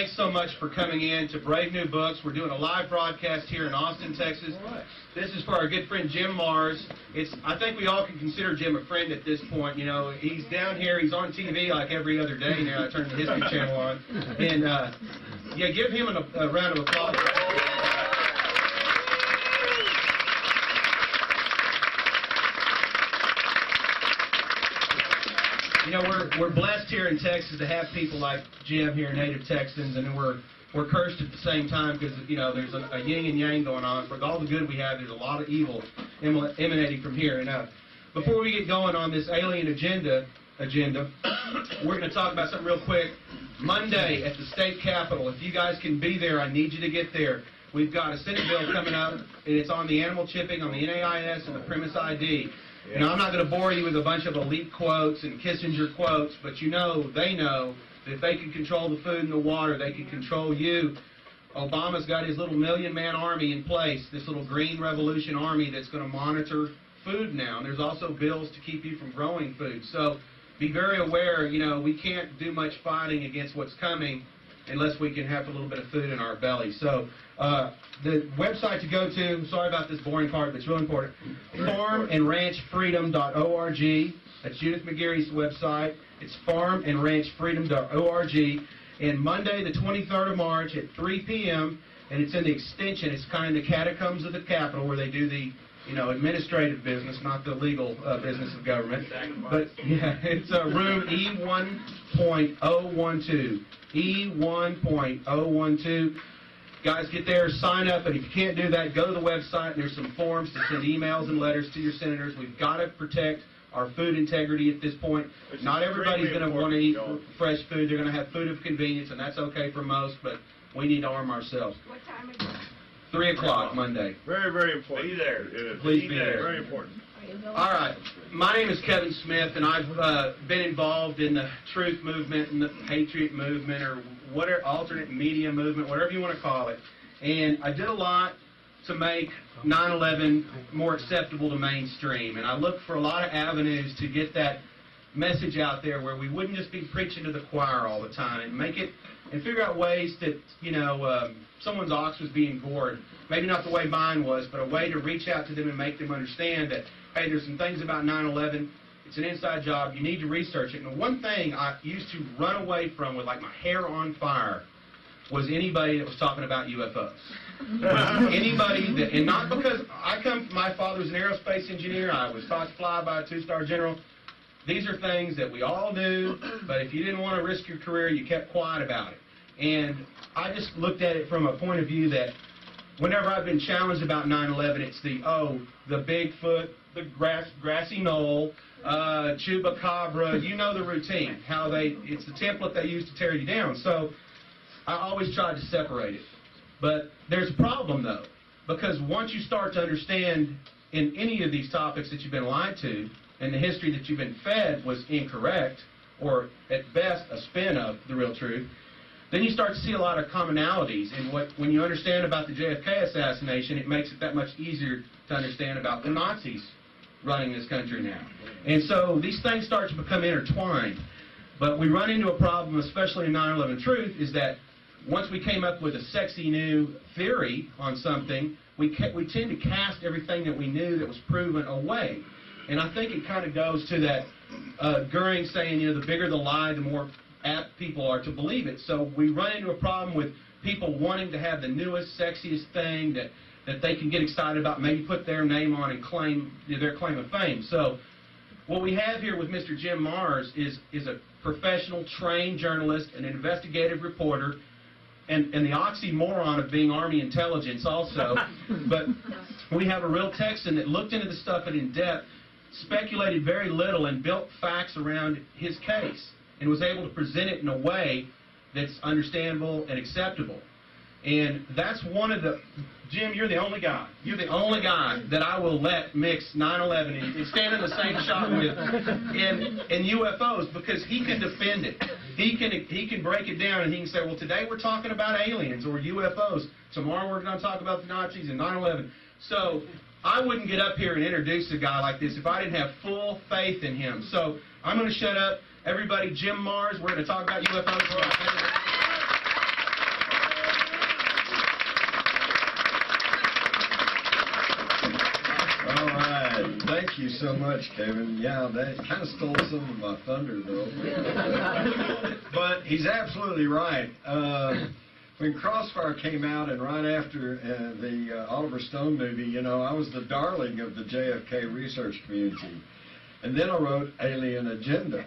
thanks so much for coming in to Brave New Books. We're doing a live broadcast here in Austin, Texas. This is for our good friend Jim Mars. I think we all can consider Jim a friend at this point. You know, he's down here. He's on TV like every other day now. I turn the History Channel on. And, yeah, give him a round of applause. You know, we're blessed here in Texas to have people like Jim here, native Texans, and we're cursed at the same time because, you know, there's a yin and yang going on. For all the good we have, there's a lot of evil emanating from here. And before we get going on this alien agenda, we're going to talk about something real quick. Monday at the state capitol, if you guys can be there, I need you to get there. We've got a Senate bill coming up, and it's on the animal chipping, on the NAIS, and the premise ID. You know, I'm not going to bore you with a bunch of elite quotes and Kissinger quotes, but they know that if they can control the food and the water, they can control you. Obama's got his little million-man army in place, this little green revolution army that's going to monitor food now. And there's also bills to keep you from growing food. So be very aware, you know, we can't do much fighting against what's coming unless we can have a little bit of food in our belly. So the website to go to, sorry about this boring part, but it's really important, farmandranchfreedom.org. That's Judith McGarry's website. It's farmandranchfreedom.org. And Monday, the 23rd of March at 3 p.m., and it's in the extension. It's kind of the catacombs of the Capitol where they do the, you know, administrative business, not the legal business of government. But, yeah, it's room E1.012. E1.012. Guys, get there, sign up, and if you can't do that, go to the website, and there's some forms to send emails and letters to your senators. We've got to protect our food integrity at this point. Not everybody's going to want to eat fresh food. They're going to have food of convenience, and that's okay for most, but we need to arm ourselves. What time is it? 3 o'clock Monday. Very, very important. Be there. Please be there. Very important. All right. My name is Kevin Smith, and I've been involved in the truth movement and the patriot movement, or whatever, alternate media movement, whatever you want to call it. And I did a lot to make 9/11 more acceptable to mainstream. And I looked for a lot of avenues to get that message out there where we wouldn't just be preaching to the choir all the time, and make it and figure out ways that, you know, someone's ox was being gored. Maybe not the way mine was, but a way to reach out to them and make them understand that, hey, there's some things about 9/11. It's an inside job. You need to research it. And the one thing I used to run away from with, like, my hair on fire was anybody that was talking about UFOs. Was anybody that, and not because my father was an aerospace engineer. I was taught to fly by a 2-star general. These are things that we all knew, but if you didn't want to risk your career, you kept quiet about it. And I just looked at it from a point of view that whenever I've been challenged about 9/11, it's the Bigfoot, the grassy knoll, Chupacabra, you know the routine, it's the template they use to tear you down. So I always tried to separate it. But there's a problem, though, because once you start to understand in any of these topics that you've been lied to, and the history that you've been fed was incorrect, or at best a spin of the real truth, then you start to see a lot of commonalities. And when you understand about the JFK assassination, it makes it that much easier to understand about the Nazis running this country now. And so these things start to become intertwined. But we run into a problem, especially in 9/11 Truth, is that once we came up with a sexy new theory on something, we tend to cast everything that we knew that was proven away. And I think it kind of goes to that Goering saying, you know, the bigger the lie, the more apt people are to believe it. So we run into a problem with people wanting to have the newest, sexiest thing that they can get excited about, maybe put their name on and claim their claim of fame. So what we have here with Mr. Jim Mars is a professional, trained journalist, an investigative reporter, and the oxymoron of being Army intelligence also. But we have a real Texan that looked into the stuff in depth, speculated very little, and built facts around his case, and was able to present it in a way that's understandable and acceptable. And that's one of the... Jim, you're the only guy. You're the only guy that I will let mix 9/11 and stand in the same shot with and UFOs, because he can defend it. He can break it down, and he can say, well, today we're talking about aliens or UFOs. Tomorrow we're going to talk about the Nazis and 9/11. So I wouldn't get up here and introduce a guy like this if I didn't have full faith in him. So I'm going to shut up. Everybody, Jim Mars, we're going to talk about UFOs. Thank you so much, Kevin. Yeah, that kind of stole some of my thunder, though. But he's absolutely right. When Crossfire came out, and right after the Oliver Stone movie, you know, I was the darling of the JFK research community. And then I wrote Alien Agenda.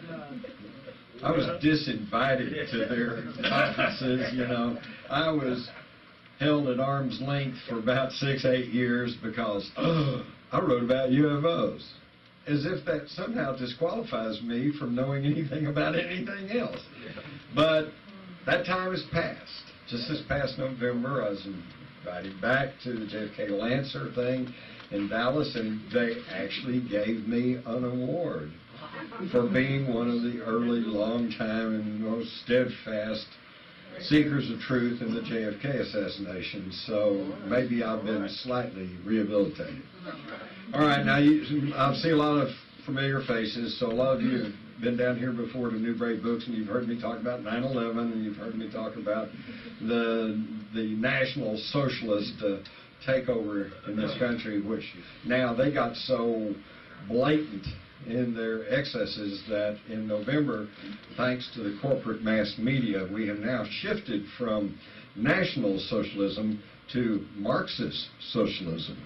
I was disinvited to their conferences, you know. I was held at arm's length for about 6-8 years because I wrote about UFOs, as if that somehow disqualifies me from knowing anything about anything else. But that time has passed. Just this past November, I was invited back to the JFK Lancer thing in Dallas, and they actually gave me an award for being one of the early, long-time, and most steadfast seekers of truth in the JFK assassination. So maybe I've been slightly rehabilitated. All right, now I see a lot of familiar faces, so a lot of you have been down here before to New Brave Books, and you've heard me talk about 9/11, and you've heard me talk about the National Socialist takeover in this country, which now they got so blatant in their excesses that in November, thanks to the corporate mass media, we have now shifted from National Socialism to Marxist socialism.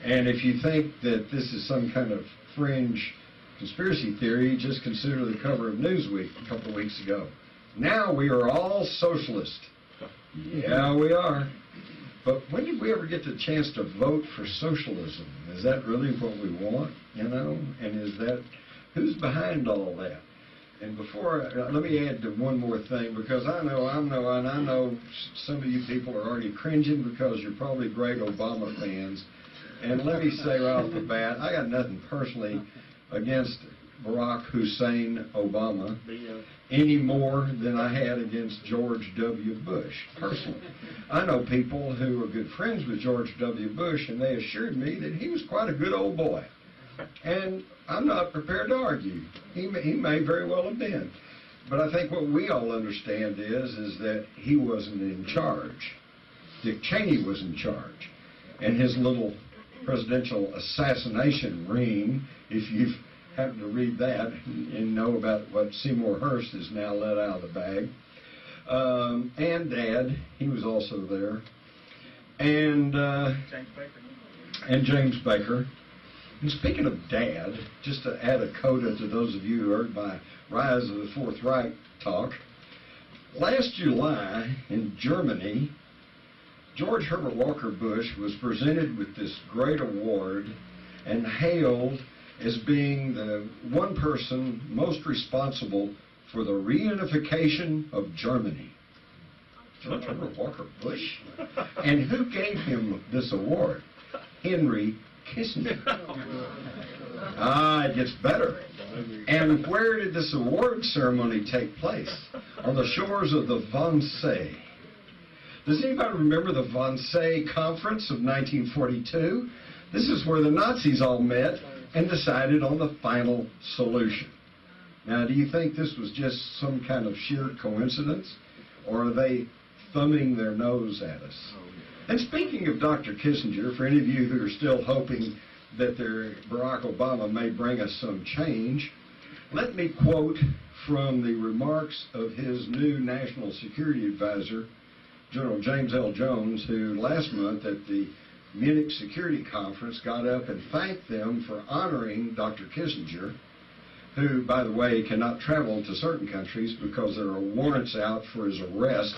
And if you think that this is some kind of fringe conspiracy theory, just consider the cover of Newsweek a couple of weeks ago. Now we are all socialist. Yeah, we are. But when did we ever get the chance to vote for socialism? Is that really what we want, you know? And is that, who's behind all that? And before, let me add to one more thing, because I know some of you people are already cringing because you're probably great Obama fans. And let me say right off the bat, I got nothing personally against Barack Hussein Obama any more than I had against George W. Bush, personally. I know people who are good friends with George W. Bush, and they assured me that he was quite a good old boy. And I'm not prepared to argue. He may very well have been. But I think what we all understand is that he wasn't in charge. Dick Cheney was in charge. And his little presidential assassination ring, if you've happened to read that and know about what Seymour Hersh has now let out of the bag. And Dad, he was also there. And James Baker. And speaking of Dad, just to add a coda to those of you who heard my Rise of the Fourth Reich talk, last July in Germany, George Herbert Walker Bush was presented with this great award and hailed as being the one person most responsible for the reunification of Germany. George Herbert Walker Bush? And who gave him this award? Henry Kissinger. It gets better. And where did this award ceremony take place? On the shores of the Wannsee. Does anybody remember the Wannsee Conference of 1942? This is where the Nazis all met and decided on the final solution. Now, do you think this was just some kind of sheer coincidence, or are they thumbing their nose at us? And speaking of Dr. Kissinger, for any of you who are still hoping that Barack Obama may bring us some change, let me quote from the remarks of his new National Security Advisor, General James L. Jones, who last month at the Munich Security Conference got up and thanked them for honoring Dr. Kissinger, who, by the way, cannot travel to certain countries because there are warrants out for his arrest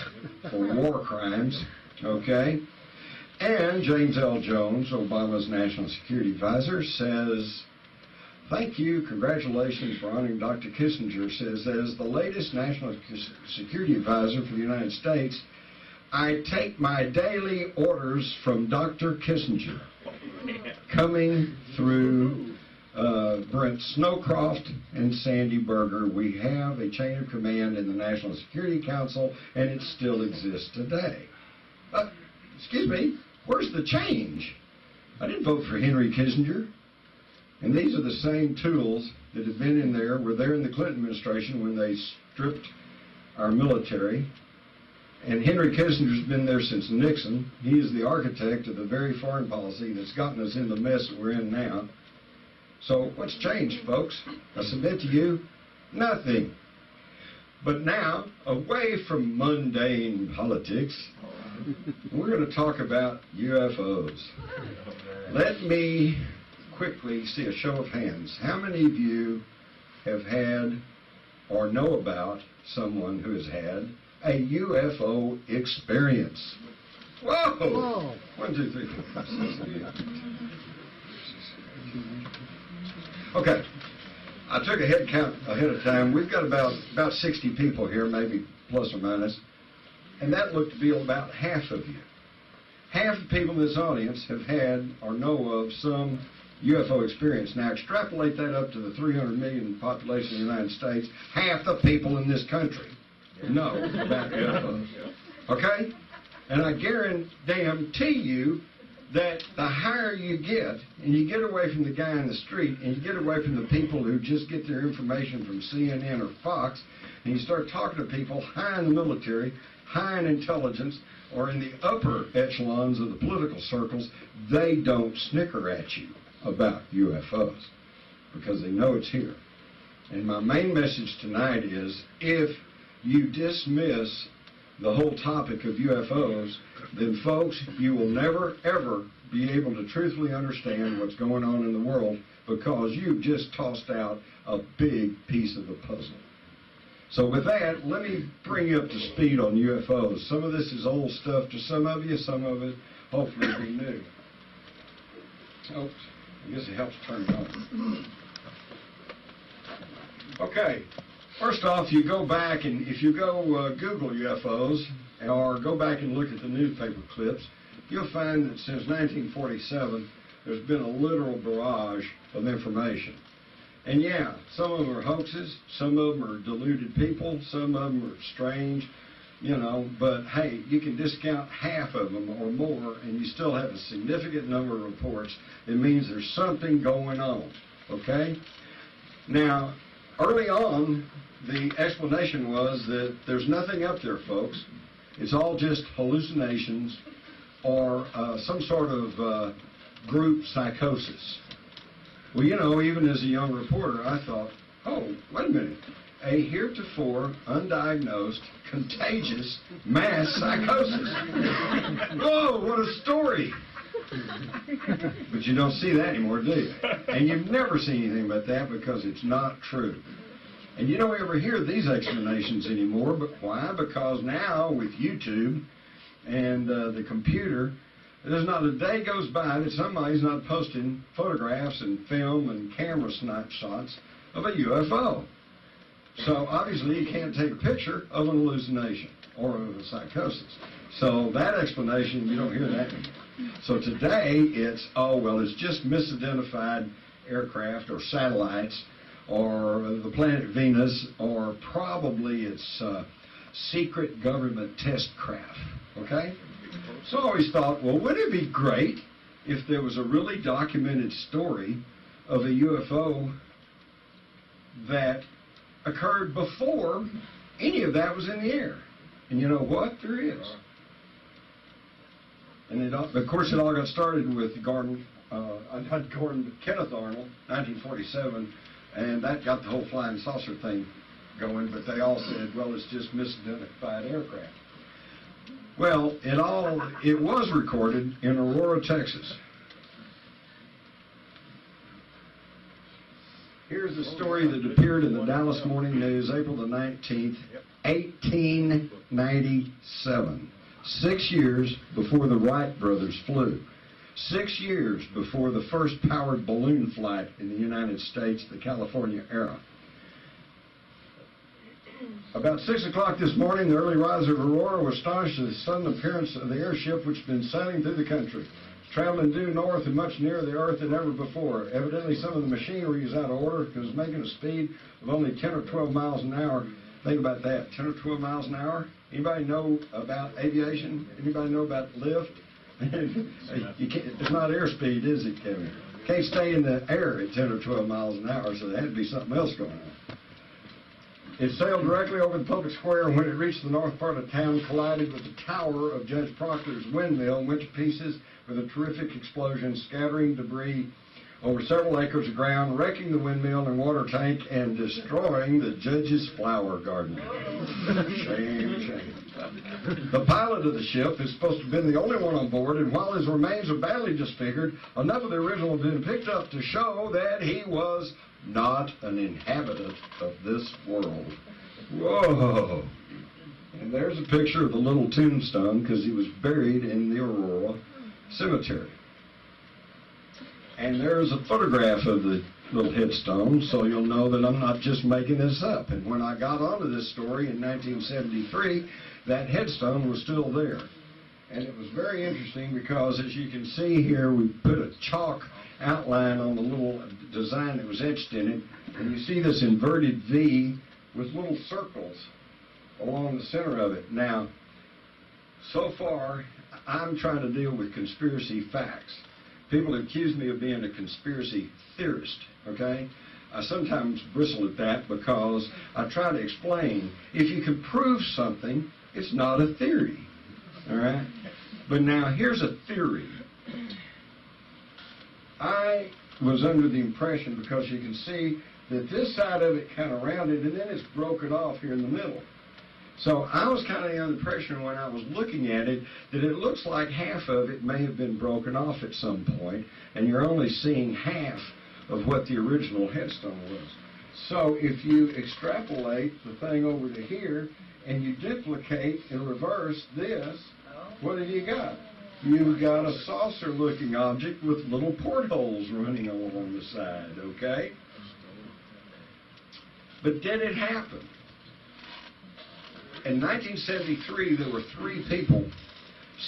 for war crimes, okay? And James L. Jones, Obama's National Security Advisor, says, thank you, congratulations for honoring Dr. Kissinger, says, as the latest National Security Advisor for the United States, I take my daily orders from Dr. Kissinger, coming through Brent Snowcroft and Sandy Berger. We have a chain of command in the National Security Council, and it still exists today. Excuse me, where's the change? I didn't vote for Henry Kissinger. And these are the same tools that have been in there, were there in the Clinton administration when they stripped our military. And Henry Kissinger's been there since Nixon. He is the architect of the very foreign policy that's gotten us in the mess that we're in now. So what's changed, folks? I submit to you, nothing. But now, away from mundane politics, we're going to talk about UFOs. Let me quickly see a show of hands. How many of you have had or know about someone who has had a UFO experience? Whoa! 1, 2, 3, 4, 5, 6, 7, 8. Okay. I took a head count ahead of time. We've got about 60 people here, maybe plus or minus. And that looked to be about half of you. Half the people in this audience have had or know of some UFO experience. Now extrapolate that up to the 300 million population of the United States. Half the people in this country know about UFOs. Okay? And I guarantee you that the higher you get, and you get away from the guy in the street, and you get away from the people who just get their information from CNN or Fox, and you start talking to people high in the military, high in intelligence, or in the upper echelons of the political circles, they don't snicker at you about UFOs because they know it's here. And my main message tonight is, if you dismiss the whole topic of UFOs, then folks, you will never ever be able to truthfully understand what's going on in the world, because you've just tossed out a big piece of the puzzle. So with that, let me bring you up to speed on UFOs. Some of this is old stuff to some of you, some of it hopefully will be new. Oh, I guess it helps turn it on. Okay. First off, you go back, and if you go Google UFOs or go back and look at the newspaper clips, you'll find that since 1947, there's been a literal barrage of information. And yeah, some of them are hoaxes, some of them are deluded people, some of them are strange, you know, but hey, you can discount half of them or more, and you still have a significant number of reports. It means there's something going on, okay? Now, early on, the explanation was that there's nothing up there, folks. It's all just hallucinations or some sort of group psychosis. Well, you know, even as a young reporter, I thought, oh, wait a minute. A heretofore undiagnosed, contagious mass psychosis. Whoa, what a story. But you don't see that anymore, do you? And you've never seen anything about that because it's not true. And you don't ever hear these explanations anymore, but why? Because now with YouTube and the computer, there's not a day goes by that somebody's not posting photographs and film and camera snapshots of a UFO. So obviously you can't take a picture of an hallucination or of a psychosis. So that explanation, you don't hear that anymore. So today it's, oh, well, it's just misidentified aircraft or satellites, or the planet Venus, or probably it's secret government test craft, okay? So I always thought, well, wouldn't it be great if there was a really documented story of a UFO that occurred before any of that was in the air? And you know what? There is. And of course, it all got started with Kenneth Arnold, 1947, and that got the whole flying saucer thing going, but they all said, well, it's just misidentified aircraft. Well, it was recorded in Aurora, Texas. Here's the story that appeared in the Dallas Morning News, April the 19th, 1897. 6 years before the Wright brothers flew. 6 years before the first powered balloon flight in the United States, the California era. About 6 o'clock this morning, the early riser of Aurora was astonished at the sudden appearance of the airship which had been sailing through the country. It was traveling due north and much nearer the earth than ever before. Evidently some of the machinery was out of order because it was making a speed of only 10 or 12 miles an hour. Think about that, 10 or 12 miles an hour. Anybody know about aviation? Anybody know about lift? It's not airspeed, is it, Kevin? Can't stay in the air at 10 or 12 miles an hour, so there had to be something else going on. It sailed directly over the public square, and when it reached the north part of town, collided with the tower of Judge Proctor's windmill and went to pieces with a terrific explosion, scattering debris over several acres of ground, wrecking the windmill and water tank and destroying the judge's flower garden. Shame, shame. The pilot of the ship is supposed to have been the only one on board, and while his remains are badly disfigured, enough of the original have been picked up to show that he was not an inhabitant of this world. Whoa! And there's a picture of the little tombstone because he was buried in the Aurora Cemetery. And there's a photograph of the little headstone, so you'll know that I'm not just making this up. And when I got onto this story in 1973, that headstone was still there. And it was very interesting because, as you can see here, we put a chalk outline on the little design that was etched in it. And you see this inverted V with little circles along the center of it. Now, so far, I'm trying to deal with conspiracy facts. People accuse me of being a conspiracy theorist, okay? I sometimes bristle at that because I try to explain, if you can prove something, it's not a theory, all right? But now, here's a theory. I was under the impression, because you can see that this side of it kind of rounded, and then it's broken off here in the middle. So I was kind of under the impression when I was looking at it that it looks like half of it may have been broken off at some point, and you're only seeing half of what the original headstone was. So if you extrapolate the thing over to here, and you duplicate and reverse this, what have you got? You've got a saucer-looking object with little portholes running along the side, okay? But did it happen? In 1973, there were 3 people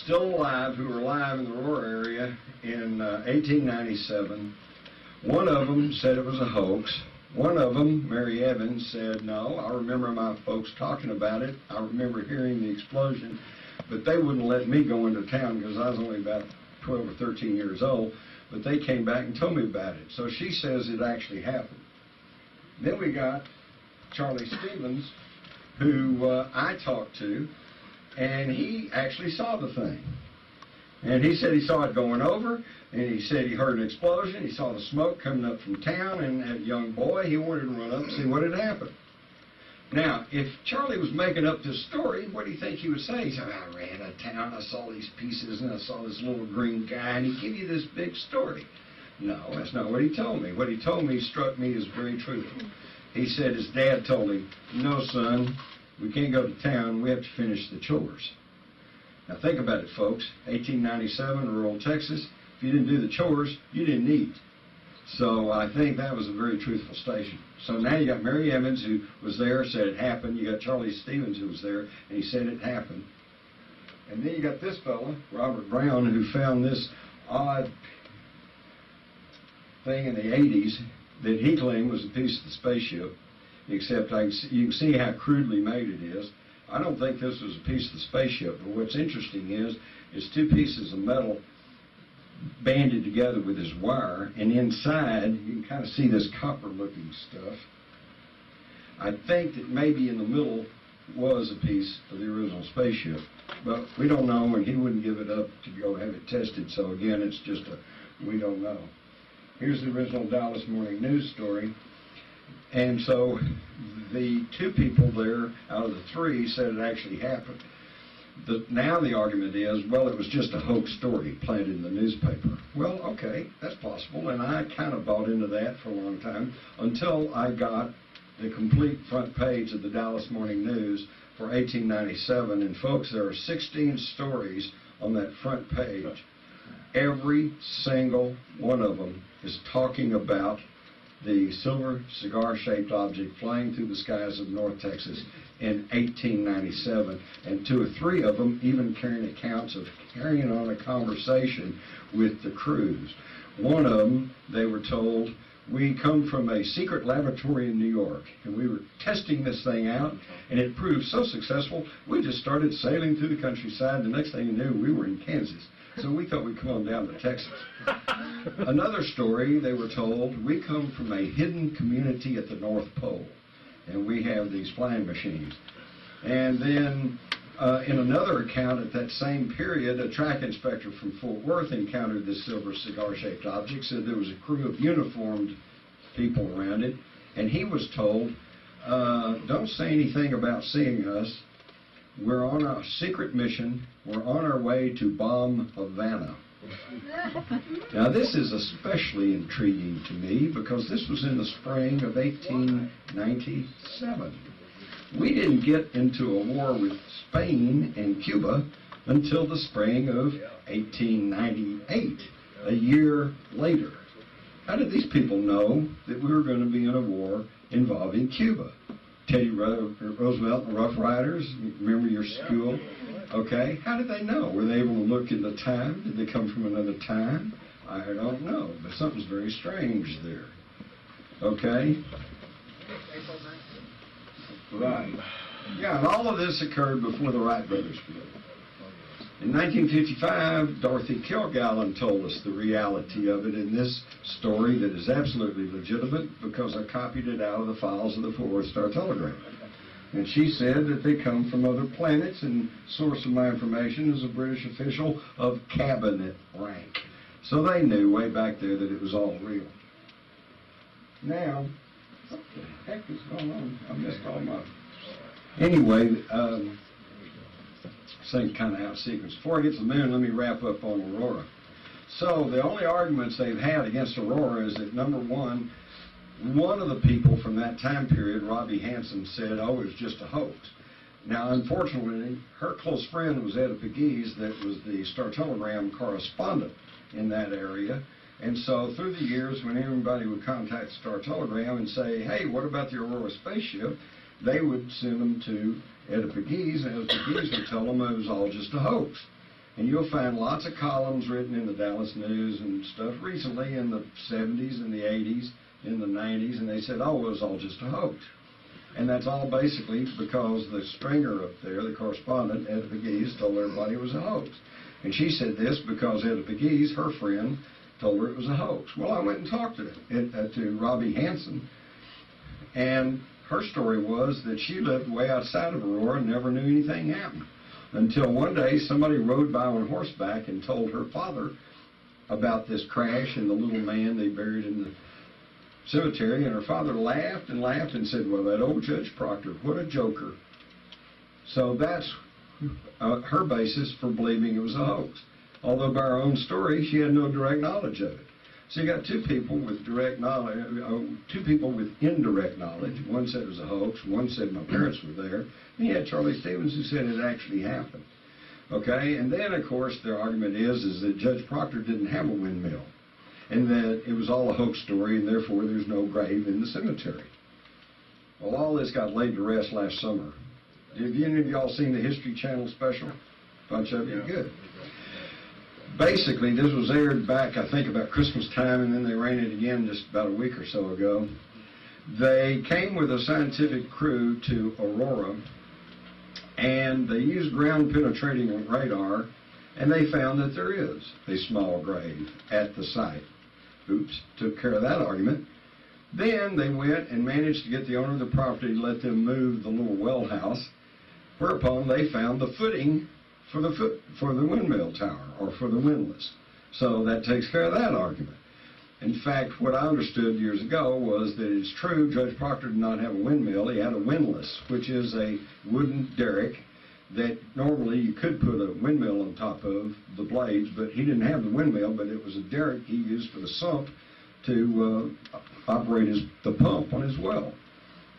still alive who were alive in the Aurora area in 1897. One of them said it was a hoax. One of them, Mary Evans, said, no, I remember my folks talking about it. I remember hearing the explosion, but they wouldn't let me go into town because I was only about 12 or 13 years old, but they came back and told me about it. So she says it actually happened. Then we got Charlie Stevens, who I talked to, and he actually saw the thing. And he said he saw it going over, and he said he heard an explosion, he saw the smoke coming up from town, and that young boy, he wanted to run up and see what had happened. Now, if Charlie was making up this story, what do you think he would say? He said, I ran out of town, I saw these pieces, and I saw this little green guy, and he'd give you this big story. No, that's not what he told me. What he told me struck me as very truthful. He said his dad told him, no, son, we can't go to town, we have to finish the chores. Now think about it, folks. 1897, rural Texas, if you didn't do the chores, you didn't eat. So I think that was a very truthful station. So now you got Mary Evans, who was there, said it happened. You got Charlie Stevens, who was there, and he said it happened. And then you got this fella, Robert Brown, who found this odd thing in the 80s that he claimed was a piece of the spaceship, except you can see how crudely made it is. I don't think this was a piece of the spaceship, but what's interesting is 2 pieces of metal banded together with this wire, and inside you can kind of see this copper-looking stuff. I think that maybe in the middle was a piece of the original spaceship, but we don't know, and he wouldn't give it up to go have it tested, so again, it's just we don't know. Here's the original Dallas Morning News story. And so the 2 people there out of the 3 said it actually happened. Now the argument is, well, it was just a hoax story planted in the newspaper. Well, okay, that's possible, and I kind of bought into that for a long time until I got the complete front page of the Dallas Morning News for 1897. And folks, there are 16 stories on that front page. Every single one of them is talking about the silver cigar-shaped object flying through the skies of North Texas in 1897, and 2 or 3 of them even carrying accounts of carrying on a conversation with the crews. One of them, they were told, we come from a secret laboratory in New York, and we were testing this thing out, and it proved so successful, we just started sailing through the countryside. The next thing you knew, we were in Kansas. So we thought we'd come on down to Texas. Another story, they were told, we come from a hidden community at the North Pole, and we have these flying machines. And then In another account at that same period, a track inspector from Fort Worth encountered this silver cigar-shaped object, said there was a crew of uniformed people around it, and he was told, don't say anything about seeing us. We're on a secret mission. We're on our way to bomb Havana. Now, this is especially intriguing to me because this was in the spring of 1897. We didn't get into a war with Spain and Cuba until the spring of 1898, a year later. How did these people know that we were going to be in a war involving Cuba? Teddy Roosevelt and the Rough Riders, remember your school? Okay, how did they know? Were they able to look in the time? Did they come from another time? I don't know, but something's very strange there. Okay? Right. Yeah, and all of this occurred before the Wright brothers were born. In 1955, Dorothy Kilgallen told us the reality of it in this story that is absolutely legitimate because I copied it out of the files of the Fort Worth Star Telegram. And she said that they come from other planets, and source of my information is a British official of cabinet rank. So they knew way back there that it was all real. Now, what the heck is going on? I missed all my... Anyway, thing kind of out of sequence. Before I get to the moon, let me wrap up on Aurora. So the only arguments they've had against Aurora is that, number one of the people from that time period, Robbie Hansen, said, oh, it was just a hoax. Now, unfortunately, her close friend was Etta Pegues, that was the Star Telegram correspondent in that area. And so through the years, when everybody would contact Star Telegram and say, hey, what about the Aurora spaceship, they would send them to Etta Pegues, and Etta Pegues would tell them it was all just a hoax. And you'll find lots of columns written in the Dallas News and stuff recently in the 70s and the 80s, in the 90s, and they said, oh, it was all just a hoax. And that's all basically because the stringer up there, the correspondent, Etta Pegues, told everybody it was a hoax. And she said this because Etta Pegues, her friend, told her it was a hoax. Well, I went and talked to Robbie Hansen, and her story was that she lived way outside of Aurora and never knew anything happened. Until one day somebody rode by on horseback and told her father about this crash and the little man they buried in the cemetery, and her father laughed and laughed and said, well, that old Judge Proctor, what a joker. So that's her basis for believing it was a hoax. Although by her own story, she had no direct knowledge of it. So you got two people with direct knowledge, two people with indirect knowledge. One said it was a hoax. One said my parents were there. And you had Charlie Stevens who said it actually happened. Okay, and then of course their argument is that Judge Proctor didn't have a windmill, and that it was all a hoax story, and therefore there's no grave in the cemetery. Well, all this got laid to rest last summer. Have any of y'all seen the History Channel special? Bunch of you, good. Basically, this was aired back, I think, about Christmas time, and then they ran it again just about a week or so ago. They came with a scientific crew to Aurora, and they used ground-penetrating radar, and they found that there is a small grave at the site. Oops, took care of that argument. Then they went and managed to get the owner of the property to let them move the little well house, whereupon they found the footing for the windmill tower, or for the windlass. So that takes care of that argument. In fact, what I understood years ago was that it's true Judge Proctor did not have a windmill. He had a windlass, which is a wooden derrick that normally you could put a windmill on top of the blades, but he didn't have the windmill, but it was a derrick he used for the sump to operate the pump on his well.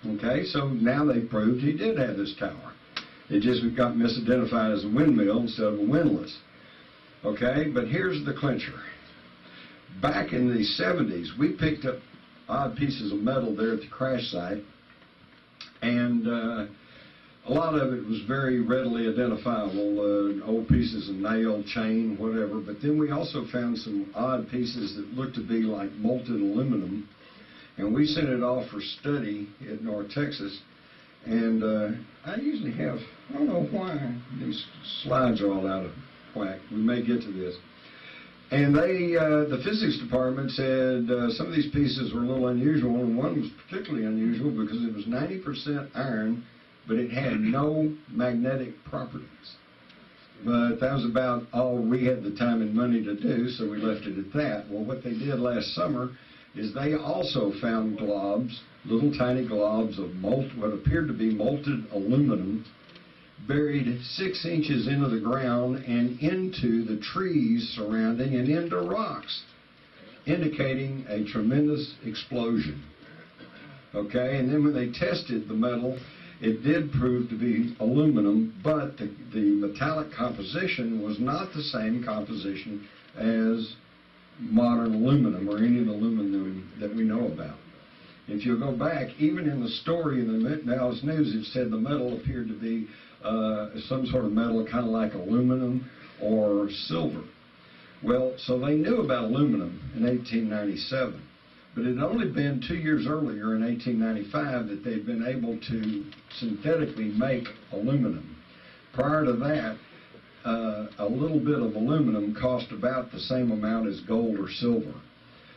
Okay, so now they proved he did have this tower. It just got misidentified as a windmill instead of a windlass. Okay, but here's the clincher. Back in the 70s, we picked up odd pieces of metal there at the crash site, and a lot of it was very readily identifiable, old pieces of nail, chain, whatever, but then we also found some odd pieces that looked to be like molten aluminum, and we sent it off for study at North Texas. And I usually have, I don't know why these slides are all out of whack. We may get to this. And the physics department said some of these pieces were a little unusual, and one was particularly unusual because it was 90% iron but it had no magnetic properties. But that was about all we had the time and money to do, so we left it at that. Well, what they did last summer is they also found globs, little tiny globs of what appeared to be molten aluminum, buried 6 inches into the ground and into the trees surrounding and into rocks, indicating a tremendous explosion. Okay, and then when they tested the metal, it did prove to be aluminum, but the metallic composition was not the same composition as modern aluminum or any of the aluminum that we know about. If you go back, even in the story in the Dallas News, it said the metal appeared to be some sort of metal kind of like aluminum or silver. Well, so they knew about aluminum in 1897. But it had only been 2 years earlier, in 1895, that they'd been able to synthetically make aluminum. Prior to that, a little bit of aluminum cost about the same amount as gold or silver.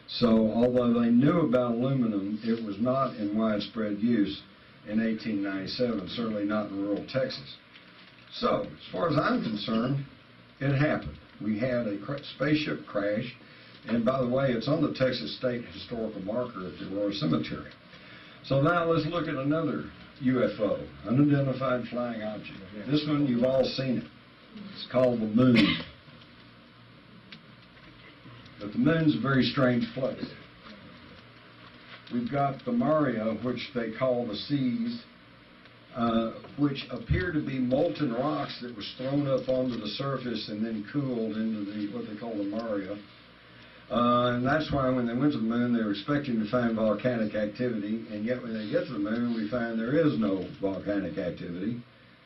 So although they knew about aluminum, it was not in widespread use in 1897, certainly not in rural Texas. So, as far as I'm concerned, it happened. We had a spaceship crash. And by the way, it's on the Texas State Historical Marker at the Aurora Cemetery. So now let's look at another UFO, unidentified flying object. This one, you've all seen it. It's called the moon. But the moon's a very strange place. We've got the Maria, which they call the seas, which appear to be molten rocks that was thrown up onto the surface and then cooled into what they call the Maria. And that's why when they went to the moon, they were expecting to find volcanic activity, and yet when they get to the moon, we find there is no volcanic activity.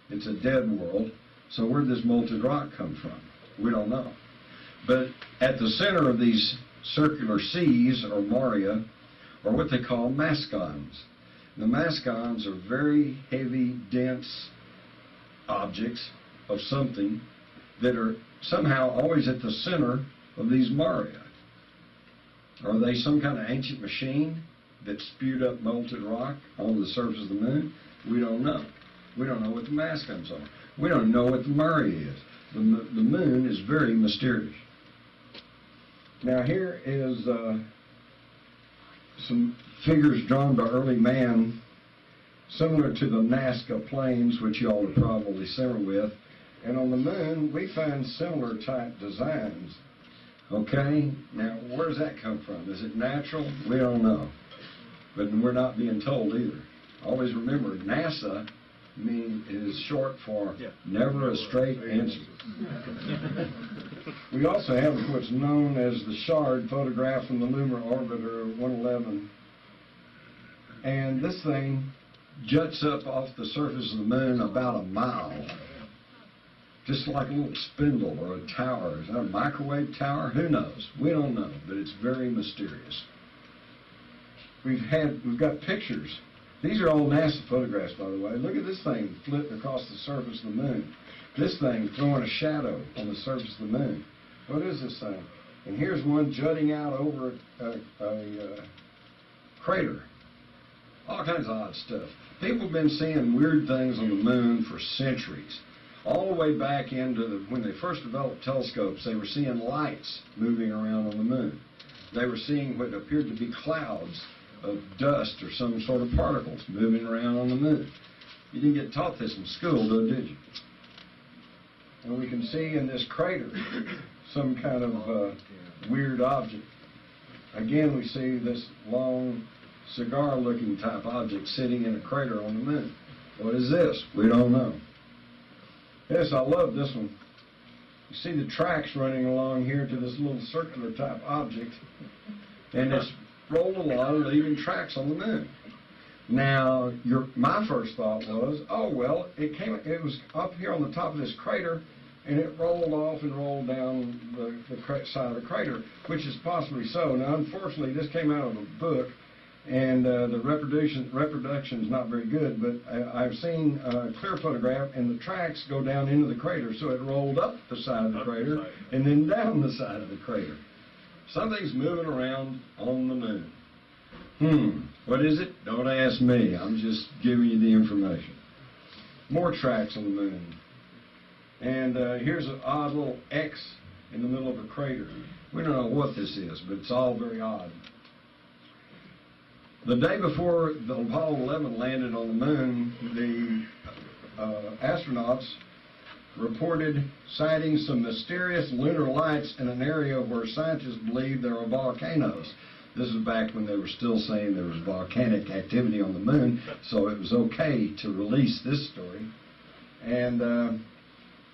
It's a dead world. So where did this molten rock come from? We don't know. But at the center of these circular seas, or Maria, are what they call mascons. The mascons are very heavy, dense objects of something that are somehow always at the center of these Maria. Are they some kind of ancient machine that spewed up molten rock on the surface of the moon? We don't know. We don't know what the mascons are. We don't know what the Maria is. The moon is very mysterious. Now here is some figures drawn by early man, similar to the Nazca plains, which you all are probably similar with. And on the moon, we find similar type designs. Okay, now where does that come from? Is it natural? We don't know. But we're not being told either. Always remember, NASA is short for never a straight answer. We also have what's known as the Shard photograph from the Lunar Orbiter 111. And this thing juts up off the surface of the moon about a mile. Just like a little spindle or a tower. Is that a microwave tower? Who knows? We don't know, but it's very mysterious. We've got pictures. These are all NASA photographs, by the way. Look at this thing flitting across the surface of the moon. This thing throwing a shadow on the surface of the moon. What is this thing? And here's one jutting out over a crater. All kinds of odd stuff. People have been seeing weird things on the moon for centuries. All the way back into when they first developed telescopes, they were seeing lights moving around on the moon. They were seeing what appeared to be clouds of dust or some sort of particles moving around on the moon. You didn't get taught this in school, though, did you? And we can see in this crater some kind of weird object. Again, we see this long cigar-looking type object sitting in a crater on the moon. What is this? We don't know. Yes, I love this one. You see the tracks running along here to this little circular type object, and it's rolled along, leaving tracks on the moon. Now, my first thought was, oh well, it was up here on the top of this crater, and it rolled off and rolled down the side of the crater, which is possibly so. Now, unfortunately, this came out of a book, and the reproduction is not very good, but I've seen a clear photograph, and the tracks go down into the crater, so it rolled up the side of the crater and then down the side of the crater. Something's moving around on the moon. What is it? Don't ask me. I'm just giving you the information. More tracks on the moon. And here's an odd little X in the middle of a crater. We don't know what this is, but it's all very odd. The day before the Apollo 11 landed on the moon, the astronauts reported sighting some mysterious lunar lights in an area where scientists believe there are volcanoes. This is back when they were still saying there was volcanic activity on the moon, so it was okay to release this story. And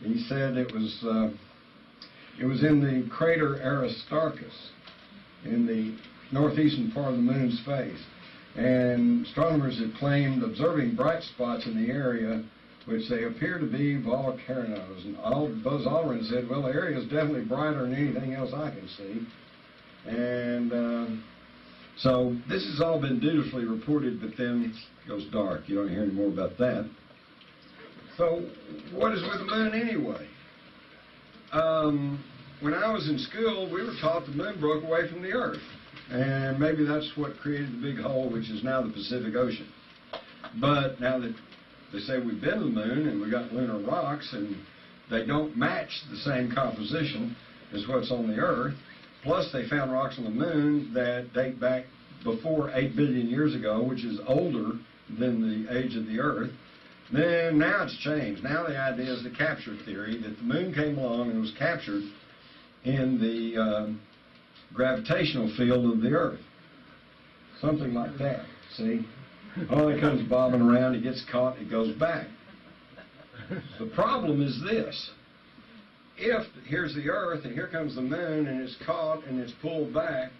he said it was in the crater Aristarchus in the northeastern part of the moon's face. And astronomers had claimed observing bright spots in the area, which they appear to be volcanoes. And Buzz Aldrin said, well, the area is definitely brighter than anything else I can see. And so this has all been dutifully reported, but then it goes dark. You don't hear any more about that. So what is with the moon anyway? When I was in school, we were taught the moon broke away from the Earth. And maybe that's what created the big hole, which is now the Pacific Ocean. But now that they say we've been to the moon and we got lunar rocks and they don't match the same composition as what's on the Earth, plus they found rocks on the moon that date back before 8 billion years ago, which is older than the age of the Earth, then now it's changed. Now the idea is the capture theory, that the moon came along and was captured in the gravitational field of the Earth. Something like that, see? Oh, it comes bobbing around, it gets caught, it goes back. The problem is this. If here's the Earth and here comes the moon and it's caught and it's pulled back,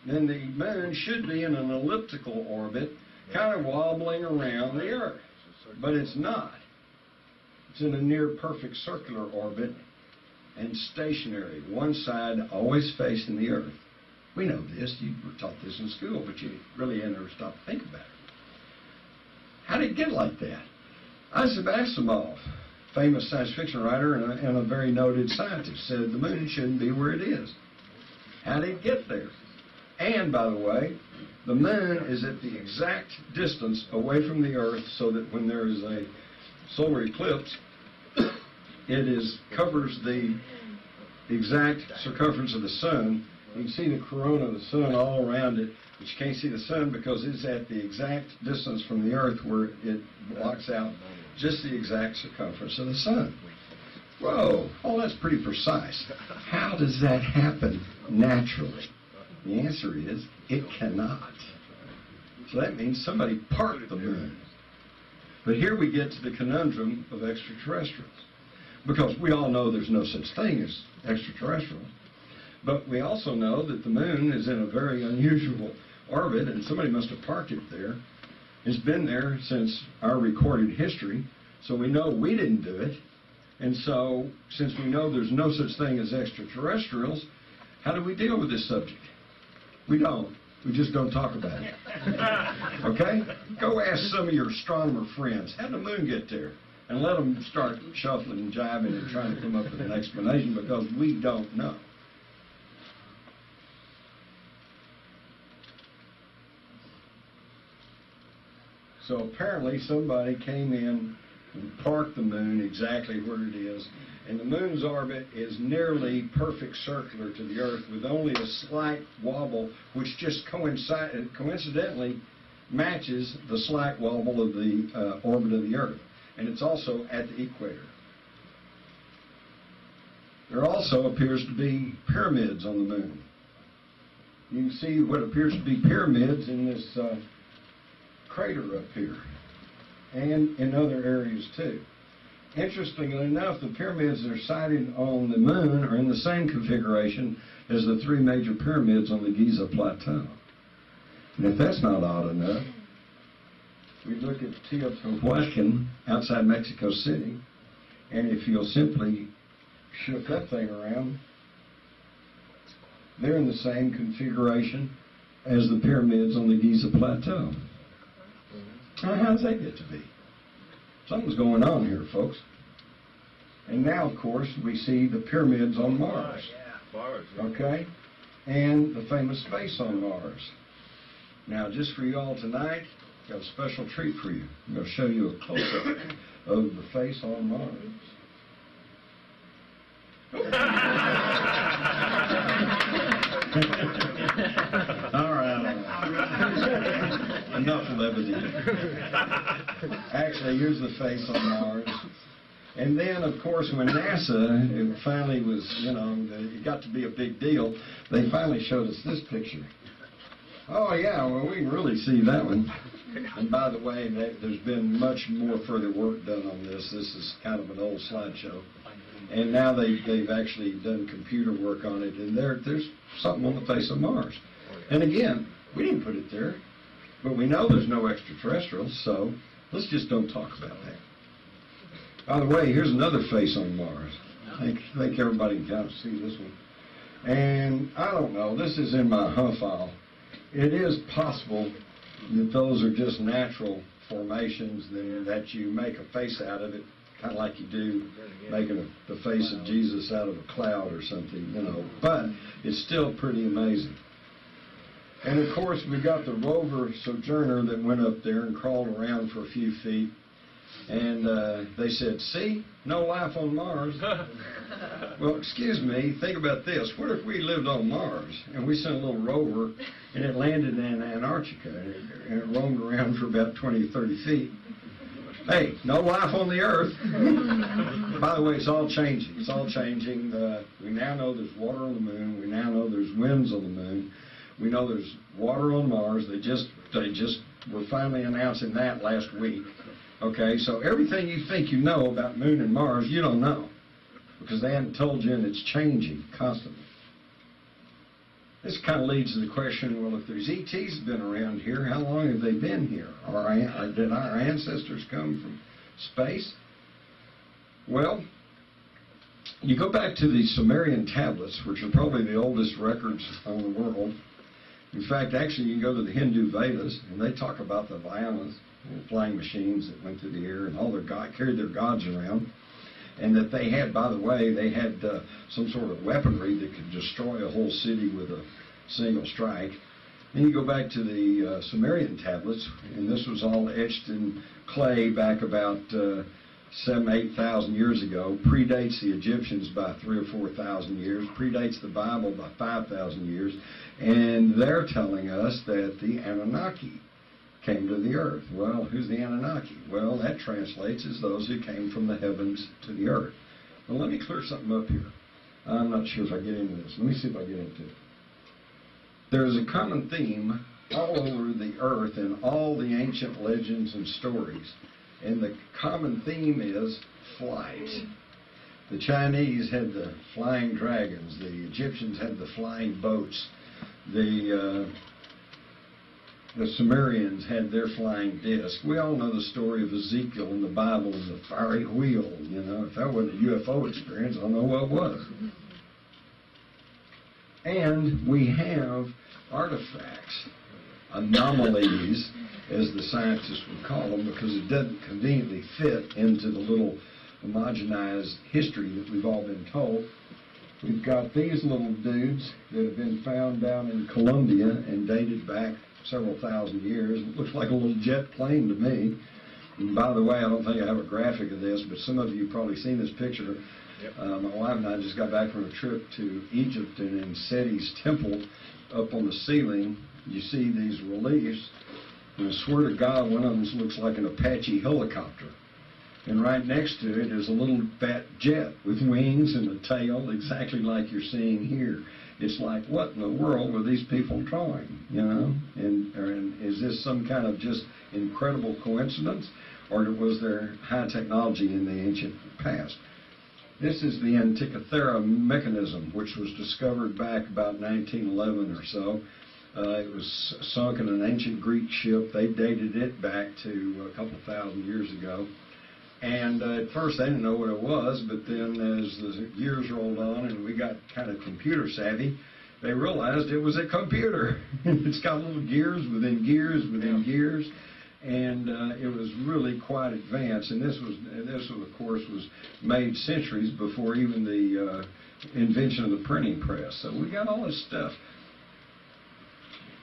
then the moon should be in an elliptical orbit, kind of wobbling around the Earth. But it's not. It's in a near perfect circular orbit and stationary, one side always facing the Earth. We know this, you were taught this in school, but you really had never stopped to think about it. How did it get like that? Isaac Asimov, famous science fiction writer and a very noted scientist, said the moon shouldn't be where it is. How did it get there? And, by the way, the moon is at the exact distance away from the Earth so that when there is a solar eclipse, it covers the exact circumference of the sun. You can see the corona of the sun all around it, but you can't see the sun because it's at the exact distance from the Earth where it blocks out just the exact circumference of the sun. Whoa, oh, that's pretty precise. How does that happen naturally? The answer is, it cannot. So that means somebody parked the moon. But here we get to the conundrum of extraterrestrials. Because we all know there's no such thing as extraterrestrials. But we also know that the moon is in a very unusual orbit, and somebody must have parked it there. It's been there since our recorded history, so we know we didn't do it. And so, since we know there's no such thing as extraterrestrials, how do we deal with this subject? We don't. We just don't talk about it. Okay? Go ask some of your astronomer friends, how did the moon get there? And let them start shuffling and jiving and trying to come up with an explanation, because we don't know. So apparently somebody came in and parked the moon exactly where it is, and the moon's orbit is nearly perfect circular to the Earth with only a slight wobble, which just coincidentally matches the slight wobble of the orbit of the Earth. And it's also at the equator. There also appears to be pyramids on the moon. You can see what appears to be pyramids in this crater up here, and in other areas too. Interestingly enough, the pyramids that are sighted on the moon are in the same configuration as the three major pyramids on the Giza Plateau. And if that's not odd enough, we look at Teotihuacan outside Mexico City, and if you'll simply shift that thing around, they're in the same configuration as the pyramids on the Giza Plateau. Now, how does that get to be? Something's going on here, folks. And now, of course, we see the pyramids on Mars. Okay? And the famous face on Mars. Now, just for you all tonight, got a special treat for you. I'm going to show you a close-up of the face on Mars. All right. Enough levity. Actually, here's the face on Mars. And then, of course, when NASA, it finally was, it got to be a big deal, they finally showed us this picture. Oh, yeah, well, we can really see that one. And by the way, there's been much more further work done on this. This is kind of an old slideshow. And now they've actually done computer work on it, and there's something on the face of Mars. And again, we didn't put it there, but we know there's no extraterrestrials, so let's just don't talk about that. By the way, here's another face on Mars. I think everybody can kind of see this one. And I don't know, this is in my HUF file. It is possible that those are just natural formations, that you make a face out of it, kind of like you do making the face of Jesus out of a cloud or something, But it's still pretty amazing. And of course, we got the rover Sojourner that went up there and crawled around for a few feet. And they said, see, no life on Mars. Well, excuse me, think about this. What if we lived on Mars and we sent a little rover and it landed in Antarctica and it roamed around for about 20 or 30 feet? Hey, no life on the Earth. By the way, it's all changing. It's all changing. We now know there's water on the moon. We now know there's winds on the moon. We know there's water on Mars. They just were finally announcing that last week. Okay, so everything you think you know about Moon and Mars, you don't know, because they haven't told you, and it's changing constantly. This kind of leads to the question, well, if there's ETs been around here, how long have they been here? Did our ancestors come from space? Well, you go back to the Sumerian tablets, which are probably the oldest records on the world. In fact, actually, you can go to the Hindu Vedas, and they talk about the Vayanas, flying machines that went through the air, and all carried their gods around, and that they had, by the way, they had some sort of weaponry that could destroy a whole city with a single strike. Then you go back to the Sumerian tablets, and this was all etched in clay back about 7,000-8,000 years ago, predates the Egyptians by 3,000 or 4,000 years, predates the Bible by 5,000 years, and they're telling us that the Anunnaki came to the earth. Well, who's the Anunnaki? Well, that translates as those who came from the heavens to the earth. Well, let me clear something up here. I'm not sure if I get into this. Let me see if I get into it. There is a common theme all over the earth in all the ancient legends and stories, and the common theme is flight. The Chinese had the flying dragons. The Egyptians had the flying boats. The Sumerians had their flying disc. We all know the story of Ezekiel in the Bible and the fiery wheel. If that wasn't a UFO experience, I don't know what was. And we have artifacts, anomalies, as the scientists would call them, because it doesn't conveniently fit into the little homogenized history that we've all been told. We've got these little dudes that have been found down in Colombia and dated back several thousand years. It looks like a little jet plane to me. And by the way, I don't think I have a graphic of this, but some of you have probably seen this picture. Yep. My wife and I just got back from a trip to Egypt, and in Seti's temple, up on the ceiling, you see these reliefs, and I swear to God, one of them looks like an Apache helicopter. And right next to it is a little fat jet with wings and a tail, exactly like you're seeing here. It's like, what in the world were these people drawing, And is this some kind of just incredible coincidence, or was there high technology in the ancient past? This is the Antikythera mechanism, which was discovered back about 1911 or so. It was sunk in an ancient Greek ship. They dated it back to a couple thousand years ago. And at first they didn't know what it was, but then as the years rolled on and we got kind of computer savvy, they realized it was a computer. It's got little gears within gears within gears, and it was really quite advanced. And this of course, was made centuries before even the invention of the printing press. So we got all this stuff.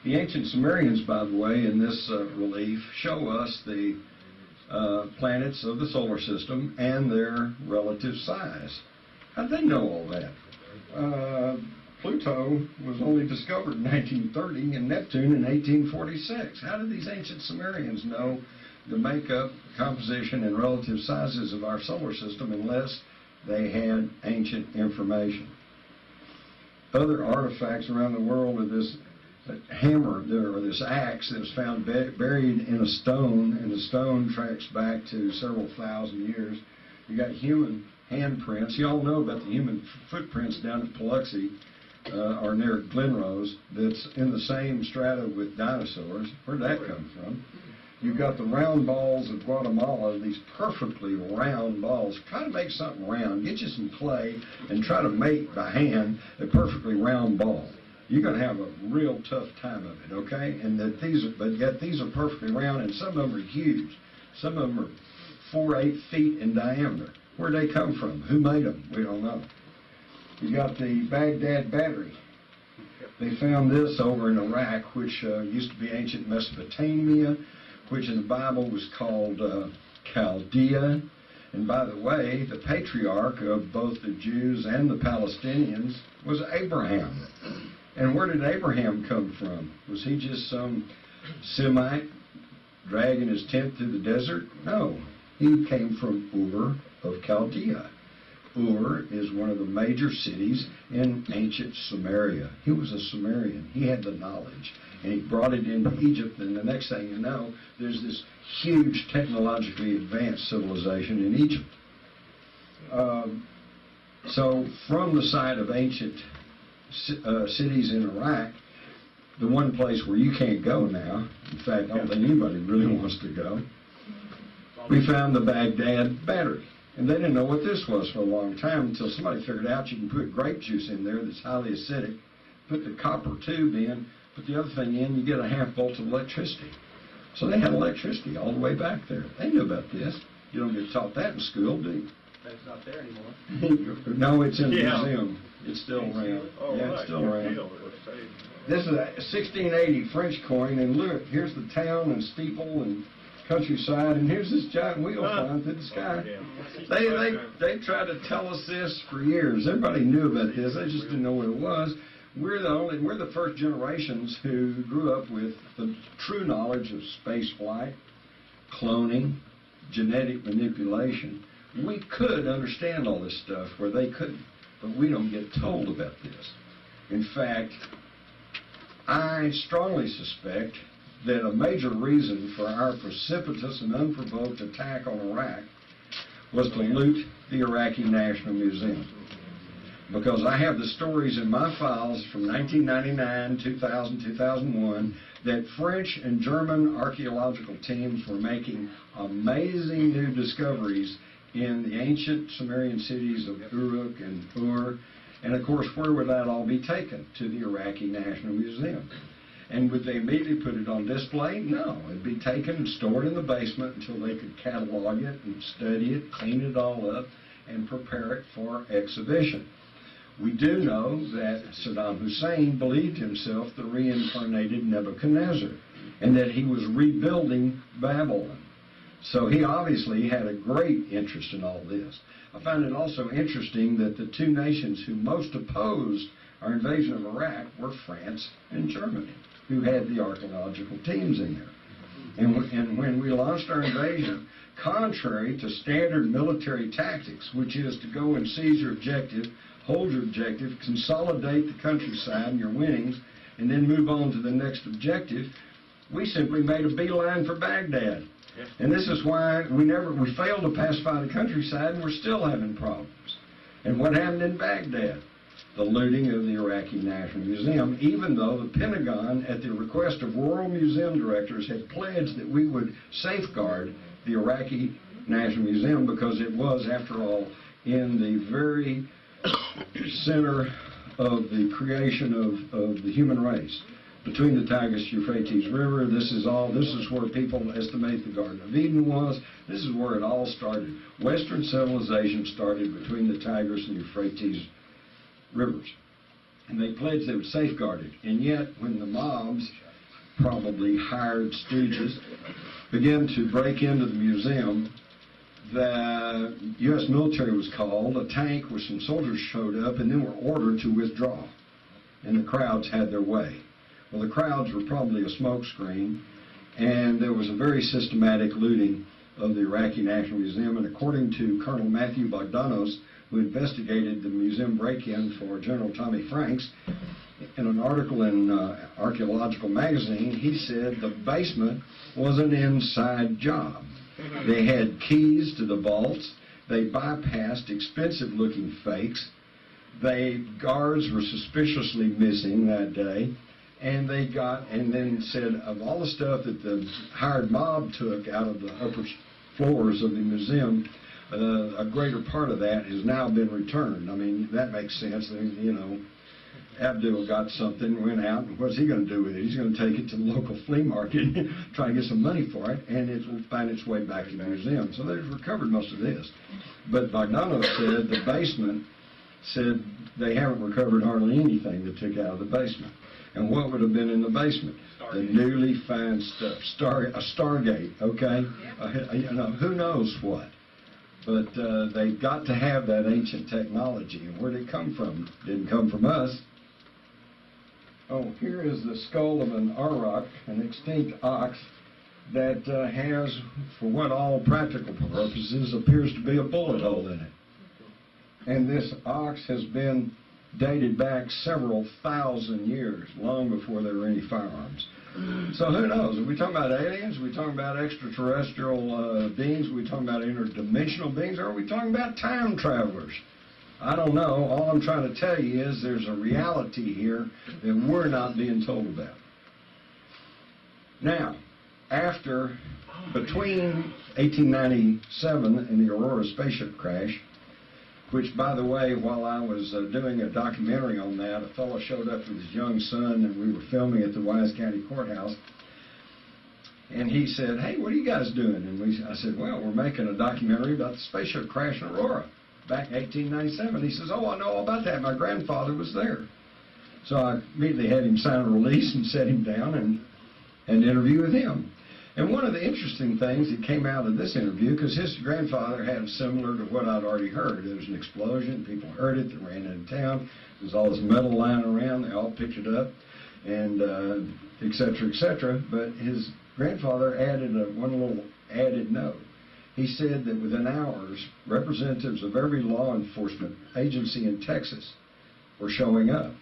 The ancient Sumerians, by the way, in this relief, show us the planets of the solar system and their relative size. How'd they know all that? Pluto was only discovered in 1930 and Neptune in 1846. How did these ancient Sumerians know the makeup, composition, and relative sizes of our solar system unless they had ancient information? Other artifacts around the world are this hammer, or this axe that was found buried in a stone, and the stone tracks back to several thousand years. You got human handprints. You all know about the human footprints down at Biloxi, or near Glenrose, that's in the same strata with dinosaurs. Where'd that come from? You've got the round balls of Guatemala, these perfectly round balls. Try to make something round. Get you some clay and try to make by hand a perfectly round ball. You're going to have a real tough time of it, okay? And that but yet these are perfectly round, and some of them are huge. Some of them are 4-8 feet in diameter. Where'd they come from? Who made them? We don't know. You got the Baghdad battery. They found this over in Iraq, which used to be ancient Mesopotamia, which in the Bible was called Chaldea. And by the way, the patriarch of both the Jews and the Palestinians was Abraham. And where did Abraham come from? Was he just some Semite dragging his tent through the desert? No. He came from Ur of Chaldea. Ur is one of the major cities in ancient Sumeria. He was a Sumerian. He had the knowledge, and he brought it into Egypt, and the next thing you know, there's this huge technologically advanced civilization in Egypt. So from the side of ancient cities in Iraq, the one place where you can't go now, in fact, I don't think anybody really wants to go, we found the Baghdad battery. And they didn't know what this was for a long time until somebody figured out you can put grape juice in there that's highly acidic, put the copper tube in, put the other thing in, you get a half volt of electricity. So they had electricity all the way back there. They knew about this. You don't get taught that in school, do you? That's not there anymore. No, it's in the museum. It's still around. Oh, yeah, right. it's still around. Deal. This is a 1680 French coin, and look, here's the town and steeple and countryside, and here's this giant wheel flying through the sky. They tried to tell us this for years. Everybody knew about this. They just didn't know what it was. We're the first generations who grew up with the true knowledge of space flight, cloning, genetic manipulation. We could understand all this stuff where they couldn't, but we don't get told about this. In fact, I strongly suspect that a major reason for our precipitous and unprovoked attack on Iraq was to loot the Iraqi National Museum. Because I have the stories in my files from 1999, 2000, 2001, that French and German archaeological teams were making amazing new discoveries in the ancient Sumerian cities of Uruk and Ur. And of course, where would that all be taken? To the Iraqi National Museum. And would they immediately put it on display? No. It'd be taken and stored in the basement until they could catalog it and study it, clean it all up, and prepare it for exhibition. We do know that Saddam Hussein believed himself the reincarnated Nebuchadnezzar, and that he was rebuilding Babylon. So he obviously had a great interest in all this. I find it also interesting that the two nations who most opposed our invasion of Iraq were France and Germany, who had the archaeological teams in there. And when we launched our invasion, contrary to standard military tactics, which is to go and seize your objective, hold your objective, consolidate the countryside and your winnings, and then move on to the next objective, we simply made a beeline for Baghdad. And this is why we failed to pacify the countryside, and we're still having problems. And what happened in Baghdad? The looting of the Iraqi National Museum, even though the Pentagon, at the request of world museum directors, had pledged that we would safeguard the Iraqi National Museum because it was, after all, in the very center of the creation of the human race. Between the Tigris-Euphrates River, this is where people estimate the Garden of Eden was. This is where it all started. Western civilization started between the Tigris and Euphrates rivers. And they pledged they would safeguard it. And yet, when the mobs probably hired stooges, began to break into the museum. The U.S. military was called, a tank with some soldiers showed up, and then were ordered to withdraw. And the crowds had their way. Well, the crowds were probably a smokescreen, and there was a very systematic looting of the Iraqi National Museum. And according to Colonel Matthew Bogdanos, who investigated the museum break-in for General Tommy Franks, in an article in Archaeological Magazine, he said the basement was an inside job. They had keys to the vaults. They bypassed expensive-looking fakes. Guards were suspiciously missing that day. And then said of all the stuff that the hired mob took out of the upper floors of the museum, a greater part of that has now been returned. I mean, that makes sense. You know, Abdul got something, went out, and what's he going to do with it? He's going to take it to the local flea market and try and get some money for it, and it will find its way back to the museum. So they've recovered most of this. But Bogdanos said the basement, said they haven't recovered hardly anything they took out of the basement. And what would have been in the basement? The newly found stuff. A Stargate, okay? You know, who knows what? But they've got to have that ancient technology. And where did it come from? It didn't come from us. Oh, here is the skull of an auroch, an extinct ox, that has, for what all practical purposes, appears to be a bullet hole in it. And this ox has been dated back several thousand years, long before there were any firearms. So who knows? Are we talking about aliens? Are we talking about extraterrestrial beings? Are we talking about interdimensional beings? Or are we talking about time travelers? I don't know. All I'm trying to tell you is there's a reality here that we're not being told about. Now, between 1897 and the Aurora spaceship crash, which, by the way, while I was doing a documentary on that, a fellow showed up with his young son, and we were filming at the Wise County Courthouse. And he said, "Hey, what are you guys doing?" And I said, "Well, we're making a documentary about the spaceship crash in Aurora back in 1897. He says, "Oh, I know all about that. My grandfather was there." So I immediately had him sign a release and set him down and had an interview with him. And one of the interesting things that came out of this interview, because his grandfather had similar to what I'd already heard. There was an explosion, people heard it, they ran into town, there was all this metal lying around, they all picked it up, and et cetera, et cetera. But his grandfather added one little added note. He said that within hours, representatives of every law enforcement agency in Texas were showing up.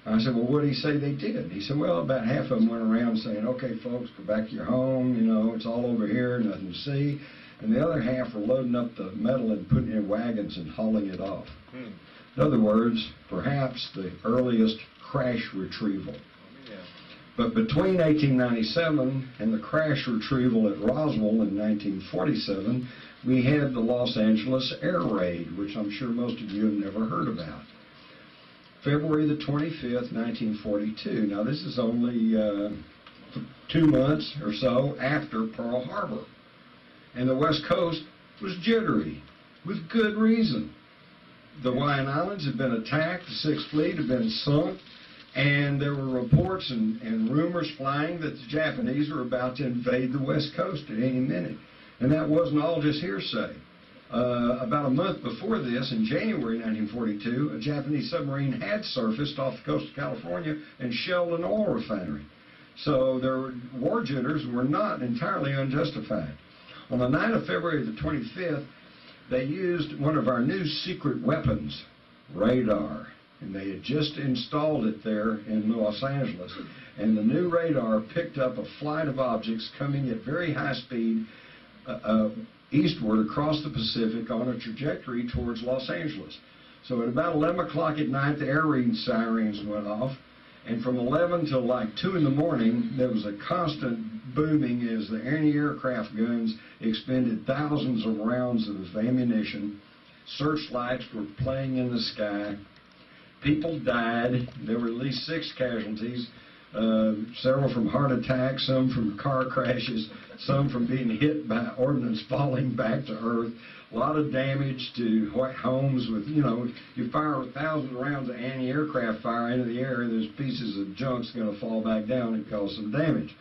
I said, "Well, what did he say they did?" He said, "Well, about half of them went around saying, 'Okay, folks, go back to your home, you know, it's all over here, nothing to see.' And the other half were loading up the metal and putting it in wagons and hauling it off." In other words, perhaps the earliest crash retrieval. But between 1897 and the crash retrieval at Roswell in 1947, we had the Los Angeles air raid, which I'm sure most of you have never heard about. February the 25th, 1942. Now, this is only 2 months or so after Pearl Harbor. And the West Coast was jittery, with good reason. The Hawaiian Islands had been attacked, the Sixth Fleet had been sunk, and there were reports and rumors flying that the Japanese were about to invade the West Coast at any minute. And that wasn't all just hearsay. About a month before this, in January 1942, a Japanese submarine had surfaced off the coast of California and shelled an oil refinery. So their war jitters were not entirely unjustified. On the night of February the 25th, they used one of our new secret weapons, radar. And they had just installed it there in Los Angeles. And the new radar picked up a flight of objects coming at very high speed eastward across the Pacific on a trajectory towards Los Angeles. So at about 11 o'clock at night, the air raid sirens went off. And from 11 till like 2 in the morning, there was a constant booming as the anti-aircraft guns expended thousands of rounds of ammunition. Searchlights were playing in the sky. People died. There were at least 6 casualties. several from heart attacks, some from car crashes, some from being hit by ordnance falling back to earth. A lot of damage to homes with, you fire 1,000 rounds of anti-aircraft fire into the air, and there's pieces of junk's going to fall back down and cause some damage.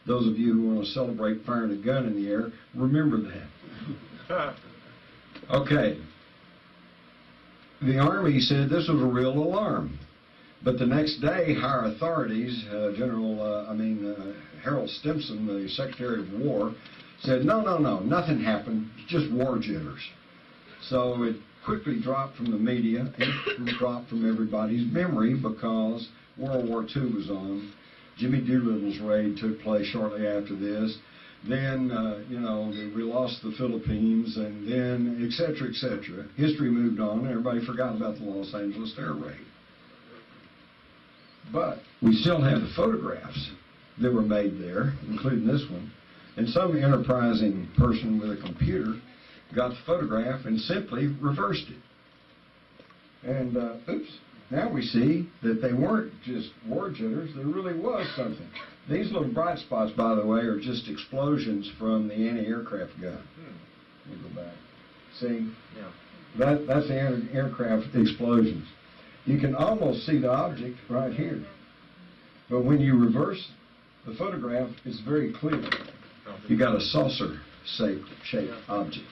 Those of you who want to celebrate firing a gun in the air, remember that. Okay. The Army said this was a real alarm. But the next day, higher authorities, Harold Stimson, the Secretary of War, said, no, nothing happened, it's just war jitters. So it quickly dropped from the media, it dropped from everybody's memory because World War II was on. Jimmy Doolittle's raid took place shortly after this. Then, we lost the Philippines, and then, et cetera, et cetera. History moved on, and everybody forgot about the Los Angeles air raid. But we still have the photographs that were made there, including this one. And some enterprising person with a computer got the photograph and simply reversed it. And, now we see that they weren't just war jitters, there really was something. These little bright spots, by the way, are just explosions from the anti-aircraft gun. Let me go back. See? Yeah. That's the anti-aircraft explosions. You can almost see the object right here. But when you reverse the photograph, it's very clear. You got a saucer-shaped object.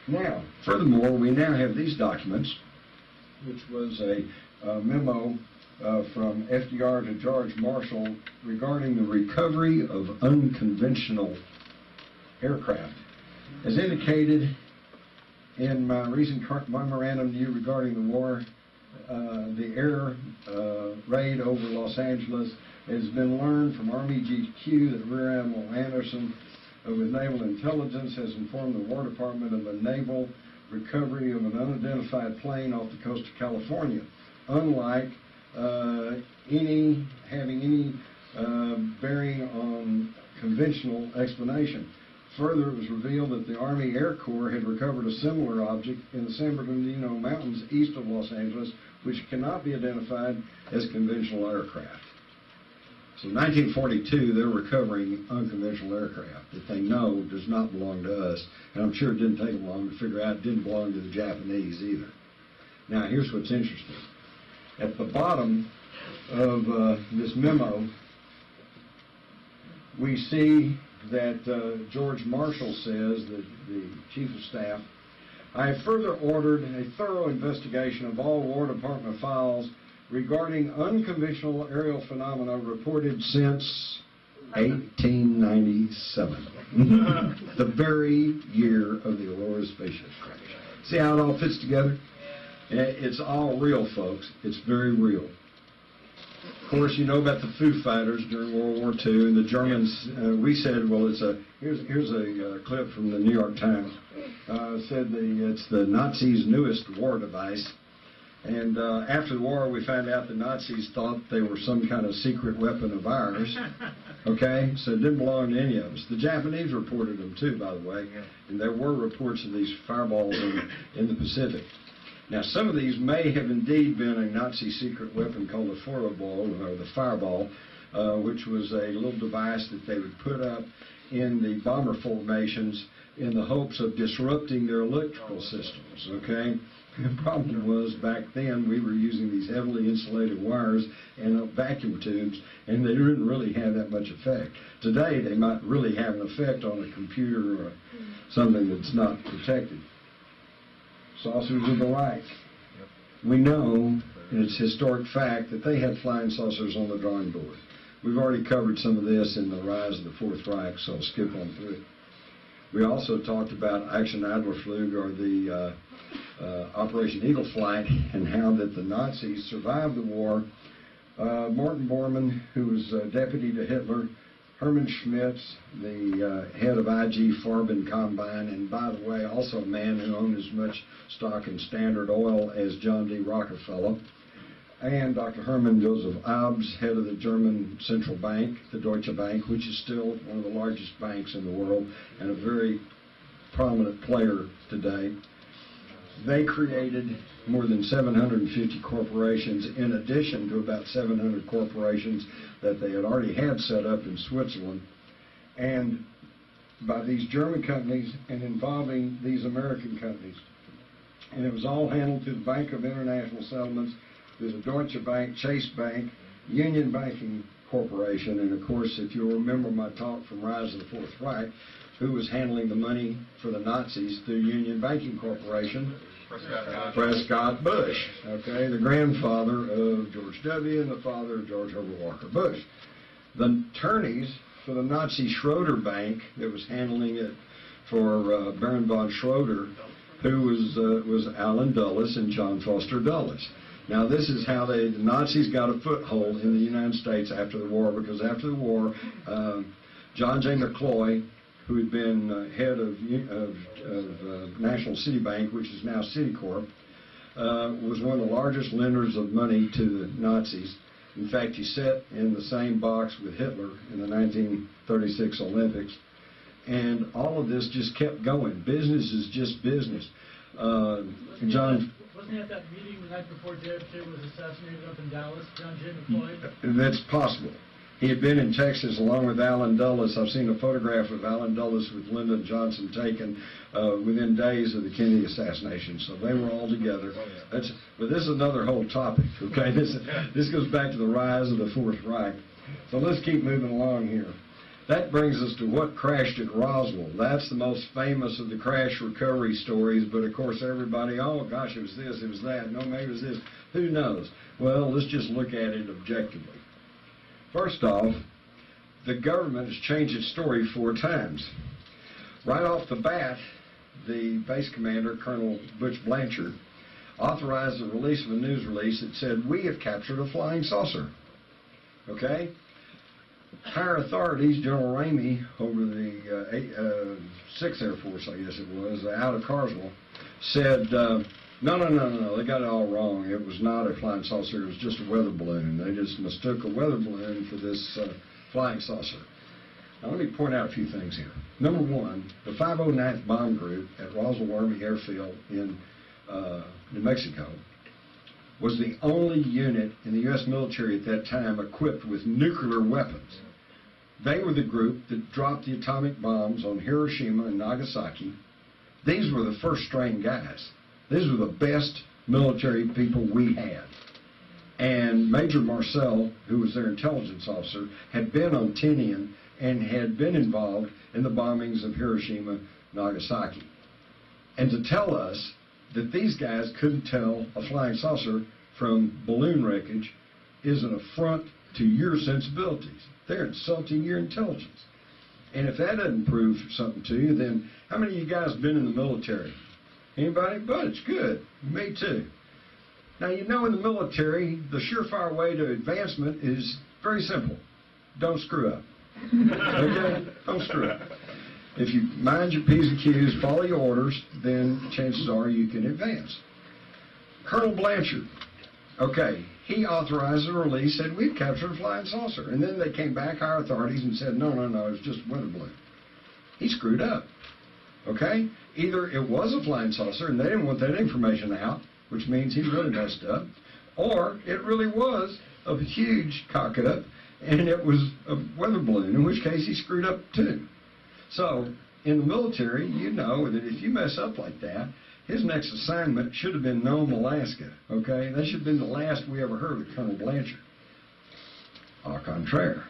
Now, furthermore, we now have these documents, which was a memo from FDR to George Marshall regarding the recovery of unconventional aircraft. As indicated in my recent memorandum to you regarding the war, the air raid over Los Angeles, has been learned from Army GQ that Rear Admiral Anderson with Naval Intelligence has informed the War Department of a naval recovery of an unidentified plane off the coast of California, unlike having any bearing on conventional explanation. Further, it was revealed that the Army Air Corps had recovered a similar object in the San Bernardino Mountains east of Los Angeles, which cannot be identified as conventional aircraft. So in 1942, they're recovering unconventional aircraft that they know does not belong to us, and I'm sure it didn't take them long to figure out it didn't belong to the Japanese either. Now, here's what's interesting. At the bottom of this memo, we see that George Marshall says, that the Chief of Staff, I have further ordered a thorough investigation of all War Department files regarding unconventional aerial phenomena reported since 1897, the very year of the Aurora spaceship crash. See how it all fits together? It's all real, folks. It's very real. Of course, you know about the Foo Fighters during World War II, and the Germans. We said, well, here's a clip from the New York Times. Said it's the Nazis' newest war device. And after the war, we found out the Nazis thought they were some kind of secret weapon of ours. Okay, so it didn't belong to any of us. The Japanese reported them too, by the way, and there were reports of these fireballs in the Pacific. Now, some of these may have indeed been a Nazi secret weapon called the Feuerball, or the fireball, which was a little device that they would put up in the bomber formations in the hopes of disrupting their electrical systems, okay? The problem was, back then, we were using these heavily insulated wires and vacuum tubes, and they didn't really have that much effect. Today, they might really have an effect on a computer or something that's not protected. Saucers of the like. We know, and it's historic fact, that they had flying saucers on the drawing board. We've already covered some of this in the rise of the Fourth Reich, so I'll skip on through it. We also talked about Action Adlerflug, or the Operation Eagle Flight, and how that the Nazis survived the war. Morton Bormann, who was deputy to Hitler, Hermann Schmitz, the head of IG Farben Combine, and by the way, also a man who owned as much stock in Standard Oil as John D. Rockefeller, and Dr. Hermann Joseph Abs, head of the German Central Bank, the Deutsche Bank, which is still one of the largest banks in the world and a very prominent player today. they created more than 750 corporations in addition to about 700 corporations that they had already had set up in Switzerland, and by these German companies and involving these American companies. And it was all handled through the Bank of International Settlements. There's a Deutsche Bank, Chase Bank, Union Banking Corporation, and of course, if you'll remember my talk from Rise of the Fourth Reich, who was handling the money for the Nazis through Union Banking Corporation? Prescott Bush, okay, the grandfather of George W. and the father of George Herbert Walker Bush. The attorneys for the Nazi Schroeder Bank that was handling it for Baron von Schroeder, who was Allen Dulles and John Foster Dulles. Now, this is how the Nazis got a foothold in the United States after the war, because after the war, John J. McCloy, who had been head of National City Bank, which is now Citicorp, was one of the largest lenders of money to the Nazis. In fact, he sat in the same box with Hitler in the 1936 Olympics. And all of this just kept going. Business is just business. Wasn't he at that meeting the night before JFK was assassinated up in Dallas, John J. McCloy? That's possible. He had been in Texas along with Allen Dulles. I've seen a photograph of Allen Dulles with Lyndon Johnson taken within days of the Kennedy assassination. So they were all together. But this is another whole topic, okay? This goes back to the rise of the Fourth Reich. So let's keep moving along here. That brings us to what crashed at Roswell. That's the most famous of the crash recovery stories, but of course everybody, oh gosh, it was this, it was that, no, maybe it was this. Who knows? Well, let's just look at it objectively. First off, the government has changed its story 4 times. Right off the bat, the base commander, Colonel Butch Blanchard, authorized the release of a news release that said, "We have captured a flying saucer." Okay? Higher authorities, General Ramey over the 6th Air Force, I guess it was, out of Carswell, said, no, they got it all wrong. It was not a flying saucer, it was just a weather balloon. They just mistook a weather balloon for this flying saucer. Now let me point out a few things here. Number one, the 509th Bomb Group at Roswell Army Airfield in New Mexico was the only unit in the U.S. military at that time equipped with nuclear weapons. They were the group that dropped the atomic bombs on Hiroshima and Nagasaki. These were the first-strain guys. These were the best military people we had. And Major Marcel, who was their intelligence officer, had been on Tinian and had been involved in the bombings of Hiroshima and Nagasaki. And to tell us that these guys couldn't tell a flying saucer from balloon wreckage is an affront to your sensibilities. They're insulting your intelligence. And if that doesn't prove something to you, then how many of you guys have been in the military? Anybody? But it's good. Me too. Now, you know, in the military, the surefire way to advancement is very simple. Don't screw up. Okay? Don't screw up. If you mind your P's and Q's, follow your orders, then chances are you can advance. Colonel Blanchard, okay, he authorized a release, said, "We've captured a flying saucer." And then they came back, higher authorities, and said, no, it was just a weather balloon. He screwed up. Okay? Either it was a flying saucer and they didn't want that information out, which means he really messed up, or it really was a huge cock-up and it was a weather balloon, in which case he screwed up too. So, in the military, you know that if you mess up like that, his next assignment should have been Nome, Alaska, okay? That should have been the last we ever heard of Colonel Blanchard. Au contraire,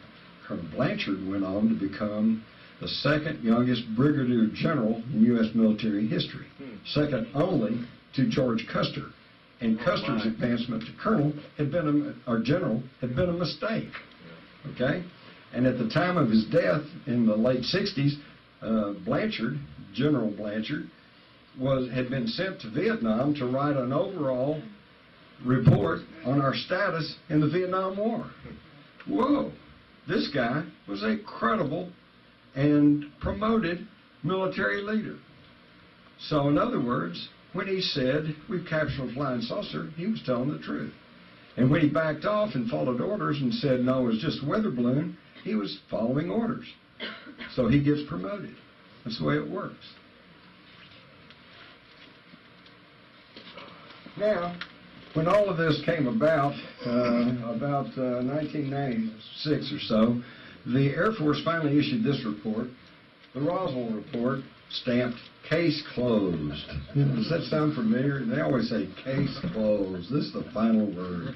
Colonel Blanchard went on to become the second youngest brigadier general in U.S. military history, second only to George Custer. And Custer's advancement to colonel had been general had been a mistake, okay? And at the time of his death in the late 60s, Blanchard, General Blanchard, had been sent to Vietnam to write an overall report on our status in the Vietnam War. Whoa, this guy was a credible and promoted military leader. So in other words, when he said, "We've captured a flying saucer," he was telling the truth. And when he backed off and followed orders and said, "No, it was just a weather balloon," he was following orders. So he gets promoted. That's the way it works. Now, when all of this came about 1996 or so, the Air Force finally issued this report, the Roswell report, stamped case closed. Does that sound familiar? They always say case closed. This is the final word.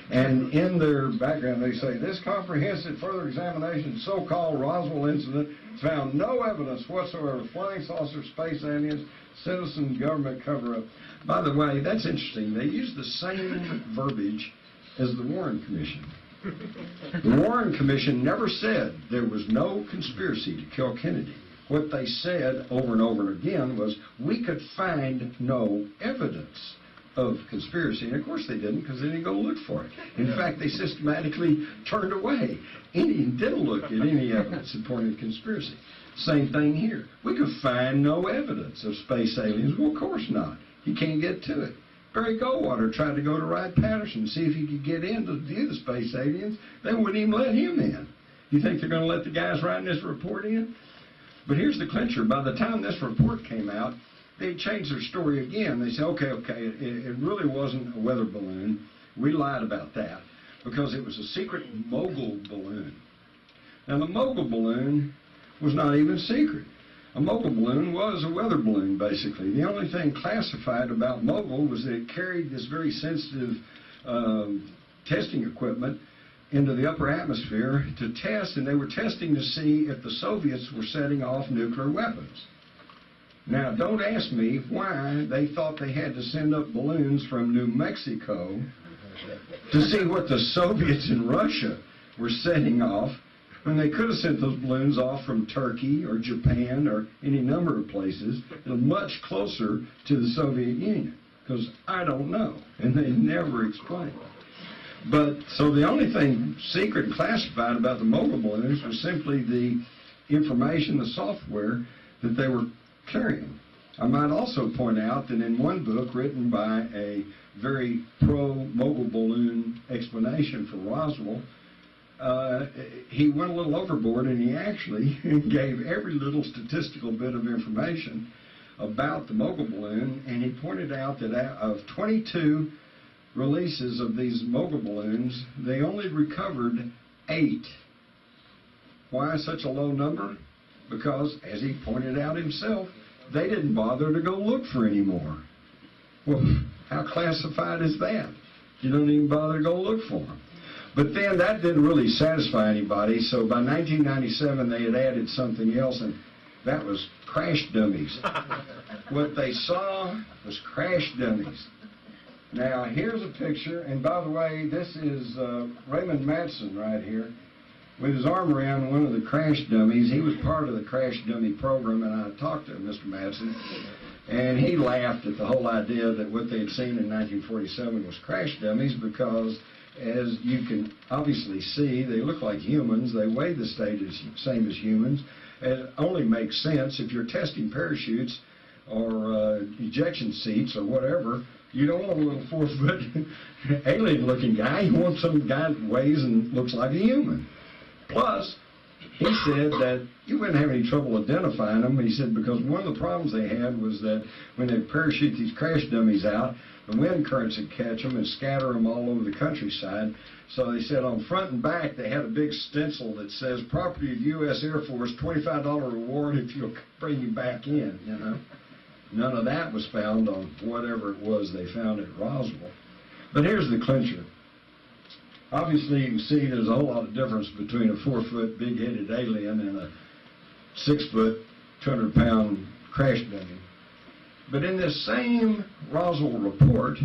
And in their background they say, this comprehensive further examination of the so-called Roswell incident found no evidence whatsoever of flying saucer, space aliens, citizen government cover-up. By the way, that's interesting. They use the same verbiage as the Warren Commission. The Warren Commission never said there was no conspiracy to kill Kennedy. What they said over and over again was, we could find no evidence of conspiracy. And of course they didn't, because they didn't go look for it. In fact, they systematically turned away. Didn't look at any evidence that pointed to conspiracy. Same thing here. We could find no evidence of space aliens. Well, of course not. You can't get to it. Barry Goldwater tried to go to Wright-Patterson and see if he could get in to view the space aliens. They wouldn't even let him in. You think they're going to let the guys writing this report in? But here's the clincher. By the time this report came out, they changed their story again. They said, okay, it really wasn't a weather balloon. We lied about that because it was a secret mogul balloon. Now, the mogul balloon was not even secret. A mogul balloon was a weather balloon, basically. The only thing classified about mogul was that it carried this very sensitive testing equipment into the upper atmosphere to test, and they were testing to see if the Soviets were setting off nuclear weapons. Now, don't ask me why they thought they had to send up balloons from New Mexico to see what the Soviets in Russia were setting off, when they could have sent those balloons off from Turkey or Japan or any number of places that are much closer to the Soviet Union, because I don't know, and they never explained. But, so the only thing secret and classified about the mogul balloons was simply the information, the software that they were carrying. I might also point out that in one book written by a very pro-mogul balloon explanation for Roswell, he went a little overboard, and he actually gave every little statistical bit of information about the mogul balloon, and he pointed out that of 22 releases of these mogul balloons, they only recovered 8. Why such a low number? Because, as he pointed out himself, they didn't bother to go look for any more. Well, how classified is that? You don't even bother to go look for them. But then that didn't really satisfy anybody, so by 1997 they had added something else, and that was crash dummies. What they saw was crash dummies. Now, here's a picture, and by the way, this is Raymond Matson right here with his arm around one of the crash dummies. He was part of the crash dummy program, and I talked to Mr. Matson, and he laughed at the whole idea that what they had seen in 1947 was crash dummies because, as you can obviously see, they look like humans. They weigh the same as humans. It only makes sense if you're testing parachutes or ejection seats or whatever. You don't want a little 4-foot alien-looking guy. You want some guy that weighs and looks like a human. Plus, he said that you wouldn't have any trouble identifying them. He said because one of the problems they had was that when they parachute these crash dummies out, the wind currents would catch them and scatter them all over the countryside. So they said on front and back they had a big stencil that says, "Property of U.S. Air Force, $25 reward if you'll bring you back in," you know. None of that was found on whatever it was they found at Roswell. But here's the clincher. Obviously, you can see there's a whole lot of difference between a 4-foot big-headed alien and a 6-foot, 200-pound crash dummy. But in this same Roswell report,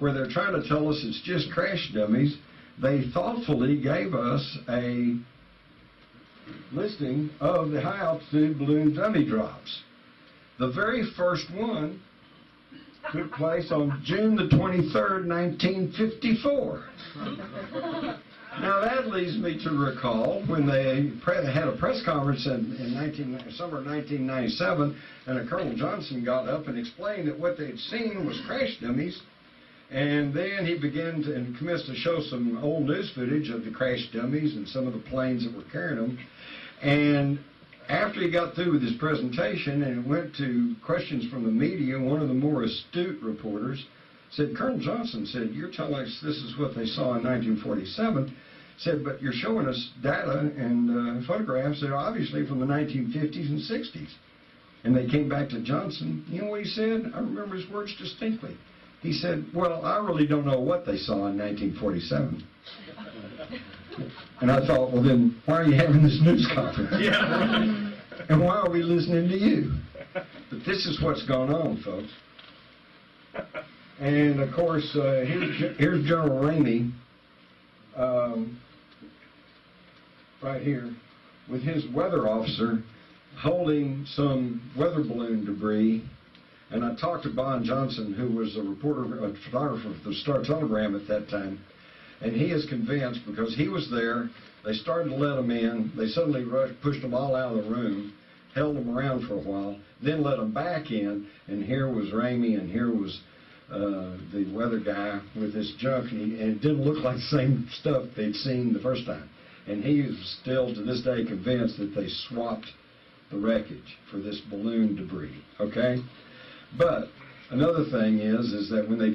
where they're trying to tell us it's just crash dummies, they thoughtfully gave us a listing of the high-altitude balloon dummy drops. The very first one took place on June the 23rd, 1954. Now that leads me to recall when they had a press conference in summer of 1997, and Colonel Johnson got up and explained that what they had seen was crash dummies, and then he began to and commenced to show some old news footage of the crash dummies and some of the planes that were carrying them. And after he got through with his presentation and went to questions from the media, one of the more astute reporters said, Colonel Johnson said, you're telling us this is what they saw in 1947. Said, but you're showing us data and photographs that are obviously from the 1950s and 60s. And they came back to Johnson. You know what he said? I remember his words distinctly. He said, well, I really don't know what they saw in 1947. And I thought, well, then why are you having this news conference? Yeah. And why are we listening to you? But this is what's going on, folks. And, of course, here's General Ramey, right here, with his weather officer holding some weather balloon debris. And I talked to Bon Johnson, who was a photographer for the Star-Telegram at that time, and he is convinced, because he was there, they started to let them in, they suddenly pushed them all out of the room, held them around for a while, then let them back in, and here was Ramey, and here was the weather guy with this junk, and it didn't look like the same stuff they'd seen the first time. And he is still, to this day, convinced that they swapped the wreckage for this balloon debris, okay? But another thing is that when they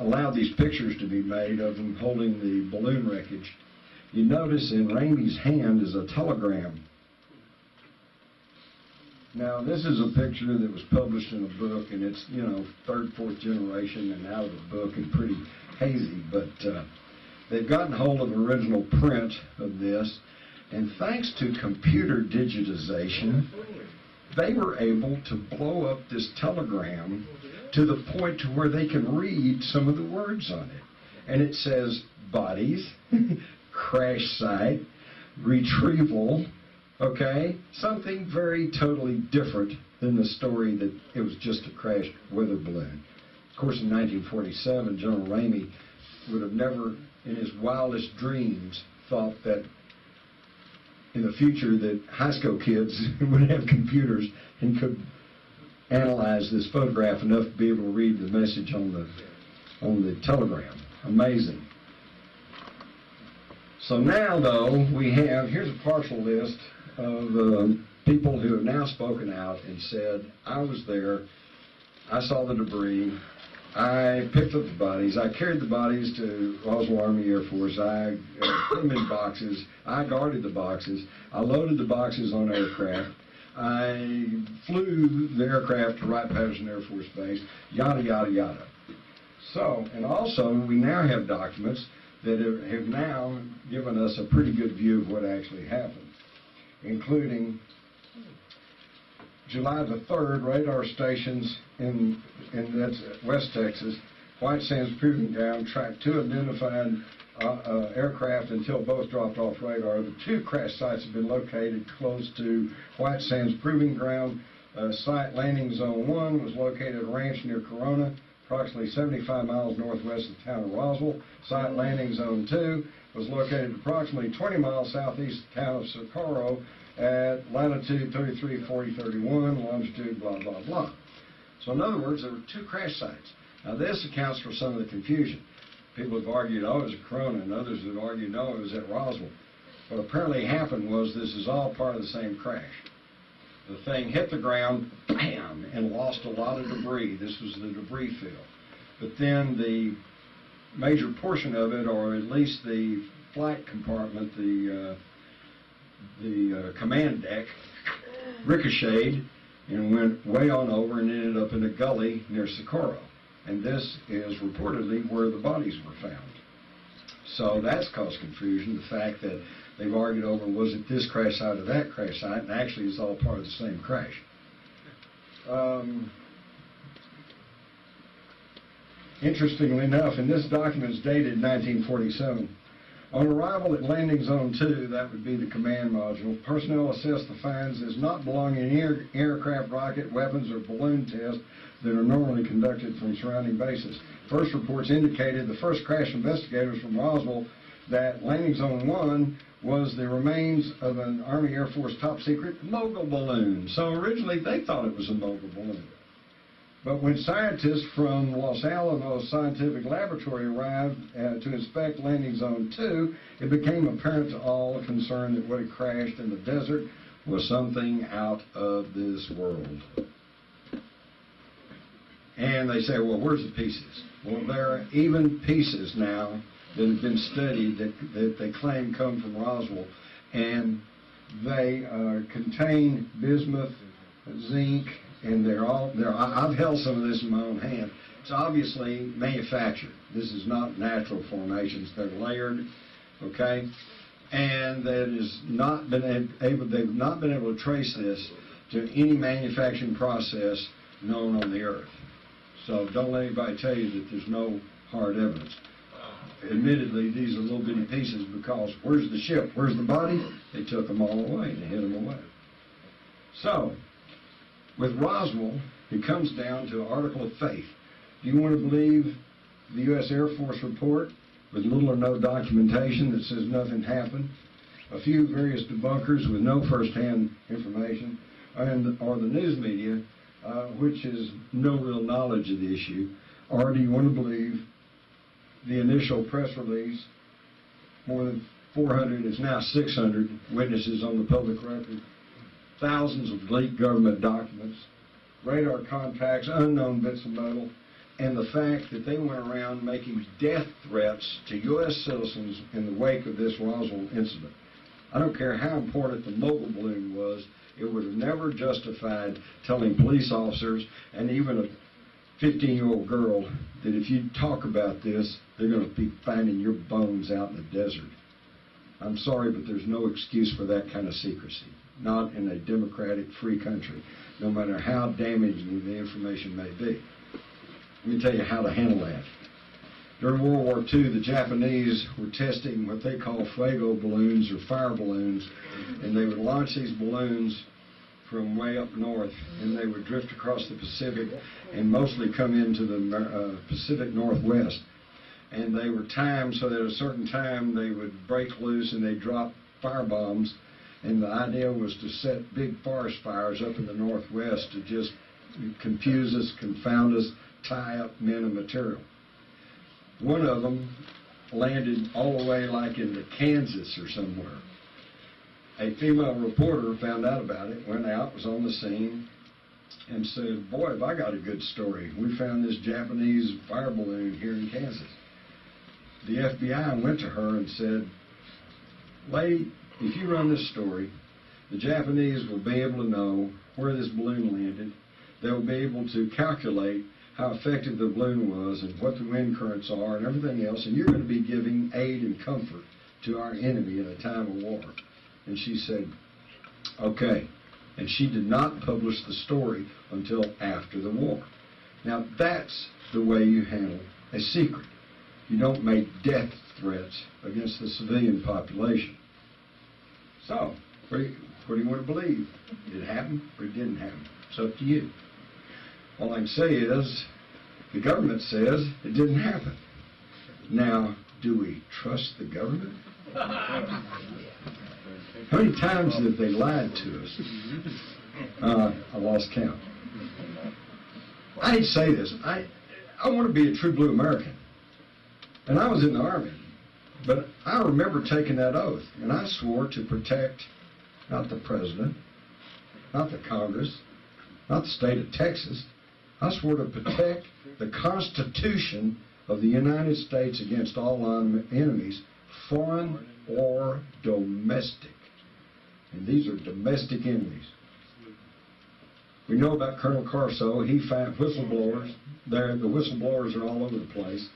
allowed these pictures to be made of them holding the balloon wreckage, you notice in Ramey's hand is a telegram. Now, this is a picture that was published in a book, and it's, you know, third, fourth generation and out of the book and pretty hazy, but they've gotten hold of the original print of this, and thanks to computer digitization, they were able to blow up this telegram to the point to where they can read some of the words on it. And it says bodies, crash site, retrieval, okay? Something very totally different than the story that it was just a crashed weather balloon. Of course, in 1947, General Ramey would have never, in his wildest dreams, thought that in the future that high school kids would have computers and could analyze this photograph enough to be able to read the message on the telegram. Amazing. So now, though, here's a partial list of people who have now spoken out and said, I was there, I saw the debris, I picked up the bodies, I carried the bodies to Roswell Army Air Force, I put them in boxes, I guarded the boxes, I loaded the boxes on aircraft, I flew the aircraft to Wright-Patterson Air Force Base, yada, yada, yada. So, and also, we now have documents that have now given us a pretty good view of what actually happened, including July the 3rd, radar stations in that's West Texas, White Sands Proving Ground, tracked 2 identified aircraft until both dropped off radar. The 2 crash sites have been located close to White Sands Proving Ground. Site landing zone 1 was located at a ranch near Corona, approximately 75 miles northwest of the town of Roswell. Site landing zone 2 was located approximately 20 miles southeast of the town of Socorro at latitude 33, 40, 31, longitude blah, blah, blah. So in other words, there were 2 crash sites. Now this accounts for some of the confusion. People have argued, oh, it was at Corona, and others have argued, no, it was at Roswell. What apparently happened was this is all part of the same crash. The thing hit the ground, bam, and lost a lot of debris. This was the debris field. But then the major portion of it, or at least the flight compartment, the command deck, ricocheted and went way on over and ended up in a gully near Socorro. And this is reportedly where the bodies were found. So that's caused confusion, the fact that they've argued over, was it this crash site or that crash site, and actually it's all part of the same crash. Interestingly enough, and this document is dated 1947, on arrival at Landing Zone 2, that would be the command module, personnel assessed the finds as not belonging in aircraft, rocket, weapons, or balloon tests that are normally conducted from surrounding bases. First reports indicated the first crash investigators from Roswell that Landing Zone 1 was the remains of an Army Air Force top-secret mogul balloon. So originally they thought it was a mogul balloon. But when scientists from Los Alamos Scientific Laboratory arrived to inspect Landing Zone 2, it became apparent to all concerned that what had crashed in the desert was something out of this world. And they say, well, where's the pieces? Well, there are even pieces now that have been studied that they claim come from Roswell, and they contain bismuth, zinc, and I've held some of this in my own hand. It's obviously manufactured. This is not natural formations. They're layered, okay? And they've not been able to trace this to any manufacturing process known on the earth. So don't let anybody tell you that there's no hard evidence. Admittedly, these are little bitty pieces because where's the ship? Where's the body? They took them all away. They hid them away. So, with Roswell, it comes down to an article of faith. Do you want to believe the U.S. Air Force report with little or no documentation that says nothing happened? A few various debunkers with no first-hand information, or the news media, which has no real knowledge of the issue? Or do you want to believe the initial press release, more than 400, it's now 600 witnesses on the public record, thousands of leaked government documents, radar contacts, unknown bits of metal, and the fact that they went around making death threats to U.S. citizens in the wake of this Roswell incident? I don't care how important the mogul balloon was, it would have never justified telling police officers and even a 15-year-old girl that if you talk about this, they're going to be finding your bones out in the desert. I'm sorry, but there's no excuse for that kind of secrecy, not in a democratic, free country, no matter how damaging the information may be. Let me tell you how to handle that. During World War II, the Japanese were testing what they call fuego balloons or fire balloons, and they would launch these balloons from way up north, and they would drift across the Pacific and mostly come into the Pacific Northwest. And they were timed so that at a certain time they would break loose and they'd drop fire bombs. And the idea was to set big forest fires up in the Northwest to just confuse us, confound us, tie up men and material. One of them landed all the way like into Kansas or somewhere. A female reporter found out about it, went out, was on the scene, and said, boy, have I got a good story. We found this Japanese fire balloon here in Kansas. The FBI went to her and said, lady, if you run this story, the Japanese will be able to know where this balloon landed. They'll be able to calculate how effective the balloon was and what the wind currents are and everything else, and you're going to be giving aid and comfort to our enemy in a time of war. And she said, okay. And she did not publish the story until after the war. Now, that's the way you handle a secret. You don't make death threats against the civilian population. So, what do you want to believe? Did it happen or it didn't happen? It's up to you. All I can say is, the government says it didn't happen. Now, do we trust the government? How many times have they lied to us? I lost count. I hate to say this. I want to be a true blue American. And I was in the Army. But I remember taking that oath. And I swore to protect not the President, not the Congress, not the state of Texas. I swore to protect the Constitution of the United States against all enemies, foreign or domestic. And these are domestic enemies. We know about Colonel Carso. He found whistleblowers. The whistleblowers are all over the place.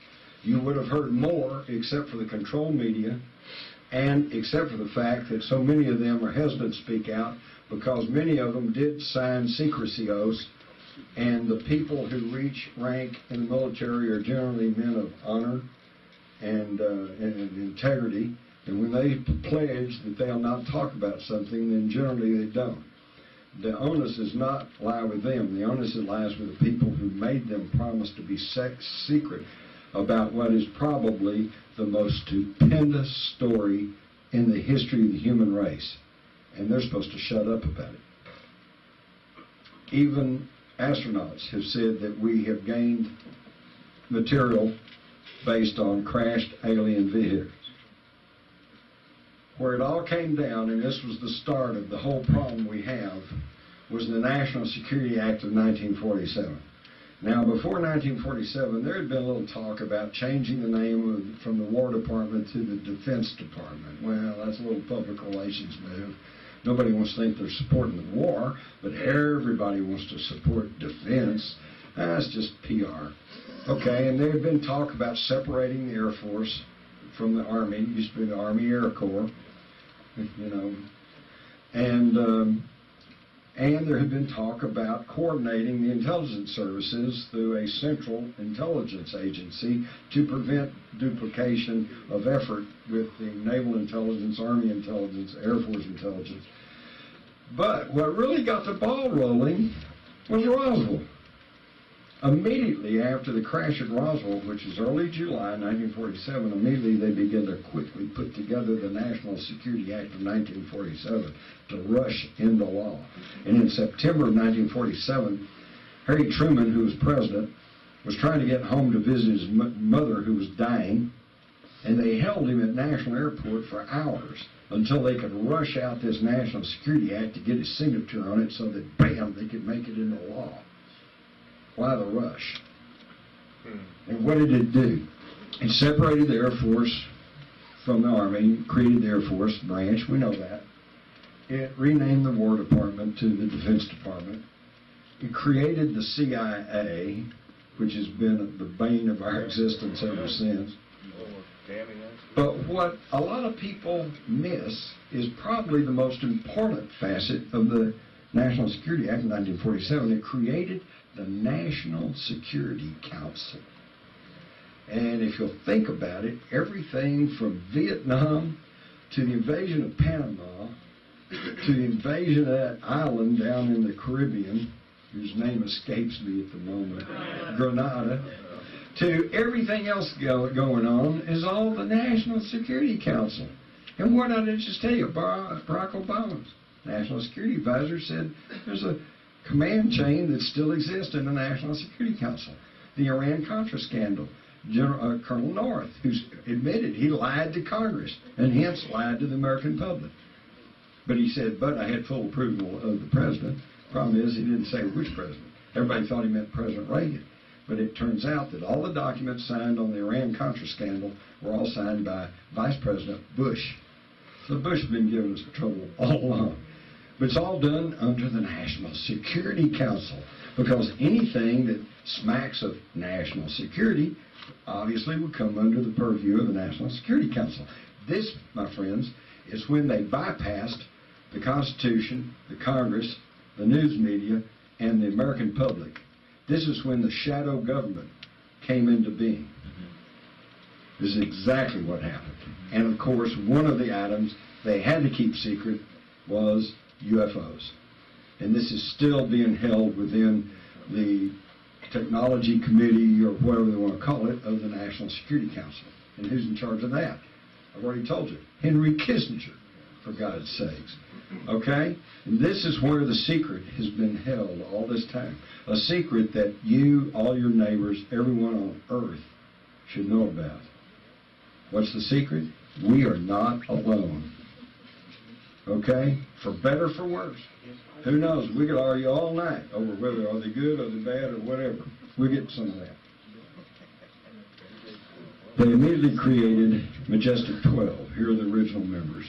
You would have heard more except for the control media and except for the fact that so many of them are hesitant to speak out because many of them did sign secrecy oaths, and the people who reach rank in the military are generally men of honor and integrity. And when they pledge that they'll not talk about something, then generally they don't. The onus does not lie with them. The onus lies with the people who made them promise to be secret about what is probably the most stupendous story in the history of the human race. And they're supposed to shut up about it. Even astronauts have said that we have gained material based on crashed alien vehicles. Where it all came down, and this was the start of the whole problem we have, was the National Security Act of 1947. Now, before 1947, there had been a little talk about changing the name from the War Department to the Defense Department. Well, that's a little public relations move. Nobody wants to think they're supporting the war, but everybody wants to support defense. That's just PR. Okay, and there had been talk about separating the Air Force from the Army. It used to be the Army Air Corps, you know. And there had been talk about coordinating the intelligence services through a central intelligence agency to prevent duplication of effort with the Naval Intelligence, Army Intelligence, Air Force Intelligence. But what really got the ball rolling was Roswell. Immediately after the crash at Roswell, which is early July 1947, immediately they began to quickly put together the National Security Act of 1947 to rush into law. And in September of 1947, Harry Truman, who was president, was trying to get home to visit his mother who was dying, and they held him at National Airport for hours until they could rush out this National Security Act to get his signature on it so that, bam, they could make it into law. Why the rush? And what did it do? It separated the Air Force from the Army, created the Air Force branch, we know that. It renamed the War Department to the Defense Department. It created the CIA, which has been the bane of our existence ever since. But what a lot of people miss is probably the most important facet of the National Security Act of 1947. It created the National Security Council. And if you'll think about it, everything from Vietnam to the invasion of Panama to the invasion of that island down in the Caribbean, whose name escapes me at the moment, Grenada, to everything else going on is all the National Security Council. And what did I just tell you? Barack Obama's National Security Advisor said there's a command chain that still exists in the National Security Council. The Iran-Contra scandal. Colonel North, who's admitted he lied to Congress and hence lied to the American public. But he said, but I had full approval of the president. Problem is, he didn't say which president. Everybody thought he meant President Reagan. But it turns out that all the documents signed on the Iran-Contra scandal were all signed by Vice President Bush. So Bush has been giving us trouble all along. But it's all done under the National Security Council, because anything that smacks of national security obviously would come under the purview of the National Security Council. This, my friends, is when they bypassed the Constitution, the Congress, the news media, and the American public. This is when the shadow government came into being. This is exactly what happened. And of course, one of the items they had to keep secret was UFOs. And this is still being held within the Technology Committee, or whatever they want to call it, of the National Security Council. And who's in charge of that? I've already told you. Henry Kissinger, for God's sakes. Okay? And this is where the secret has been held all this time. A secret that you, all your neighbors, everyone on earth should know about. What's the secret? We are not alone. Okay? For better, for worse. Who knows? We could argue all night over whether are they good or they bad or whatever. We'll get some of that. They immediately created Majestic 12. Here are the original members.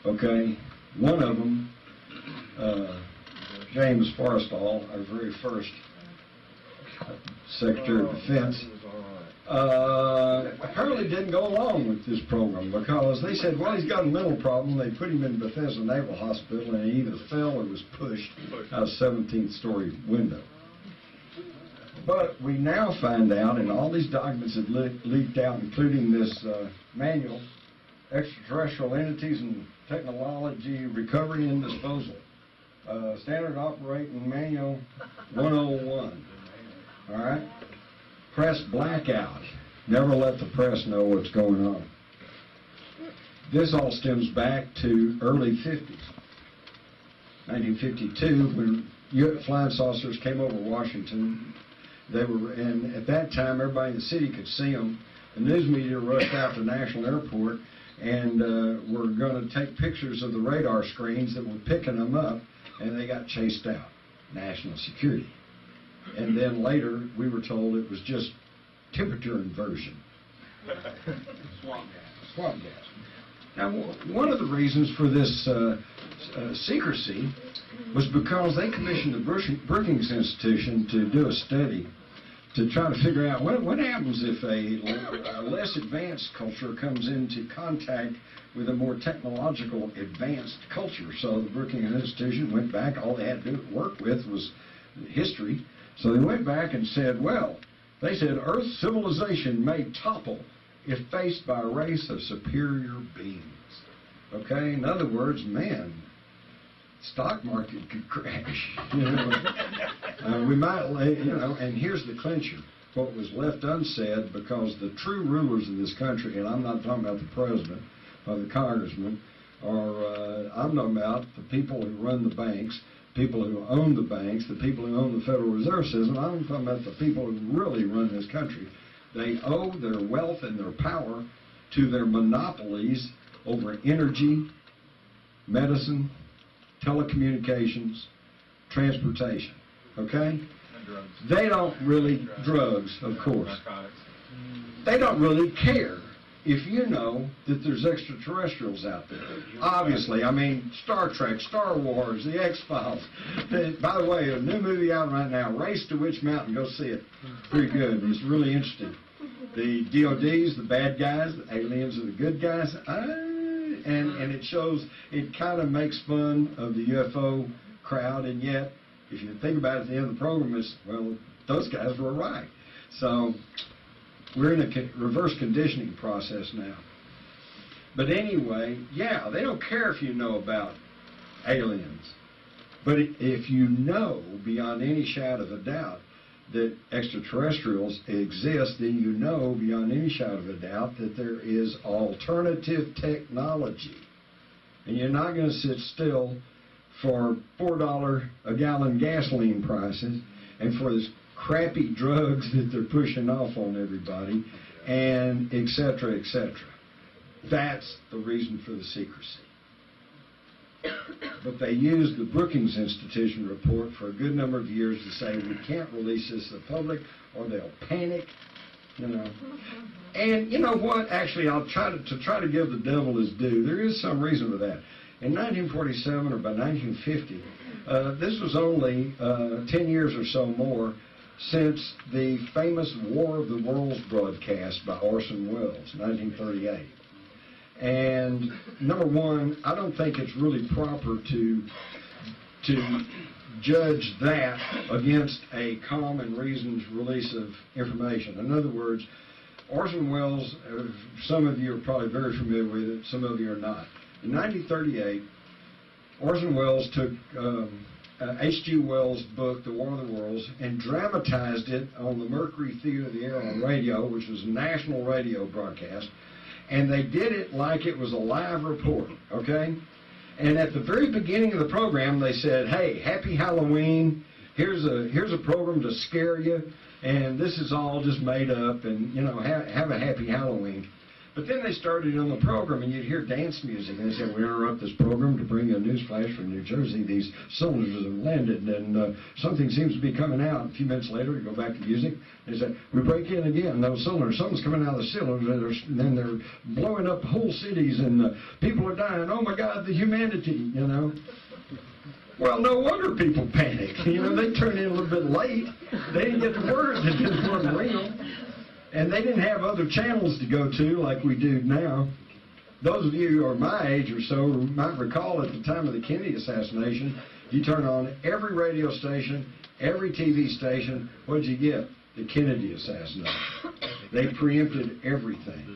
Okay? One of them, James Forrestal, our very first Secretary of Defense, apparently didn't go along with this program, because they said, well, he's got a mental problem. They put him in Bethesda Naval Hospital, and he either fell or was pushed out of a 17th-story window. But we now find out, and all these documents have leaked out, including this manual, Extraterrestrial Entities and Technology Recovery and Disposal, Standard Operating Manual 101. All right? Press blackout. Never let the press know what's going on. This all stems back to early 50s. 1952, when flying saucers came over Washington. And at that time, everybody in the city could see them. The news media rushed out to National Airport and were going to take pictures of the radar screens that were picking them up, and they got chased out. National security. And then later, we were told it was just temperature inversion. Swamp gas. Swamp gas. Now, one of the reasons for this secrecy was because they commissioned the Brookings Institution to do a study to try to figure out what happens if a less advanced culture comes into contact with a more technological advanced culture. So the Brookings Institution went back. All they had to work with was history. So they went back and said, well, they said Earth's civilization may topple if faced by a race of superior beings. Okay? In other words, man, stock market could crash. We might, and here's the clincher. What was left unsaid, because the true rulers of this country, and I'm not talking about the president or the congressman, or I'm talking about the people who run the banks, people who own the banks, the people who own the Federal Reserve System. I'm talking about the people who really run this country. They owe their wealth and their power to their monopolies over energy, medicine, telecommunications, transportation, okay? And drugs. They don't really, drugs, of course. Narcotics. They don't really care if you know that there's extraterrestrials out there. Obviously, I mean, Star Trek, Star Wars, The X-Files. By the way, a new movie out right now, Race to Witch Mountain, go see it. Pretty good. It's really interesting. The DODs, the bad guys, the aliens are the good guys. And it shows, it kind of makes fun of the UFO crowd, and yet, if you think about it at the end of the program, it's, well, those guys were right. So, we're in a reverse conditioning process now. But anyway, yeah, they don't care if you know about aliens. But if you know beyond any shadow of a doubt that extraterrestrials exist, then you know beyond any shadow of a doubt that there is alternative technology. And you're not going to sit still for $4 a gallon gasoline prices and for this crappy drugs that they're pushing off on everybody, and et cetera, et cetera. That's the reason for the secrecy. But they used the Brookings Institution report for a good number of years to say we can't release this to the public or they'll panic, And you know what? Actually, I'll try to give the devil his due. There is some reason for that. In 1947 or by 1950, this was only 10 years or so more since the famous War of the Worlds broadcast by Orson Welles, 1938. And number one, I don't think it's really proper to judge that against a calm and reasoned release of information. In other words, Orson Welles, some of you are probably very familiar with it, some of you are not. In 1938, Orson Welles took H.G. Wells' book, The War of the Worlds, and dramatized it on the Mercury Theater of the Air on radio, which was a national radio broadcast. And they did it like it was a live report, okay? And at the very beginning of the program, they said, hey, happy Halloween. Here's a program to scare you, and this is all just made up, and, have a happy Halloween. But then they started on the program, and you'd hear dance music, and they said, we interrupt this program to bring you a news flash from New Jersey. These cylinders have landed, and something seems to be coming out. A few minutes later, you go back to music, they said, we break in again, those cylinders, something's coming out of the cylinders, and then they're blowing up whole cities, and people are dying. Oh, my God, the humanity, Well, no wonder people panicked. They turned in a little bit late. They didn't get the word that this wasn't real. And they didn't have other channels to go to like we do now. Those of you who are my age or so might recall at the time of the Kennedy assassination, you turn on every radio station, every TV station. What did you get? The Kennedy assassination. They preempted everything.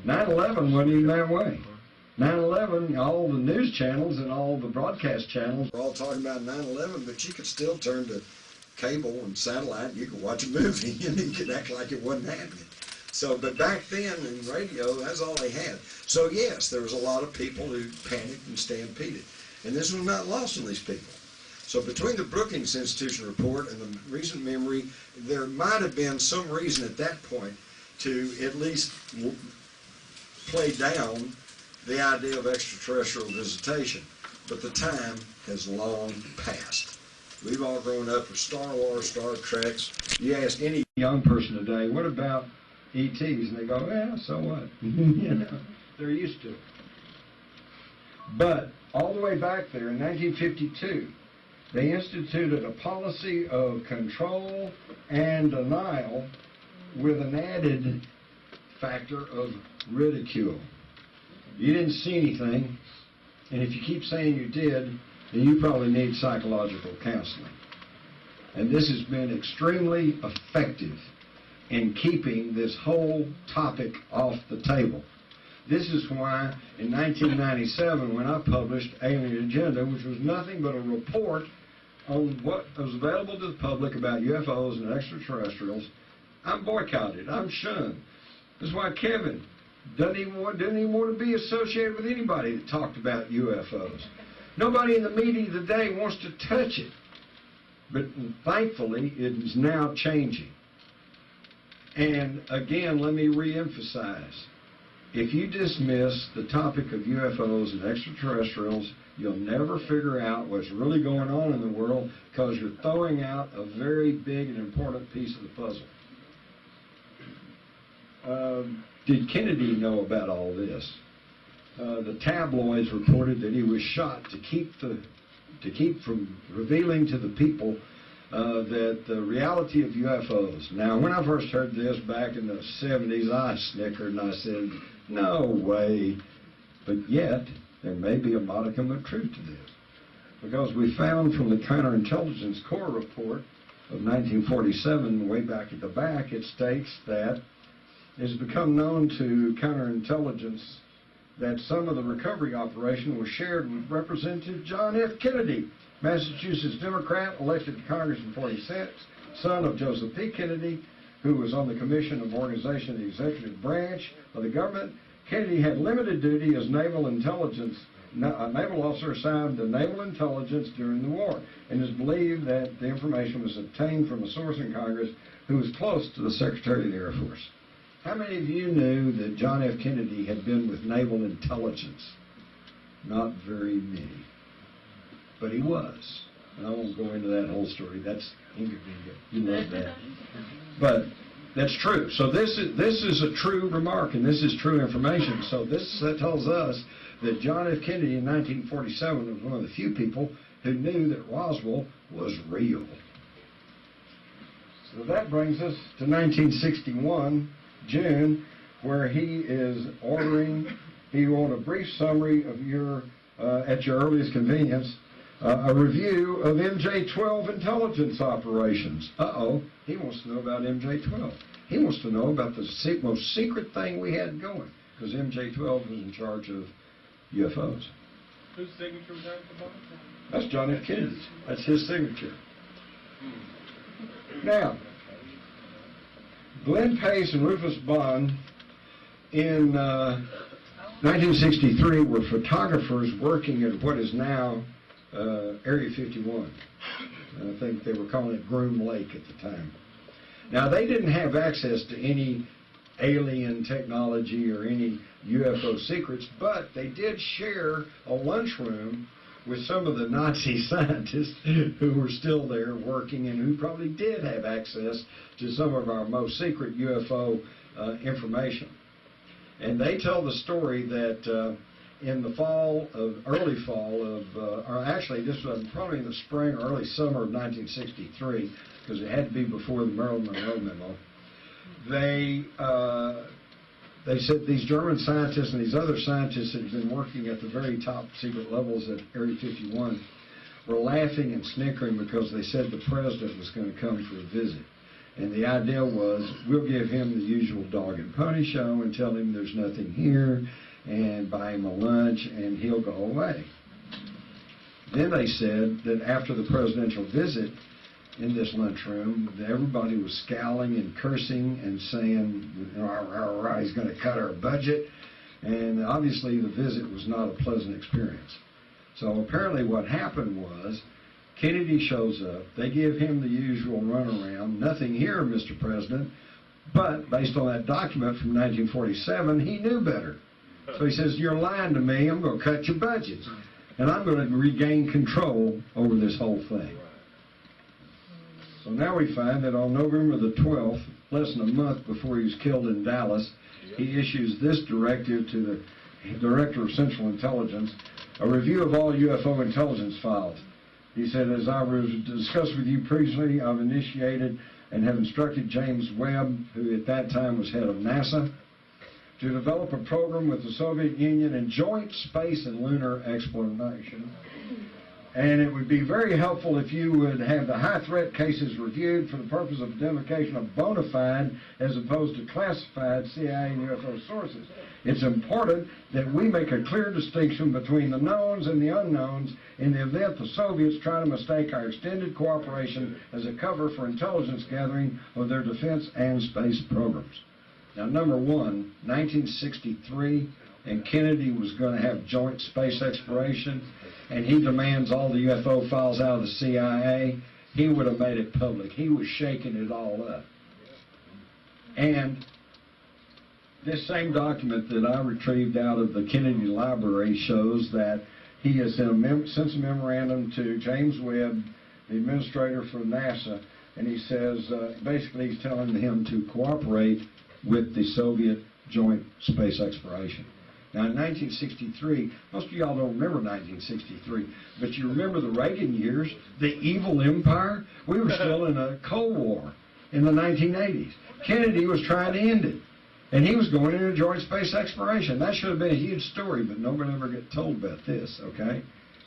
9/11 wasn't even that way. 9/11, all the news channels and all the broadcast channels were all talking about 9/11, but you could still turn to cable and satellite, you could watch a movie, and you could act like it wasn't happening. So, but back then in radio, that's all they had. So yes, there was a lot of people who panicked and stampeded. And this was not lost on these people. So between the Brookings Institution report and the recent memory, there might have been some reason at that point to at least play down the idea of extraterrestrial visitation. But the time has long passed. We've all grown up with Star Wars, Star Treks. You ask any young person today, what about ETs? And they go, yeah, so what? You know, they're used to it. But all the way back there in 1952, they instituted a policy of control and denial with an added factor of ridicule. You didn't see anything, and if you keep saying you did, then you probably need psychological counseling. And this has been extremely effective in keeping this whole topic off the table. This is why in 1997, when I published Alien Agenda, which was nothing but a report on what was available to the public about UFOs and extraterrestrials, I'm boycotted, I'm shunned. This is why Kevin didn't even want to be associated with anybody that talked about UFOs. Nobody in the media today wants to touch it. But thankfully, it is now changing. And again, let me reemphasize. If you dismiss the topic of UFOs and extraterrestrials, you'll never figure out what's really going on in the world because you're throwing out a very big and important piece of the puzzle. Did Kennedy know about all this? The tabloids reported that he was shot to keep from revealing to the people that the reality of UFOs. Now, when I first heard this back in the 70s, I snickered and I said, no way. But yet, there may be a modicum of truth to this. Because we found from the Counterintelligence Corps report of 1947, way back at the back, it states that it has become known to counterintelligence that some of the recovery operation was shared with Representative John F. Kennedy, Massachusetts Democrat, elected to Congress in 46, son of Joseph P. Kennedy, who was on the Commission of Organization of the Executive Branch of the government. Kennedy had limited duty as naval officer assigned to naval intelligence during the war, and it is believed that the information was obtained from a source in Congress who was close to the Secretary of the Air Force. How many of you knew that John F. Kennedy had been with naval intelligence? Not very many. But he was. And I won't go into that whole story. That's inconvenient. You love that. But that's true. So this is a true remark, and this is true information. So that tells us that John F. Kennedy in 1947 was one of the few people who knew that Roswell was real. So that brings us to 1961, June, where he is ordering, he wrote a brief summary of your, at your earliest convenience, a review of MJ-12 intelligence operations. He wants to know about MJ-12. He wants to know about the most secret thing we had going, because MJ-12 was in charge of UFOs. Whose signature was that at the bottom? That's John F. Kennedy's. That's his signature. Now, Glenn Pace and Rufus Bond in 1963 were photographers working at what is now Area 51. I think they were calling it Groom Lake at the time. Now, they didn't have access to any alien technology or any UFO secrets, but they did share a lunchroom with some of the Nazi scientists who were still there working and who probably did have access to some of our most secret UFO information. And they tell the story that in the early fall of, or actually this was probably in the spring or early summer of 1963, because it had to be before the Marilyn Monroe memo, they said these German scientists and these other scientists that had been working at the very top secret levels at Area 51 were laughing and snickering because they said the president was going to come for a visit. And the idea was, we'll give him the usual dog and pony show and tell him there's nothing here and buy him a lunch and he'll go away. Then they said that after the presidential visit, in this lunchroom, everybody was scowling and cursing and saying, he's going to cut our budget. And obviously the visit was not a pleasant experience. So apparently what happened was, Kennedy shows up, they give him the usual runaround, nothing here, Mr. President, but based on that document from 1947, he knew better. So he says, you're lying to me, I'm going to cut your budgets, and I'm going to regain control over this whole thing. So now we find that on November the 12th, less than a month before he was killed in Dallas, he issues this directive to the Director of Central Intelligence, a review of all UFO intelligence files. He said, as I was discussed with you previously, I've initiated and have instructed James Webb, who at that time was head of NASA, to develop a program with the Soviet Union in joint space and lunar exploration. And it would be very helpful if you would have the high threat cases reviewed for the purpose of identification of bona fide as opposed to classified CIA and UFO sources. It's important that we make a clear distinction between the knowns and the unknowns in the event the Soviets try to mistake our extended cooperation as a cover for intelligence gathering of their defense and space programs. Now, number one, 1963, and Kennedy was going to have joint space exploration, and he demands all the UFO files out of the CIA. He would have made it public. He was shaking it all up. And this same document that I retrieved out of the Kennedy Library shows that he has sent a memorandum to James Webb, the administrator for NASA, and he says, basically he's telling him to cooperate with the Soviet joint space exploration. Now, in 1963, most of y'all don't remember 1963, but you remember the Reagan years, the evil empire. We were still in a Cold War in the 1980s. Kennedy was trying to end it, and he was going into joint space exploration. That should have been a huge story, but nobody ever got told about this, okay?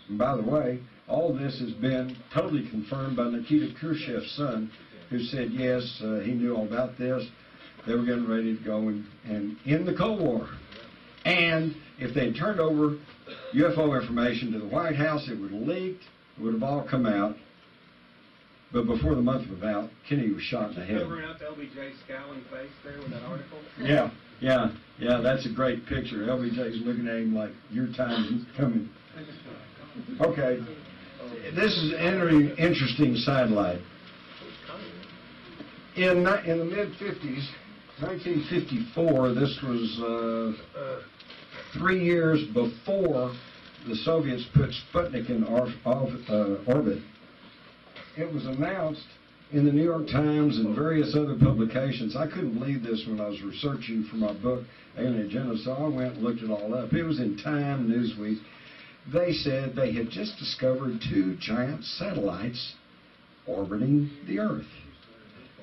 And by the way, all this has been totally confirmed by Nikita Khrushchev's son, who said, yes, he knew all about this. They were getting ready to go and end the Cold War. And if they had turned over UFO information to the White House, it would have leaked, it would have all come out. But before the month was out, Kennedy was shot in the head. Covering up LBJ's scowling face there with that article? Yeah, that's a great picture. LBJ's looking at him like, your time is coming. Okay, this is an interesting sidelight. In the mid-50s, 1954, this was 3 years before the Soviets put Sputnik in orbit. It was announced in the New York Times and various other publications. I couldn't believe this when I was researching for my book, Alien Agenda, so I went and looked it all up. It was in Time, Newsweek. They said they had just discovered 2 giant satellites orbiting the Earth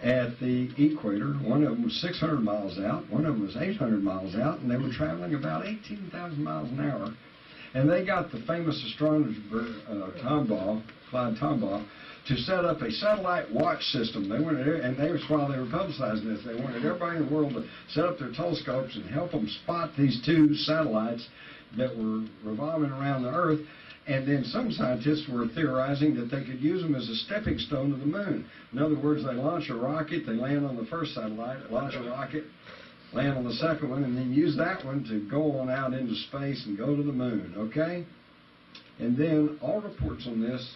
at the equator. One of them was 600 miles out, one of them was 800 miles out, and they were traveling about 18,000 miles an hour. And they got the famous astronomer Clyde Tombaugh, to set up a satellite watch system. They wanted, and they was while they were publicizing this, they wanted everybody in the world to set up their telescopes and help them spot these 2 satellites that were revolving around the Earth. And then some scientists were theorizing that they could use them as a stepping stone to the moon. In other words, they launch a rocket, they land on the first satellite, launch a rocket, land on the second one, and then use that one to go on out into space and go to the moon, okay? And then all reports on this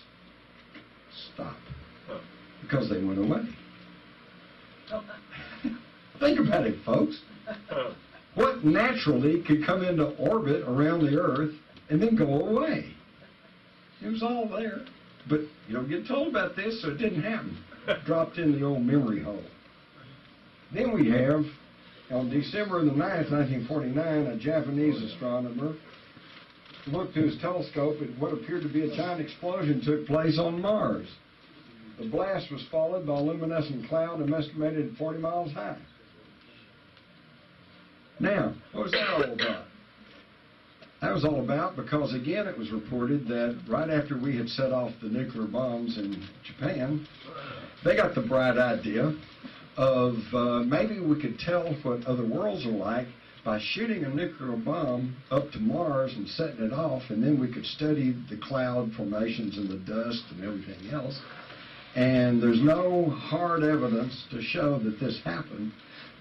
stop because they went away. Think about it, folks. What naturally could come into orbit around the Earth and then go away? It was all there, but you don't get told about this, so it didn't happen. Dropped in the old memory hole. Then we have, on December the 9th, 1949, a Japanese astronomer looked through his telescope at what appeared to be a giant explosion took place on Mars. The blast was followed by a luminescent cloud estimated 40 miles high. Now, what was that all about? That was all about because, again, it was reported that right after we had set off the nuclear bombs in Japan, they got the bright idea of maybe we could tell what other worlds are like by shooting a nuclear bomb up to Mars and setting it off, and then we could study the cloud formations and the dust and everything else. And there's no hard evidence to show that this happened,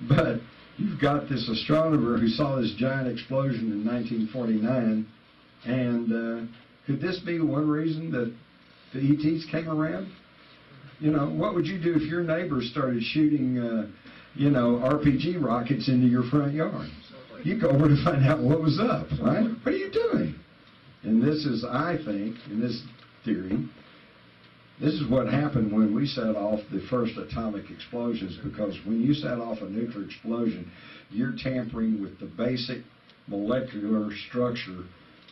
but you've got this astronomer who saw this giant explosion in 1949, and could this be one reason that the ETs came around? You know, what would you do if your neighbors started shooting, RPG rockets into your front yard? You go over to find out what was up, right? What are you doing? And this is, I think, in this theory, This is what happened when we set off the first atomic explosions, because when you set off a nuclear explosion, you're tampering with the basic molecular structure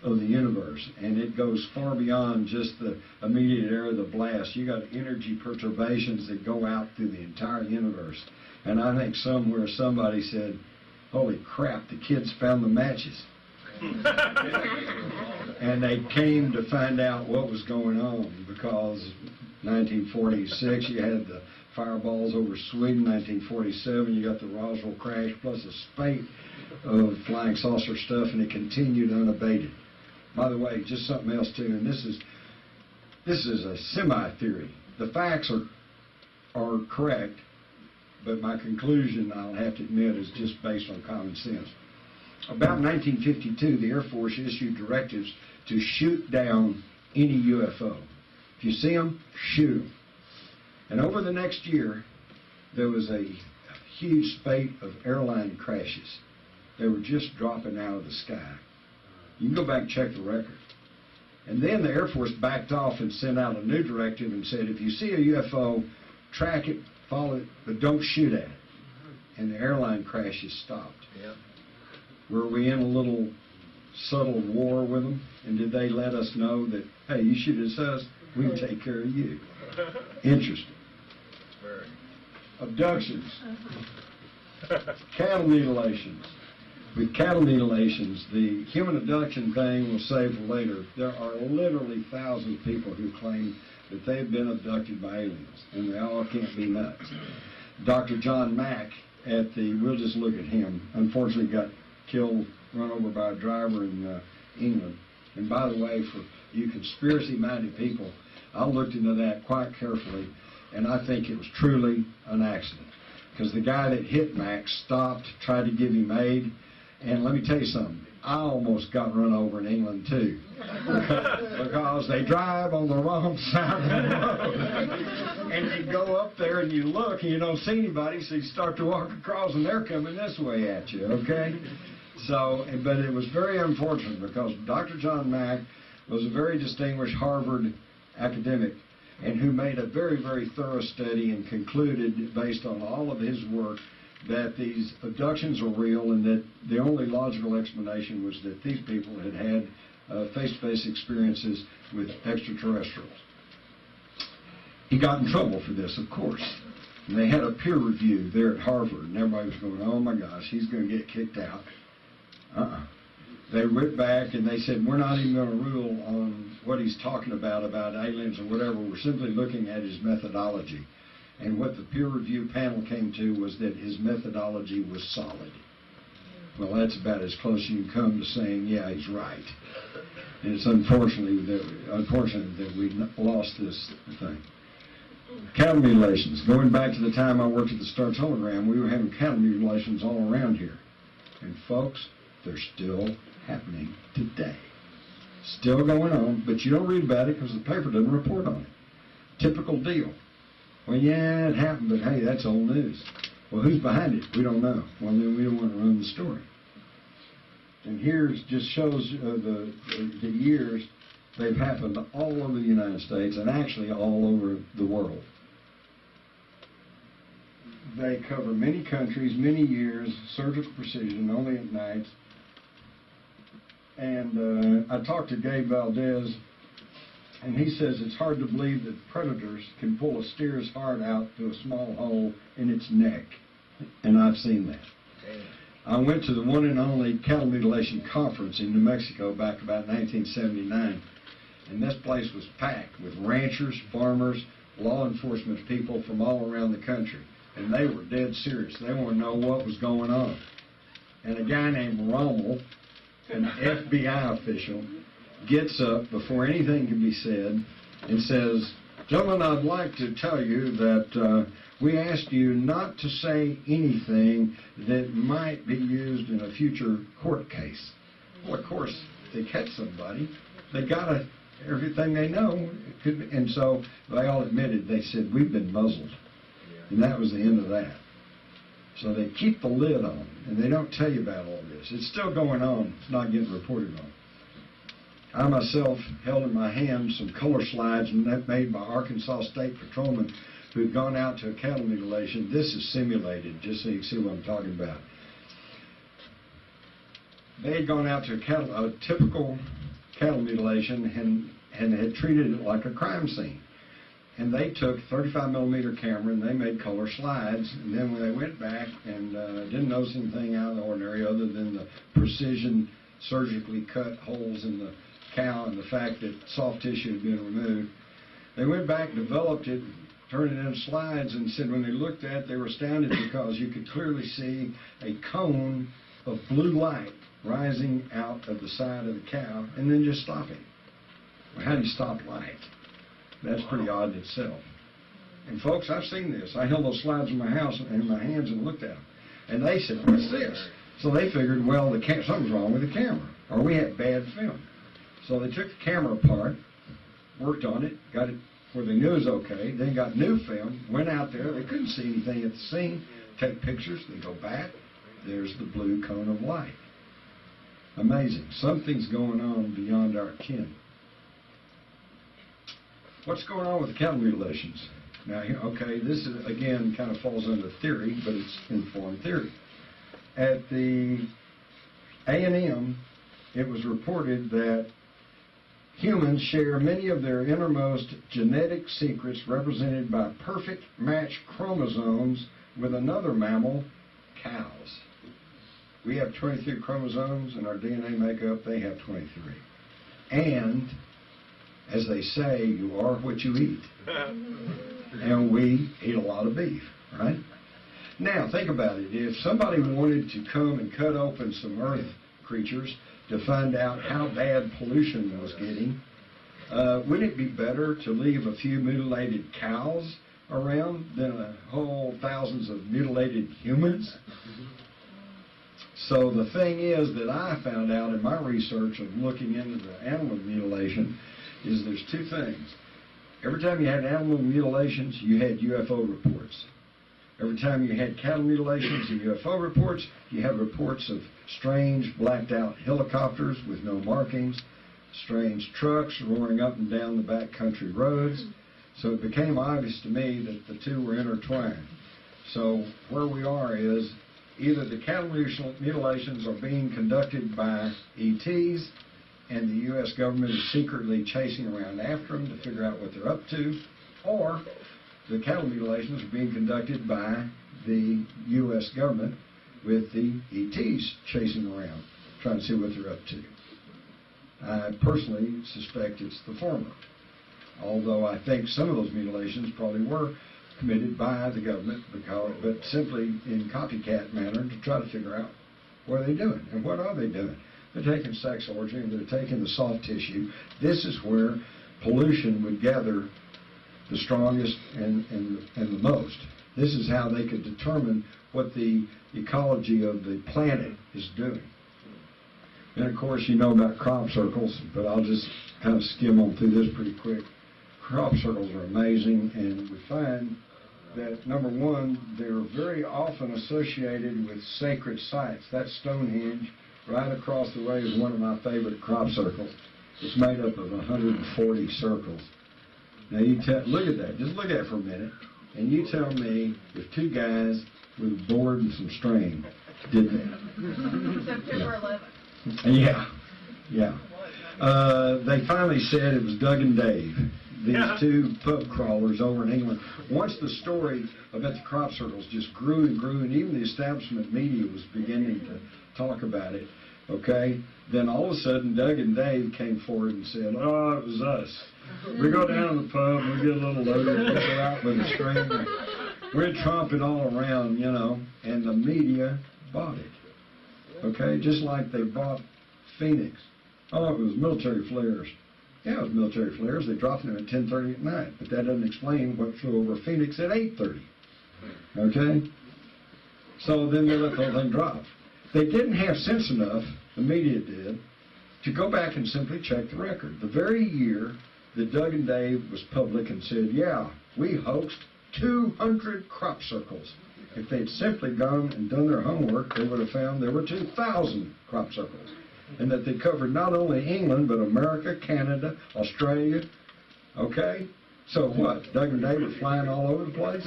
of the universe, and it goes far beyond just the immediate area of the blast. You got energy perturbations that go out through the entire universe. And I think somewhere somebody said, holy crap, the kids found the matches. And they came to find out what was going on, because 1946 you had the fireballs over Sweden, 1947 you got the Roswell crash, plus a spate of flying saucer stuff, and it continued unabated. By the way, just something else too, and this is a semi-theory. The facts are correct, but my conclusion, I'll have to admit, is just based on common sense. About 1952, the Air Force issued directives to shoot down any UFO. If you see them, shoot them. And over the next year, there was a huge spate of airline crashes. They were just dropping out of the sky. You can go back and check the record. And then the Air Force backed off and sent out a new directive and said, if you see a UFO, track it, follow it, but don't shoot at it. And the airline crashes stopped. Yep. Were we in a little subtle war with them? And did they let us know that, hey, you shoot at us, we can take care of you? Interesting. Very. Abductions. Cattle mutilations. With cattle mutilations, the human abduction thing we'll save for later. There are literally thousands of people who claim that they've been abducted by aliens, and they all can't be nuts. Dr. John Mack we'll just look at him, unfortunately got killed, run over by a driver in England. And by the way, for you conspiracy-minded people, I looked into that quite carefully, and I think it was truly an accident. Because the guy that hit Mack stopped, tried to give him aid, and let me tell you something, I almost got run over in England too. Because they drive on the wrong side of the road. And you go up there and you look and you don't see anybody, so you start to walk across and they're coming this way at you, okay? So, but it was very unfortunate, because Dr. John Mack was a very distinguished Harvard academic, and who made a very, very thorough study and concluded, based on all of his work, that these abductions were real, and that the only logical explanation was that these people had had face-to-face experiences with extraterrestrials. He got in trouble for this, of course. And they had a peer review there at Harvard, and everybody was going, oh my gosh, he's going to get kicked out. They went back and they said, we're not even going to rule on what he's talking about aliens or whatever. We're simply looking at his methodology. And what the peer review panel came to was that his methodology was solid. Well, that's about as close as you can come to saying, yeah, he's right. And it's unfortunate that we lost this thing. Cattle mutilations. Going back to the time I worked at the Star Telegram, we were having cattle mutilations all around here. And folks, they're still happening today. Still going on, but you don't read about it because the paper doesn't report on it. Typical deal. Well, yeah, it happened, but hey, that's old news. Well, who's behind it? We don't know. Well, then we don't want to run the story. And here just shows the years they've happened all over the United States and actually all over the world. They cover many countries, many years, surgical precision, only at night. And I talked to Gabe Valdez, and he says it's hard to believe that predators can pull a steer's heart out through a small hole in its neck. And I've seen that. I went to the one and only cattle mutilation conference in New Mexico back about 1979. And this place was packed with ranchers, farmers, law enforcement people from all around the country. And they were dead serious. They wanted to know what was going on. And a guy named Rommel, an FBI official, gets up before anything can be said and says, gentlemen, I'd like to tell you that we asked you not to say anything that might be used in a future court case. Well, of course, if they catch somebody, they got everything they know. And so they all admitted, they said, we've been muzzled. And that was the end of that. So they keep the lid on, and they don't tell you about all this. It's still going on. It's not getting reported on. I myself held in my hand some color slides made by Arkansas State patrolmen who had gone out to a cattle mutilation. This is simulated, just so you can see what I'm talking about. They had gone out to a typical cattle mutilation and had treated it like a crime scene. And they took 35mm camera and they made color slides. And then when they went back and didn't notice anything out of the ordinary other than the precision surgically cut holes in the cow and the fact that soft tissue had been removed, they went back, developed it, turned it into slides, and said when they looked at it, they were astounded because you could clearly see a cone of blue light rising out of the side of the cow and then just stopping. Well, how do you stop light? That's pretty odd in itself. And folks, I've seen this. I held those slides in my house in my hands and looked at them. And they said, what's this? So they figured, well, something's wrong with the camera, or we had bad film. So they took the camera apart, worked on it, got it where they knew it was okay, then got new film, went out there, they couldn't see anything at the scene, take pictures, they go back, there's the blue cone of light. Amazing. Something's going on beyond our ken. What's going on with the cattle mutilations? Now, okay, this is, again, kind of falls under theory, but it's informed theory. At the A&M, it was reported that humans share many of their innermost genetic secrets represented by perfect match chromosomes with another mammal, cows. We have 23 chromosomes in our DNA makeup, they have 23. And, as they say, you are what you eat. And we eat a lot of beef, right? Now, think about it. If somebody wanted to come and cut open some earth creatures to find out how bad pollution was getting, wouldn't it be better to leave a few mutilated cows around than a whole thousands of mutilated humans? So the thing is that I found out in my research of looking into the animal mutilation is there's two things. Every time you had animal mutilations, you had UFO reports. Every time you had cattle mutilations and UFO reports, you had reports of strange blacked out helicopters with no markings, strange trucks roaring up and down the backcountry roads. So it became obvious to me that the two were intertwined. So where we are is either the cattle mutilations are being conducted by ETs and the U.S. government is secretly chasing around after them to figure out what they're up to, or the cattle mutilations are being conducted by the U.S. government with the ETs chasing around, trying to see what they're up to. I personally suspect it's the former, although I think some of those mutilations probably were committed by the government, but simply in copycat manner to try to figure out what are they doing and what are they doing. They're taking sex orgy and they're taking the soft tissue. This is where pollution would gather the strongest and the most. This is how they could determine what the ecology of the planet is doing. And of course, you know about crop circles, but I'll just kind of skim on through this pretty quick. Crop circles are amazing, and we find that, number one, they're very often associated with sacred sites. That Stonehenge right across the way is one of my favorite crop circles. It's made up of 140 circles. Now, look at that. Just look at it for a minute, and you tell me if two guys with a board and some string did that. September 11th. Yeah. They finally said it was Doug and Dave, these two pub crawlers over in England. Once the story about the crop circles just grew and grew, and even the establishment media was beginning to talk about it, okay, then all of a sudden Doug and Dave came forward and said, oh, it was us. We go down to the pub, we get a little loaded, we go out with a string, we're tromping all around, you know, and the media bought it. Okay, just like they bought Phoenix. Oh, it was military flares. Yeah, it was military flares. They dropped them at 10:30 at night, but that doesn't explain what flew over Phoenix at 8:30. Okay? So then they let the whole thing drop. They didn't have sense enough, the media did, to go back and simply check the record. The very year that Doug and Dave was public and said, yeah, we hoaxed 200 crop circles. If they'd simply gone and done their homework, they would have found there were 2,000 crop circles. and that they covered not only England, but America, Canada, Australia, okay? So what, Doug and Dave were flying all over the place?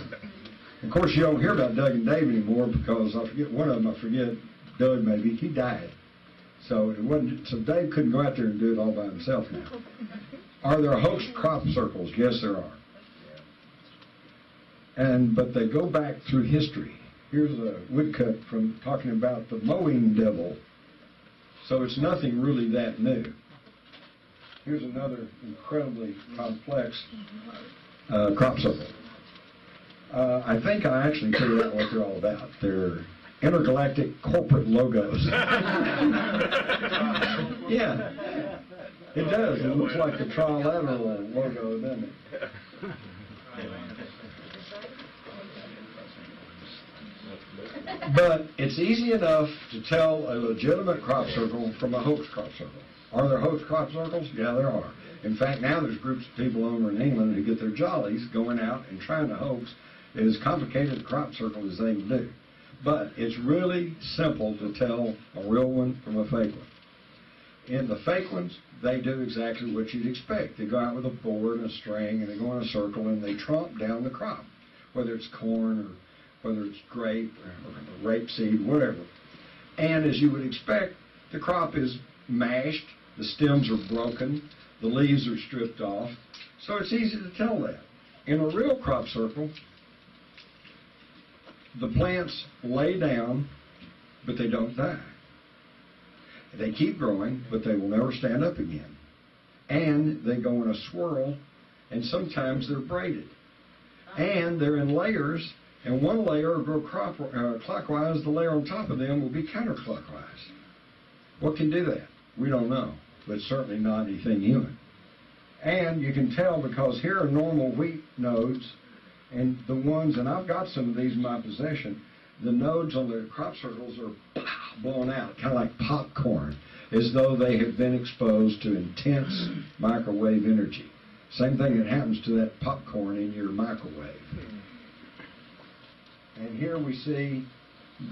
Of course, you don't hear about Doug and Dave anymore because I forget, one of them, I forget, Doug maybe, he died. So it wasn't, so Dave couldn't go out there and do it all by himself now. Are there hoax crop circles? Yes, there are. But they go back through history. Here's a woodcut from talking about the mowing devil. So it's nothing really that new. Here's another incredibly complex crop circle. I think I actually figured out what they're all about. They're intergalactic corporate logos. Yeah, it does. It looks like the trilateral logo, doesn't it? But it's easy enough to tell a legitimate crop circle from a hoax crop circle. Are there hoax crop circles? Yeah, there are. In fact, now there's groups of people over in England who get their jollies going out and trying to hoax as complicated a crop circle as they can do. But it's really simple to tell a real one from a fake one. In the fake ones, they do exactly what you'd expect. They go out with a board and a string, and they go in a circle, and they tromp down the crop, whether it's corn or whether it's grape or rapeseed, whatever. And as you would expect, the crop is mashed, the stems are broken, the leaves are stripped off, so it's easy to tell that. In a real crop circle, the plants lay down, but they don't die. They keep growing, but they will never stand up again. And they go in a swirl, and sometimes they're braided. And they're in layers, and one layer will grow clockwise, the layer on top of them will be counterclockwise. What can do that? We don't know, but certainly not anything human. And you can tell because here are normal wheat nodes, and the ones, and I've got some of these in my possession, the nodes on the crop circles are blown out, kind of like popcorn, as though they have been exposed to intense microwave energy. Same thing that happens to that popcorn in your microwave. And here we see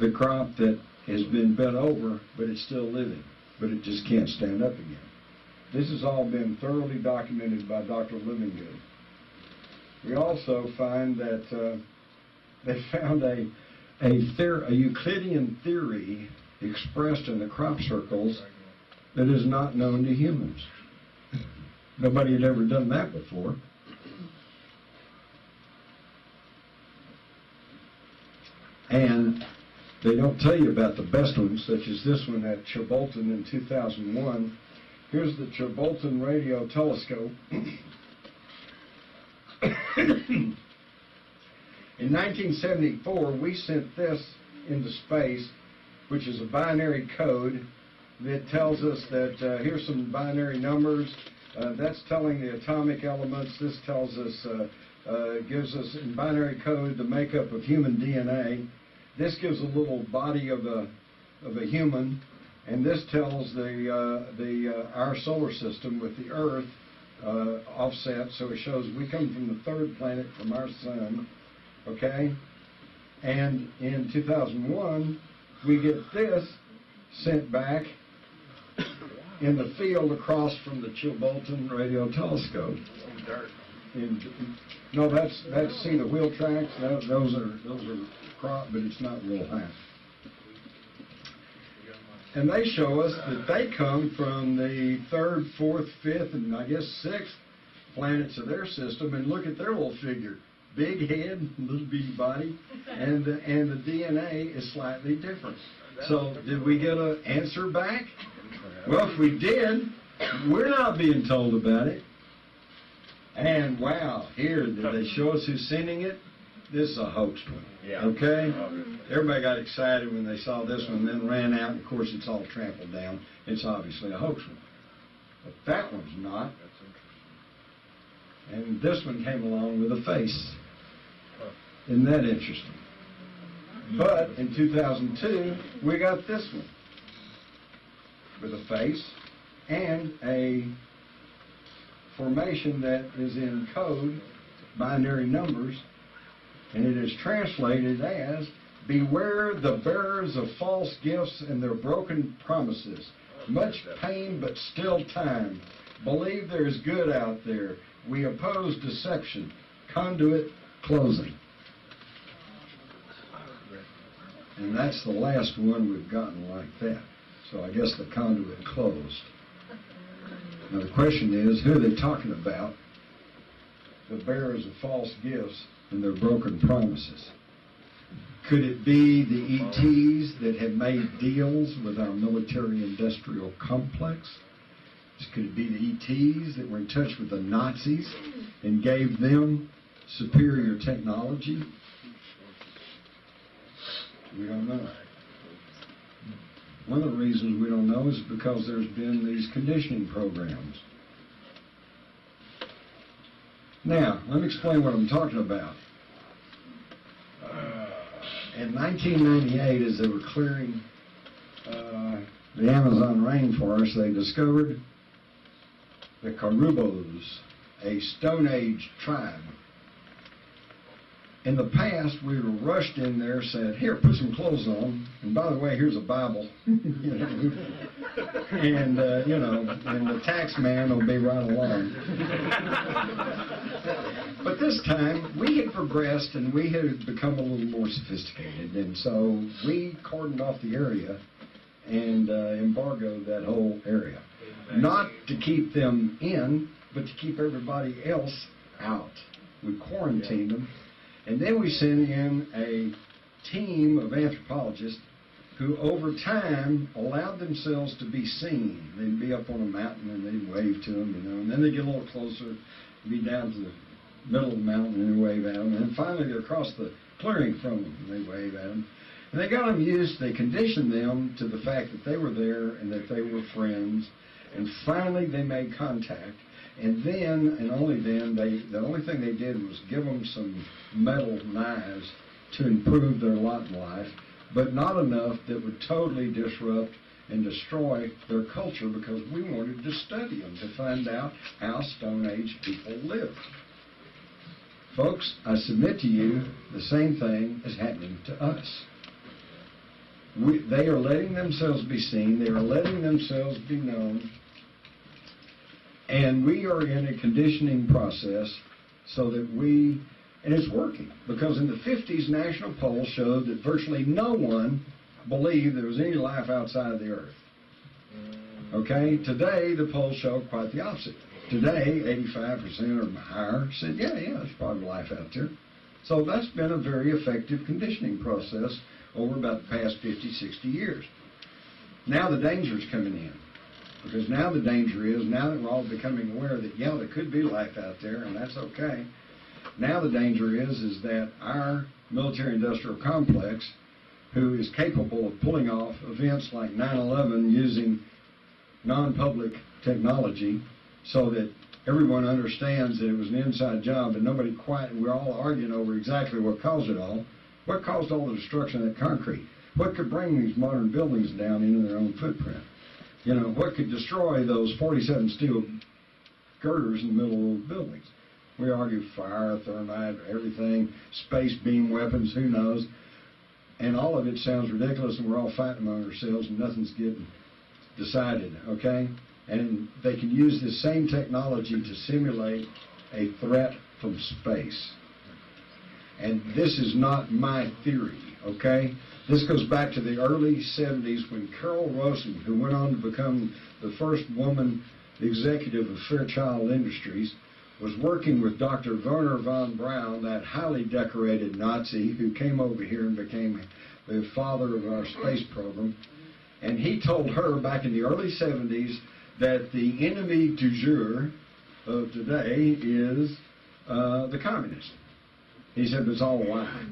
the crop that has been bent over, but it's still living, but it just can't stand up again. This has all been thoroughly documented by Dr. Livingood. We also find that they found a Euclidean theory expressed in the crop circles that is not known to humans. Nobody had ever done that before. And they don't tell you about the best ones, such as this one at Chilbolton in 2001. Here's the Chilbolton radio telescope. In 1974, we sent this into space, which is a binary code that tells us that here's some binary numbers. That's telling the atomic elements. This tells us, gives us in binary code the makeup of human DNA. This gives a little body of a human, and this tells our solar system with the Earth offset. So it shows we come from the third planet from our sun. Okay? And in 2001, we get this sent back in the field across from the Chilbolton radio telescope. No, that's see the wheel tracks. Those are crop, but it's not real high. And they show us that they come from the third, fourth, fifth, and I guess sixth planets of their system. And look at their little figure. Big head, little bitty body, and the DNA is slightly different. So did we get an answer back? Well, if we did, we're not being told about it. And wow, here, did they show us who's sending it? This is a hoax one. Yeah. Okay? Everybody got excited when they saw this one, then ran out, and of course it's all trampled down. It's obviously a hoax one. But that one's not. And this one came along with a face. Isn't that interesting? But in 2002, we got this one with a face and a formation that is in code, binary numbers, and it is translated as, "Beware the bearers of false gifts and their broken promises. Much pain, but still time. Believe there is good out there. We oppose deception. Conduit closing. And that's the last one we've gotten like that. So I guess the conduit closed. Now the question is, who are they talking about? The bearers of false gifts and their broken promises. Could it be the ETs that have made deals with our military-industrial complex? Could it be the ETs that were in touch with the Nazis and gave them superior technology? We don't know. One of the reasons we don't know is because there's been these conditioning programs. Now, let me explain what I'm talking about. In 1998, as they were clearing the Amazon rainforest, they discovered the Carubos, a Stone Age tribe. In the past, we were rushed in there, said, "Here, put some clothes on, and by the way, here's a Bible," and the tax man will be right along. But this time, we had progressed and we had become a little more sophisticated, and so we cordoned off the area and embargoed that whole area. Not to keep them in, but to keep everybody else out. We quarantined them. And then we sent in a team of anthropologists who over time allowed themselves to be seen. They'd be up on a mountain and they'd wave to them, and then they'd get a little closer, be down to the middle of the mountain and they'd wave at them. And then finally they'd across the clearing from them and they'd wave at them. And they got them used, they conditioned them to the fact that they were there and that they were friends. And finally they made contact. And then, and only then, the only thing they did was give them some metal knives to improve their lot in life, but not enough that would totally disrupt and destroy their culture, because we wanted to study them to find out how Stone Age people lived. Folks, I submit to you, the same thing is happening to us. They are letting themselves be seen. They are letting themselves be known. And we are in a conditioning process so that and it's working, because in the 50s, national polls showed that virtually no one believed there was any life outside of the earth. Okay? Today, the polls show quite the opposite. Today, 85% or higher said, yeah, there's probably life out there. So that's been a very effective conditioning process over about the past 50, 60 years. Now the danger's coming in. Because now the danger is, now that we're all becoming aware that, yeah, there could be life out there, and that's okay. Now the danger is that our military-industrial complex, who is capable of pulling off events like 9/11 using non-public technology so that everyone understands that it was an inside job and we're all arguing over exactly what caused it all. What caused all the destruction of that concrete? What could bring these modern buildings down into their own footprint? What could destroy those 47 steel girders in the middle of those buildings? We argue fire, thermite, everything, space beam weapons, who knows? And all of it sounds ridiculous, and we're all fighting among ourselves, and nothing's getting decided, okay? And they can use this same technology to simulate a threat from space. And this is not my theory, okay? This goes back to the early 70s when Carol Rosen, who went on to become the first woman executive of Fairchild Industries, was working with Dr. Werner von Braun, that highly decorated Nazi who came over here and became the father of our space program. And he told her back in the early 70s that the enemy du jour of today is the communists. He said, but it's all a lie.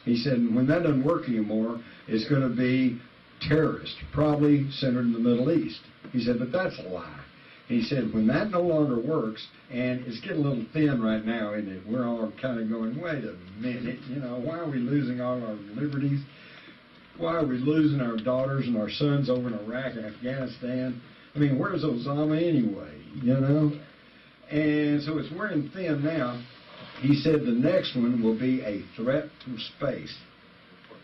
He said, when that doesn't work anymore, it's going to be terrorists, probably centered in the Middle East. He said, but that's a lie. He said, when that no longer works, and it's getting a little thin right now, isn't it? We're all kind of going, wait a minute, why are we losing all our liberties? Why are we losing our daughters and our sons over in Iraq and Afghanistan? I mean, where's Osama anyway, And so it's wearing thin now. He said the next one will be a threat from space.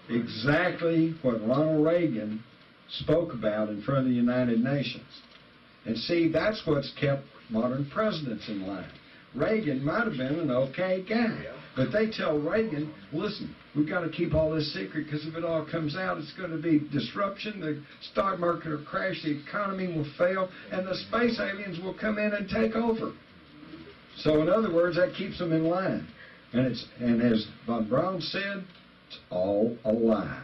Exactly what Ronald Reagan spoke about in front of the United Nations. And see, that's what's kept modern presidents in line. Reagan might have been an okay guy, but they tell Reagan, listen, we've got to keep all this secret because if it all comes out, it's going to be disruption, the stock market will crash, the economy will fail, and the space aliens will come in and take over. So in other words, that keeps them in line. And as Von Braun said, it's all a lie.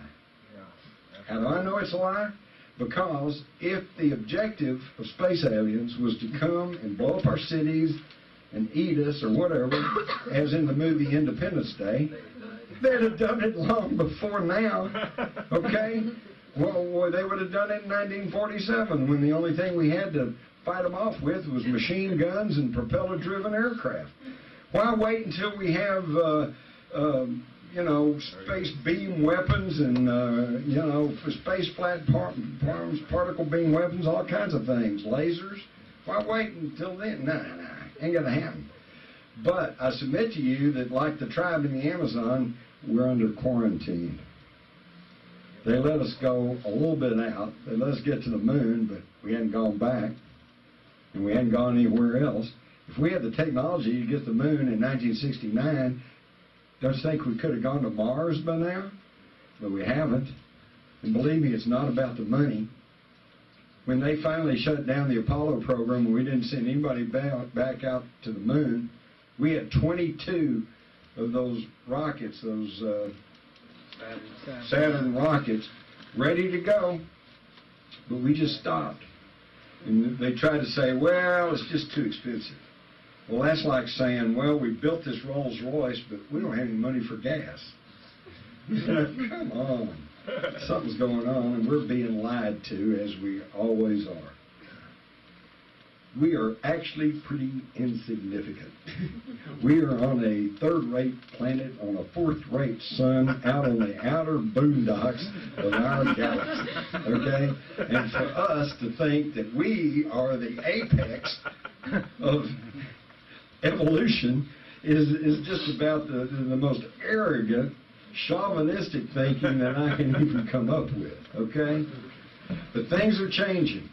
How do I know it's a lie? Because if the objective of space aliens was to come and blow up our cities and eat us or whatever, as in the movie Independence Day, they'd have done it long before now, okay? Well, they would have done it in 1947 when the only thing we had to fight them off with was machine guns and propeller-driven aircraft. Why wait until we have, space beam weapons and, space platforms, particle beam weapons, all kinds of things, lasers? Why wait until then? Nah, ain't gonna happen. But I submit to you that like the tribe in the Amazon, we're under quarantine. They let us go a little bit out. They let us get to the moon, but we hadn't gone back, and we hadn't gone anywhere else. If we had the technology to get to the moon in 1969, don't you think we could have gone to Mars by now? But we haven't. And believe me, it's not about the money. When they finally shut down the Apollo program and we didn't send anybody back out to the moon, we had 22 of those rockets, those Saturn rockets, ready to go. But we just stopped. And they tried to say, well, it's just too expensive. Well, that's like saying, well, we built this Rolls Royce, but we don't have any money for gas. Come on. Something's going on, and we're being lied to, as we always are. We are actually pretty insignificant. We are on a third-rate planet on a fourth-rate sun out on the outer boondocks of our galaxy, okay? And for us to think that we are the apex of evolution is just about the most arrogant, chauvinistic thinking that I can even come up with, okay? But things are changing.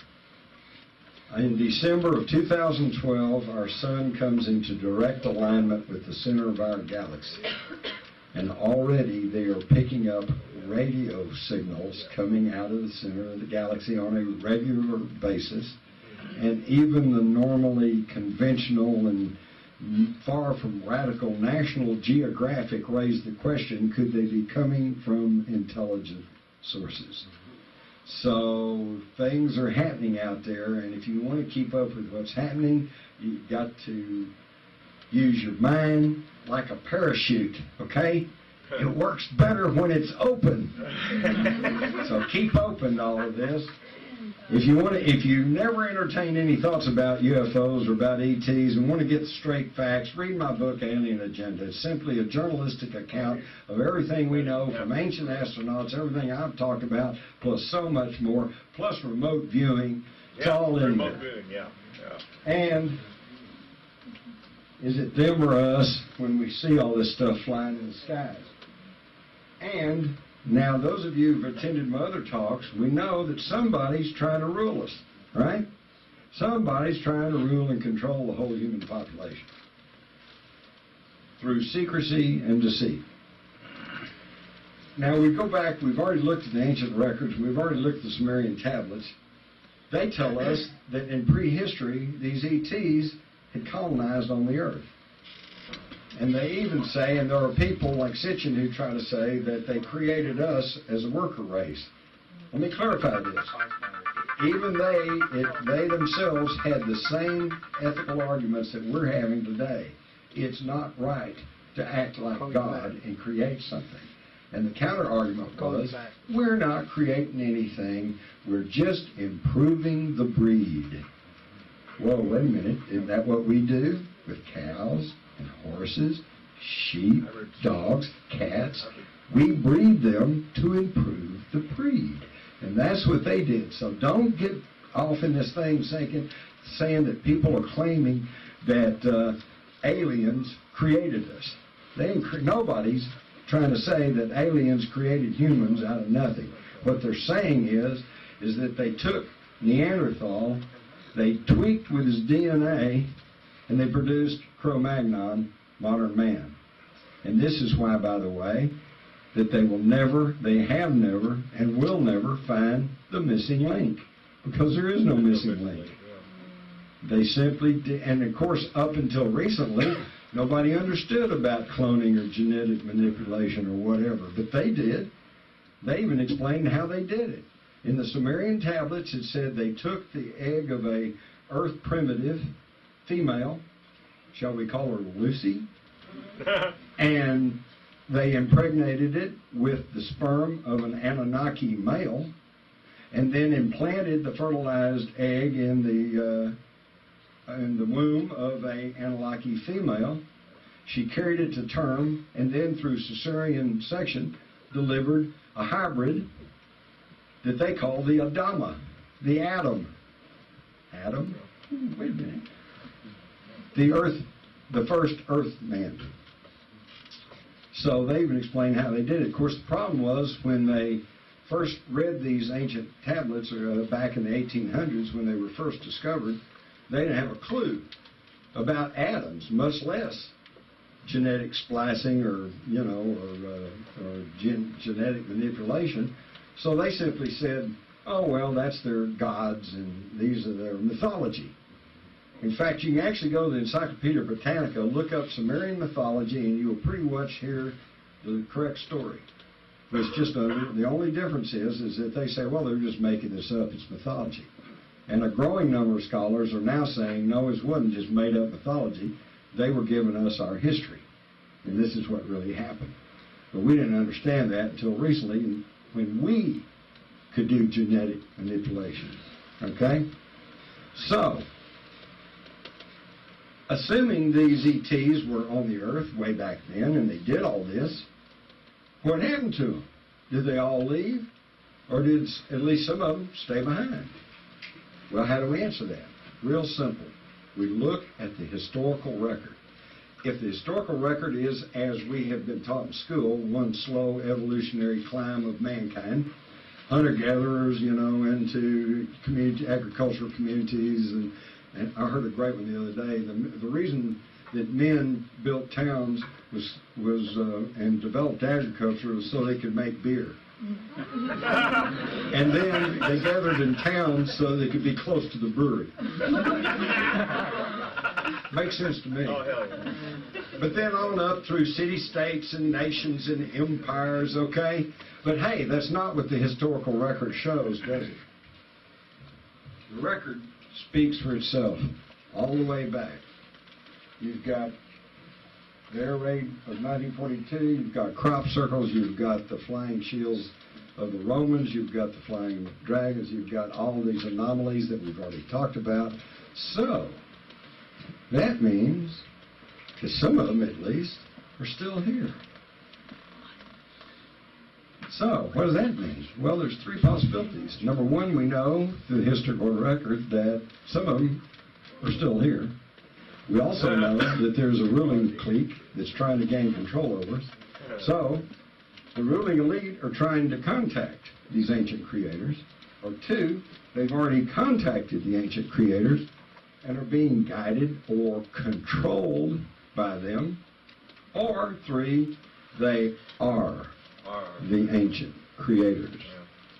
In December of 2012, our sun comes into direct alignment with the center of our galaxy. And already they are picking up radio signals coming out of the center of the galaxy on a regular basis. And even the normally conventional and far from radical National Geographic raised the question, could they be coming from intelligent sources? So things are happening out there, and if you want to keep up with what's happening, you've got to use your mind like a parachute, okay? It works better when it's open. So keep open to all of this. If you never entertain any thoughts about UFOs or about ETs and want to get straight facts, read my book, Alien Agenda. It's simply a journalistic account of everything we know from ancient astronauts, everything I've talked about, plus so much more, plus remote viewing. It's all in there. Viewing, And is it them or us when we see all this stuff flying in the skies? And now, those of you who've attended my other talks, we know that somebody's trying to rule us, right? Somebody's trying to rule and control the whole human population through secrecy and deceit. Now, we go back, we've already looked at the ancient records, we've already looked at the Sumerian tablets. They tell us that in prehistory, these ETs had colonized on the earth. And they even say, and there are people like Sitchin who try to say that they created us as a worker race. Let me clarify this. Even they themselves had the same ethical arguments that we're having today. It's not right to act like God and create something. And the counter argument was, we're not creating anything, we're just improving the breed. Whoa, wait a minute, isn't that what we do with cows and horses, sheep, dogs, cats? We breed them to improve the breed. And that's what they did. So don't get off in this thing saying that people are claiming that aliens created us. Nobody's trying to say that aliens created humans out of nothing. What they're saying is is that they took Neanderthal, they tweaked with his DNA, and they produced Cro-Magnon, modern man. And this is why, by the way, that they have never, and will never find the missing link. Because there is no missing link. They simply did, and of course, up until recently, nobody understood about cloning or genetic manipulation or whatever, but they did. They even explained how they did it. In the Sumerian tablets, it said they took the egg of a earth primitive female, shall we call her Lucy, and they impregnated it with the sperm of an Anunnaki male, and then implanted the fertilized egg in the womb of a Anunnaki female. She carried it to term, and then through cesarean section delivered a hybrid that they call the Adama, the Adam. Adam? Wait a minute. The first Earth man. So they even explained how they did it. Of course, the problem was when they first read these ancient tablets back in the 1800s when they were first discovered, they didn't have a clue about atoms, much less genetic splicing or genetic manipulation. So they simply said, oh, well, that's their gods and these are their mythology. In fact, you can actually go to the Encyclopedia Britannica, look up Sumerian mythology, and you will pretty much hear the correct story. It's just the only difference is that they say, well, they're just making this up. It's mythology. And a growing number of scholars are now saying, no, it wasn't just made-up mythology. They were giving us our history. And this is what really happened. But we didn't understand that until recently when we could do genetic manipulation. Okay? So, assuming these ETs were on the Earth way back then and they did all this, what happened to them? Did they all leave? Or did at least some of them stay behind? Well, how do we answer that? Real simple. We look at the historical record. If the historical record is, as we have been taught in school, one slow evolutionary climb of mankind, hunter-gatherers, into agricultural communities, and I heard a great one the other day. The reason that men built towns and developed agriculture was so they could make beer. And then they gathered in towns so they could be close to the brewery. Makes sense to me. Oh, hell yeah. But then on up through city-states and nations and empires, okay? But hey, that's not what the historical record shows, does it? The record speaks for itself all the way back. You've got the air raid of 1942, you've got crop circles, you've got the flying shields of the Romans, you've got the flying dragons, you've got all these anomalies that we've already talked about. So, that means that some of them, at least, are still here. So, what does that mean? Well, there's three possibilities. Number one, we know through the historical record that some of them are still here. We also know that there's a ruling clique that's trying to gain control over us. So, the ruling elite are trying to contact these ancient creators. Or two, they've already contacted the ancient creators and are being guided or controlled by them. Or three, they are the ancient creators.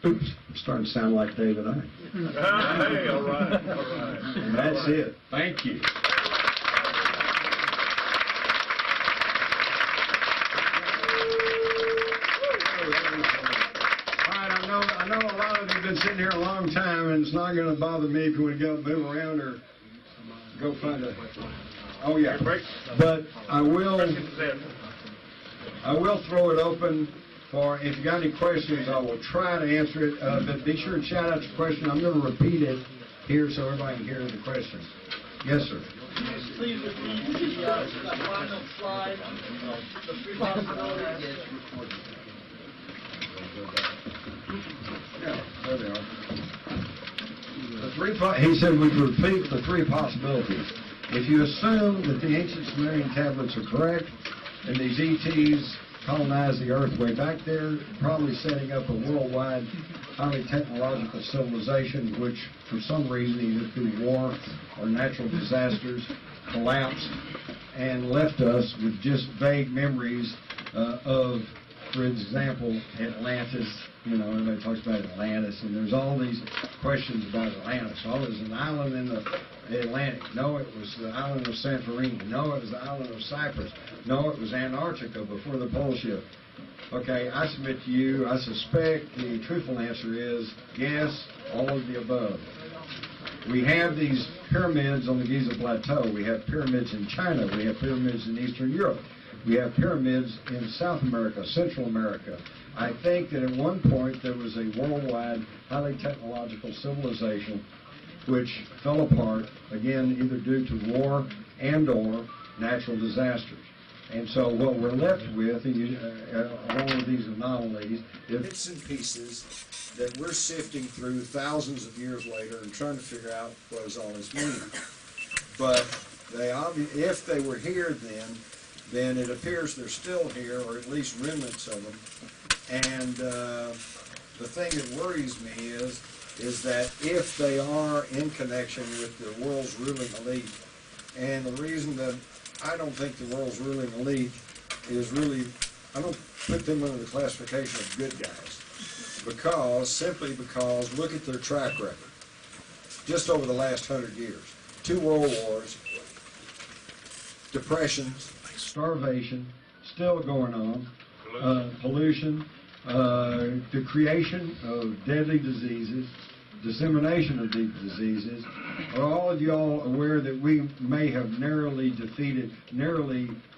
Oops, I'm starting to sound like David Icke. Hey, all right. And that's it. Thank you. I know a lot of you have been sitting here a long time, and it's not going to bother me if you want to go move around or go find a... Oh, yeah. But I will throw it open for, if you got any questions, I will try to answer it. But be sure to shout out your question. I'm going to repeat it here so everybody can hear the question. Yes, sir. Please repeat the final slide, the three possibilities. Yeah, there they are. He said we repeat the three possibilities. If you assume that the ancient Sumerian tablets are correct, and these ETs colonized the earth way back there, probably setting up a worldwide, highly technological civilization, which for some reason, either through war or natural disasters, collapsed and left us with just vague memories of, for example, Atlantis. You know, everybody talks about Atlantis, and there's all these questions about Atlantis. Oh, it was an island in the Atlantic. No, it was the island of Santorini. No, it was the island of Cyprus. No, it was Antarctica before the pole shift. Okay, I submit to you, I suspect the truthful answer is yes, all of the above. We have these pyramids on the Giza Plateau. We have pyramids in China. We have pyramids in Eastern Europe. We have pyramids in South America, Central America. I think that at one point there was a worldwide, highly technological civilization which fell apart, again, either due to war and or natural disasters. And so what we're left with, along with these anomalies, is bits and pieces that we're sifting through thousands of years later and trying to figure out what does all this mean. But if they were here then it appears they're still here, or at least remnants of them. And the thing that worries me is that if they are in connection with the world's ruling elite, and the reason that I don't think the world's ruling elite is really, I don't put them under the classification of good guys, simply because look at their track record. Just over the last 100 years, 2 world wars, depressions, starvation, still going on, pollution, the creation of deadly diseases, dissemination of these diseases. Are all of y'all aware that we may have narrowly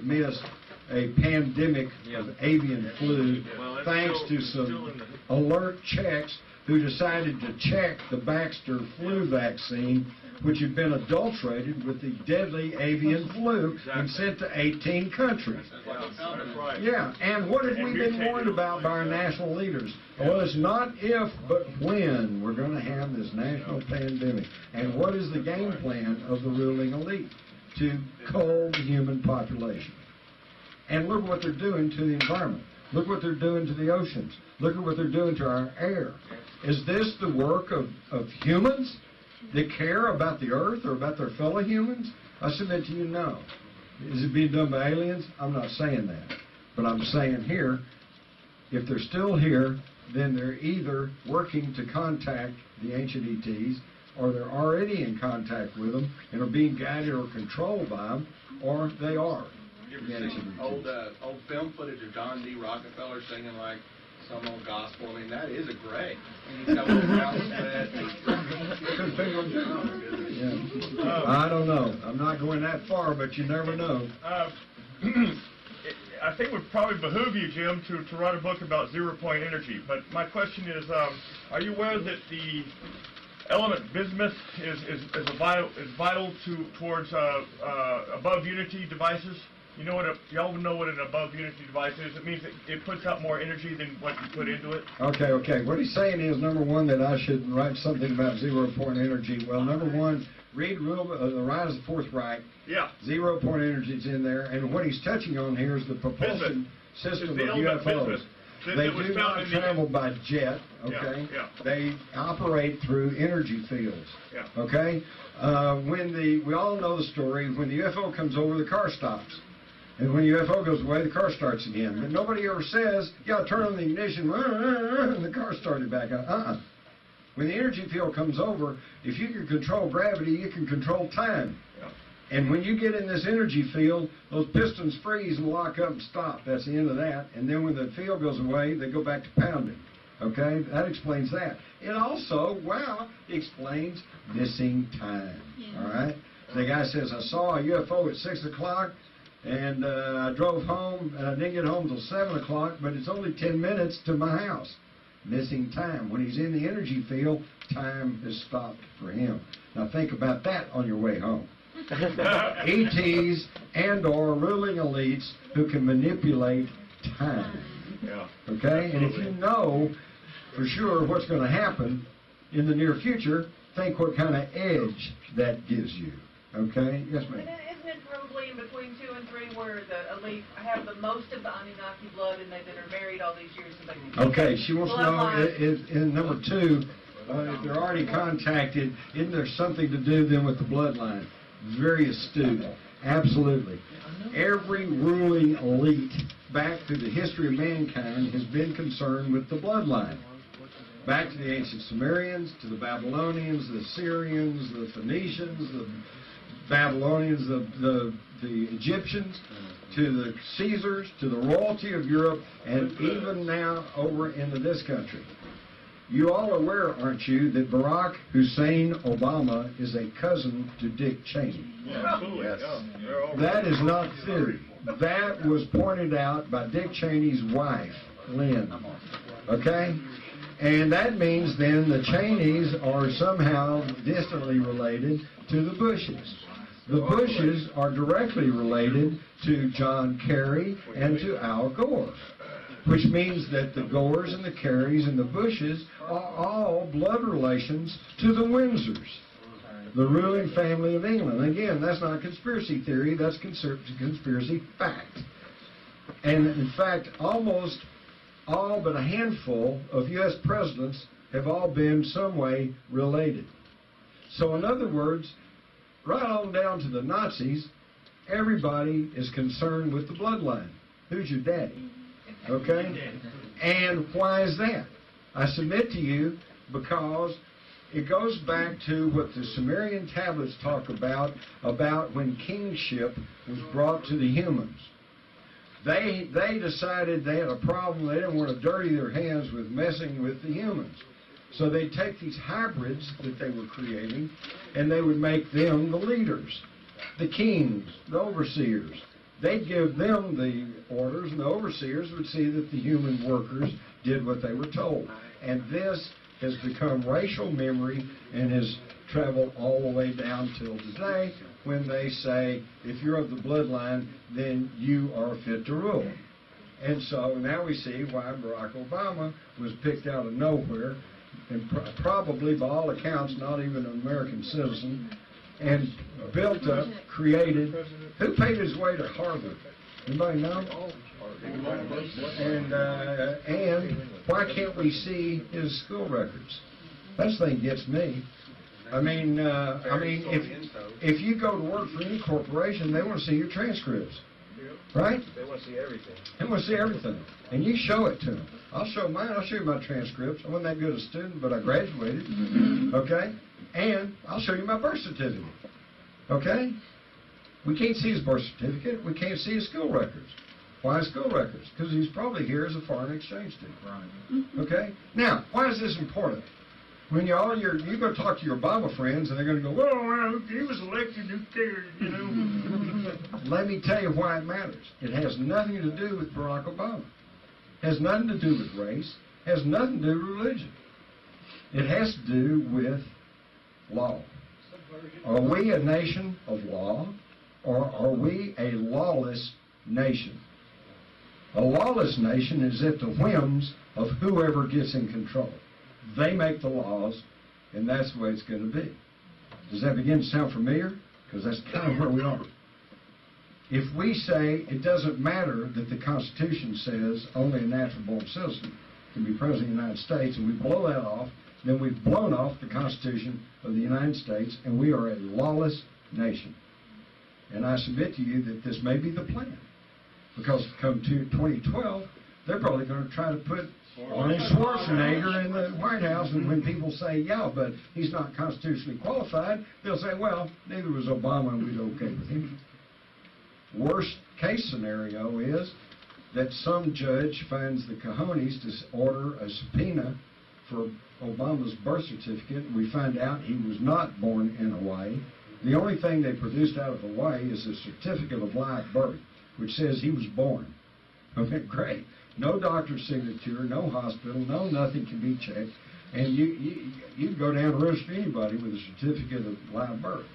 missed a pandemic of avian flu thanks to some alert checks who decided to check the Baxter flu vaccine, which had been adulterated with the deadly avian flu and sent to 18 countries. Yeah, and what have we been warned about by our national leaders? Well, it's not if, but when we're going to have this national pandemic. And what is the game plan of the ruling elite? To cull the human population. And look what they're doing to the environment. Look what they're doing to the oceans. Look at what they're doing to our air. Is this the work of humans that care about the earth or about their fellow humans? I submit to you, no. Is it being done by aliens? I'm not saying that. But I'm saying here, if they're still here, then they're either working to contact the ancient ETs, or they're already in contact with them and are being guided or controlled by them, or they are. You ever seen old film footage of John D. Rockefeller singing like some old gospel? I mean, that is a gray. And he's got little brown sweat. Yeah. I don't know. I'm not going that far, but you never know. I think it would probably behoove you, Jim, to write a book about zero-point energy. But my question is, are you aware that the element bismuth is vital towards above unity devices? Y'all know what an above unity device is. It means that it puts out more energy than what you put into it. Okay. What he's saying is, number one, that I should write something about 0-point energy. Well, number one, read The Rise of the Fourth Reich. Yeah. 0-point energy is in there, and what he's touching on here is the propulsion system of UFOs. They do not travel by jet, okay? Yeah. They operate through energy fields, yeah. Okay? We all know the story. When the UFO comes over, the car stops. And when the UFO goes away, the car starts again. But nobody ever says, yeah, turn on the ignition, and the car started back up. When the energy field comes over, if you can control gravity, you can control time. Yeah. And when you get in this energy field, those pistons freeze and lock up and stop. That's the end of that. And then when the field goes away, they go back to pounding. Okay? That explains that. It also, explains missing time. Yeah. All right? The guy says, I saw a UFO at 6 o'clock, and I drove home, and I didn't get home until 7 o'clock, but it's only 10 minutes to my house. Missing time. When he's in the energy field, time has stopped for him. Now think about that on your way home. ETs and or ruling elites who can manipulate time. Yeah. Okay? And if you know for sure what's going to happen in the near future, think what kind of edge that gives you. Okay? Yes, ma'am. Isn't it probably distinction between 2 and 3 where the elite have the most of the Anunnaki blood and they that are married all these years so they can keep Okay, their she wants to know, bloodline? in number 2, if they're already contacted, isn't there something to do then with the bloodline? Very astute. Absolutely. Every ruling elite back through the history of mankind has been concerned with the bloodline. Back to the ancient Sumerians, to the Babylonians, the Assyrians, the Phoenicians, the Babylonians, the Egyptians, to the Caesars, to the royalty of Europe, and even now over into this country. You all are aware, aren't you, that Barack Hussein Obama is a cousin to Dick Cheney? Yeah, absolutely. Yes. Yeah, they're all That is not theory. That was pointed out by Dick Cheney's wife, Lynn. Okay? And that means then the Cheneys are somehow distantly related to the Bushes. The Bushes are directly related to John Kerry and to Al Gore, which means that the Gores and the Kerrys and the Bushes are all blood relations to the Windsors, the ruling family of England. Again, that's not conspiracy theory, that's conspiracy fact. And in fact, almost all but a handful of U.S. presidents have all been some way related. So in other words, right on down to the Nazis, everybody is concerned with the bloodline. Who's your daddy? Okay? And why is that? I submit to you because it goes back to what the Sumerian tablets talk about when kingship was brought to the humans. They decided they had a problem. They didn't want to dirty their hands with messing with the humans. So they take these hybrids that they were creating, and they would make them the leaders, the kings, the overseers. They'd give them the orders, and the overseers would see that the human workers did what they were told. And this has become racial memory and has traveled all the way down till today when they say, if you're of the bloodline, then you are fit to rule. And so now we see why Barack Obama was picked out of nowhere, and probably, by all accounts, not even an American citizen, and built up, created. Who paid his way to Harvard? Anybody know? And why can't we see his school records? That thing gets me. I mean, if you go to work for any corporation, they want to see your transcripts, right? They want to see everything. They want to see everything, and you show it to them. I'll show mine. I'll show you my transcripts. I wasn't that good a student, but I graduated. Okay, and I'll show you my birth certificate. Okay, we can't see his birth certificate. We can't see his school records. Why school records? Because he's probably here as a foreign exchange student. Right. Okay. Now, why is this important? When you go talk to your Obama friends, and they're going to go, well, he was elected, who cares, you know? Let me tell you why it matters. It has nothing to do with Barack Obama. It has nothing to do with race. It has nothing to do with religion. It has to do with law. Are we a nation of law, or are we a lawless nation? A lawless nation is at the whims of whoever gets in control. They make the laws, and that's the way it's going to be. Does that begin to sound familiar? Because that's kind of where we are. If we say it doesn't matter that the Constitution says only a natural-born citizen can be President of the United States, and we blow that off, then we've blown off the Constitution of the United States, and we are a lawless nation. And I submit to you that this may be the plan. Because come to 2012, they're probably going to try to put Arnold Schwarzenegger in the White House, and when people say, yeah, but he's not constitutionally qualified, they'll say, well, neither was Obama, and we'd okay with him. Worst case scenario is that some judge finds the cojones to order a subpoena for Obama's birth certificate, and we find out he was not born in Hawaii. The only thing they produced out of Hawaii is a certificate of live birth, which says he was born. Okay, great. No doctor's signature, no hospital, no nothing can be checked, and you can go down the register anybody with a certificate of live birth.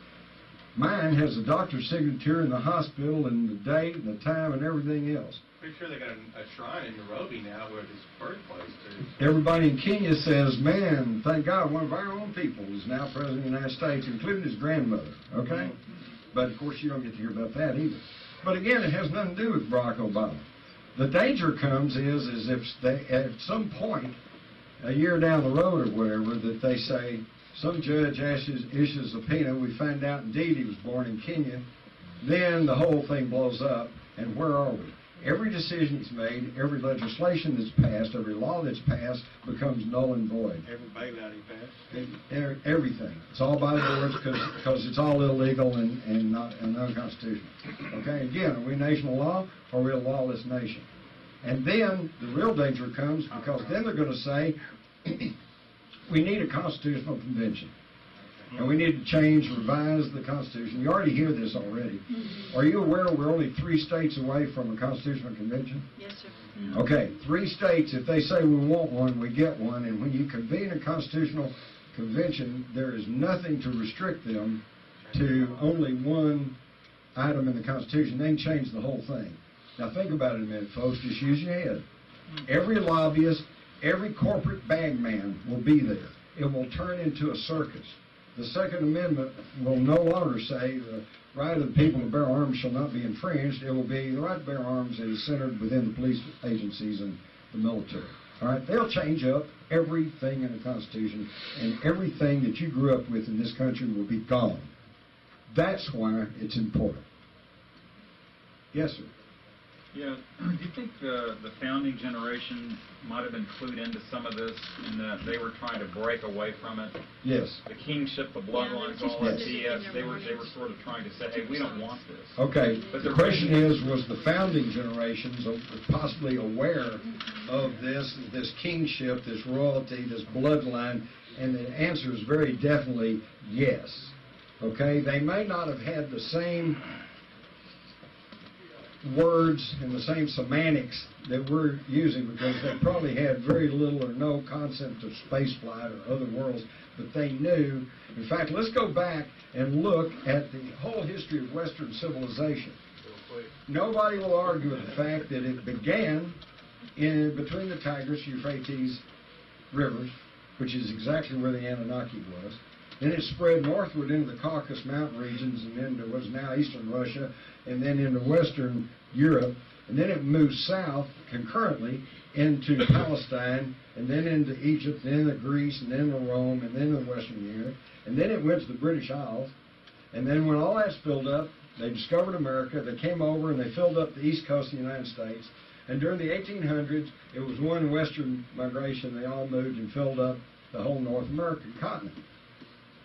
Mine has a doctor's signature in the hospital and the date and the time and everything else. Pretty sure they got a shrine in Nairobi now where his birthplace is. Everybody in Kenya says, man, thank God one of our own people is now President of the United States, including his grandmother, okay? But, of course, you don't get to hear about that either. But, again, it has nothing to do with Barack Obama. The danger comes is if they, at some point, a year down the road or whatever, that they say, some judge issues a subpoena, we find out indeed he was born in Kenya, then the whole thing blows up, and where are we? Every decision he's made, every legislation that's passed, every law that's passed becomes null and void. Every bailout he passed. Everything. It's all by the boards because it's all illegal and unconstitutional. Okay, again, are we a nation of law or are we a lawless nation? And then the real danger comes because then they're going to say, we need a constitutional convention. And we need to change, revise the Constitution. You already hear this already. Are you aware we're only 3 states away from a constitutional convention? Yes, sir. Okay, 3 states, if they say we want one, we get one. And when you convene a constitutional convention, there is nothing to restrict them to only one item in the Constitution. They can change the whole thing. Now think about it a minute, folks. Just use your head. Every lobbyist, every corporate bagman will be there. It will turn into a circus. The Second Amendment will no longer say the right of the people to bear arms shall not be infringed. It will be the right to bear arms is centered within the police agencies and the military. All right? They'll change up everything in the Constitution, and everything that you grew up with in this country will be gone. That's why it's important. Yes, sir. Yeah, do you think the founding generation might have been clued into some of this in that they were trying to break away from it? Yes. The kingship, the bloodlines, all that BS, they were sort of trying to say, hey, we don't want this. Okay. But the question is, was the founding generations possibly aware of this kingship, this royalty, this bloodline? And the answer is very definitely yes. Okay? They may not have had the same words and the same semantics that we're using because they probably had very little or no concept of space flight or other worlds, but they knew. In fact, let's go back and look at the whole history of Western civilization. Nobody will argue with the fact that it began between the Tigris, Euphrates rivers, which is exactly where the Anunnaki was. Then it spread northward into the Caucasus mountain regions and into what's now eastern Russia, and then into western Europe, and then it moved south concurrently into Palestine, and then into Egypt, then into Greece, and then to Rome, and then to Western Europe, and then it went to the British Isles, and then when all that's filled up, they discovered America, they came over and they filled up the east coast of the United States, and during the 1800s, it was one western migration, they all moved and filled up the whole North American continent.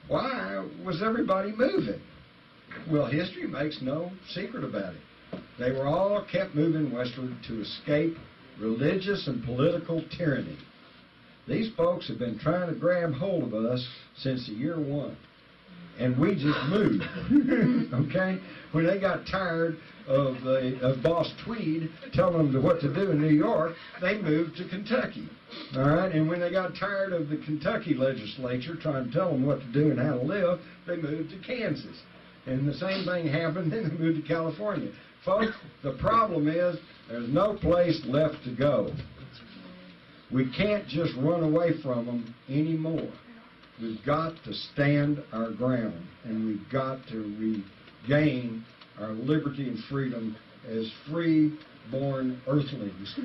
Why was everybody moving? Well, history makes no secret about it. They were all kept moving westward to escape religious and political tyranny. These folks have been trying to grab hold of us since the year 1. And we just moved. Okay? When they got tired of Boss Tweed telling them what to do in New York, they moved to Kentucky. All right? And when they got tired of the Kentucky legislature trying to tell them what to do and how to live, they moved to Kansas. And the same thing happened, then they moved to California. Folks, the problem is there's no place left to go. We can't just run away from them anymore. We've got to stand our ground, and we've got to regain our liberty and freedom as free-born earthlings.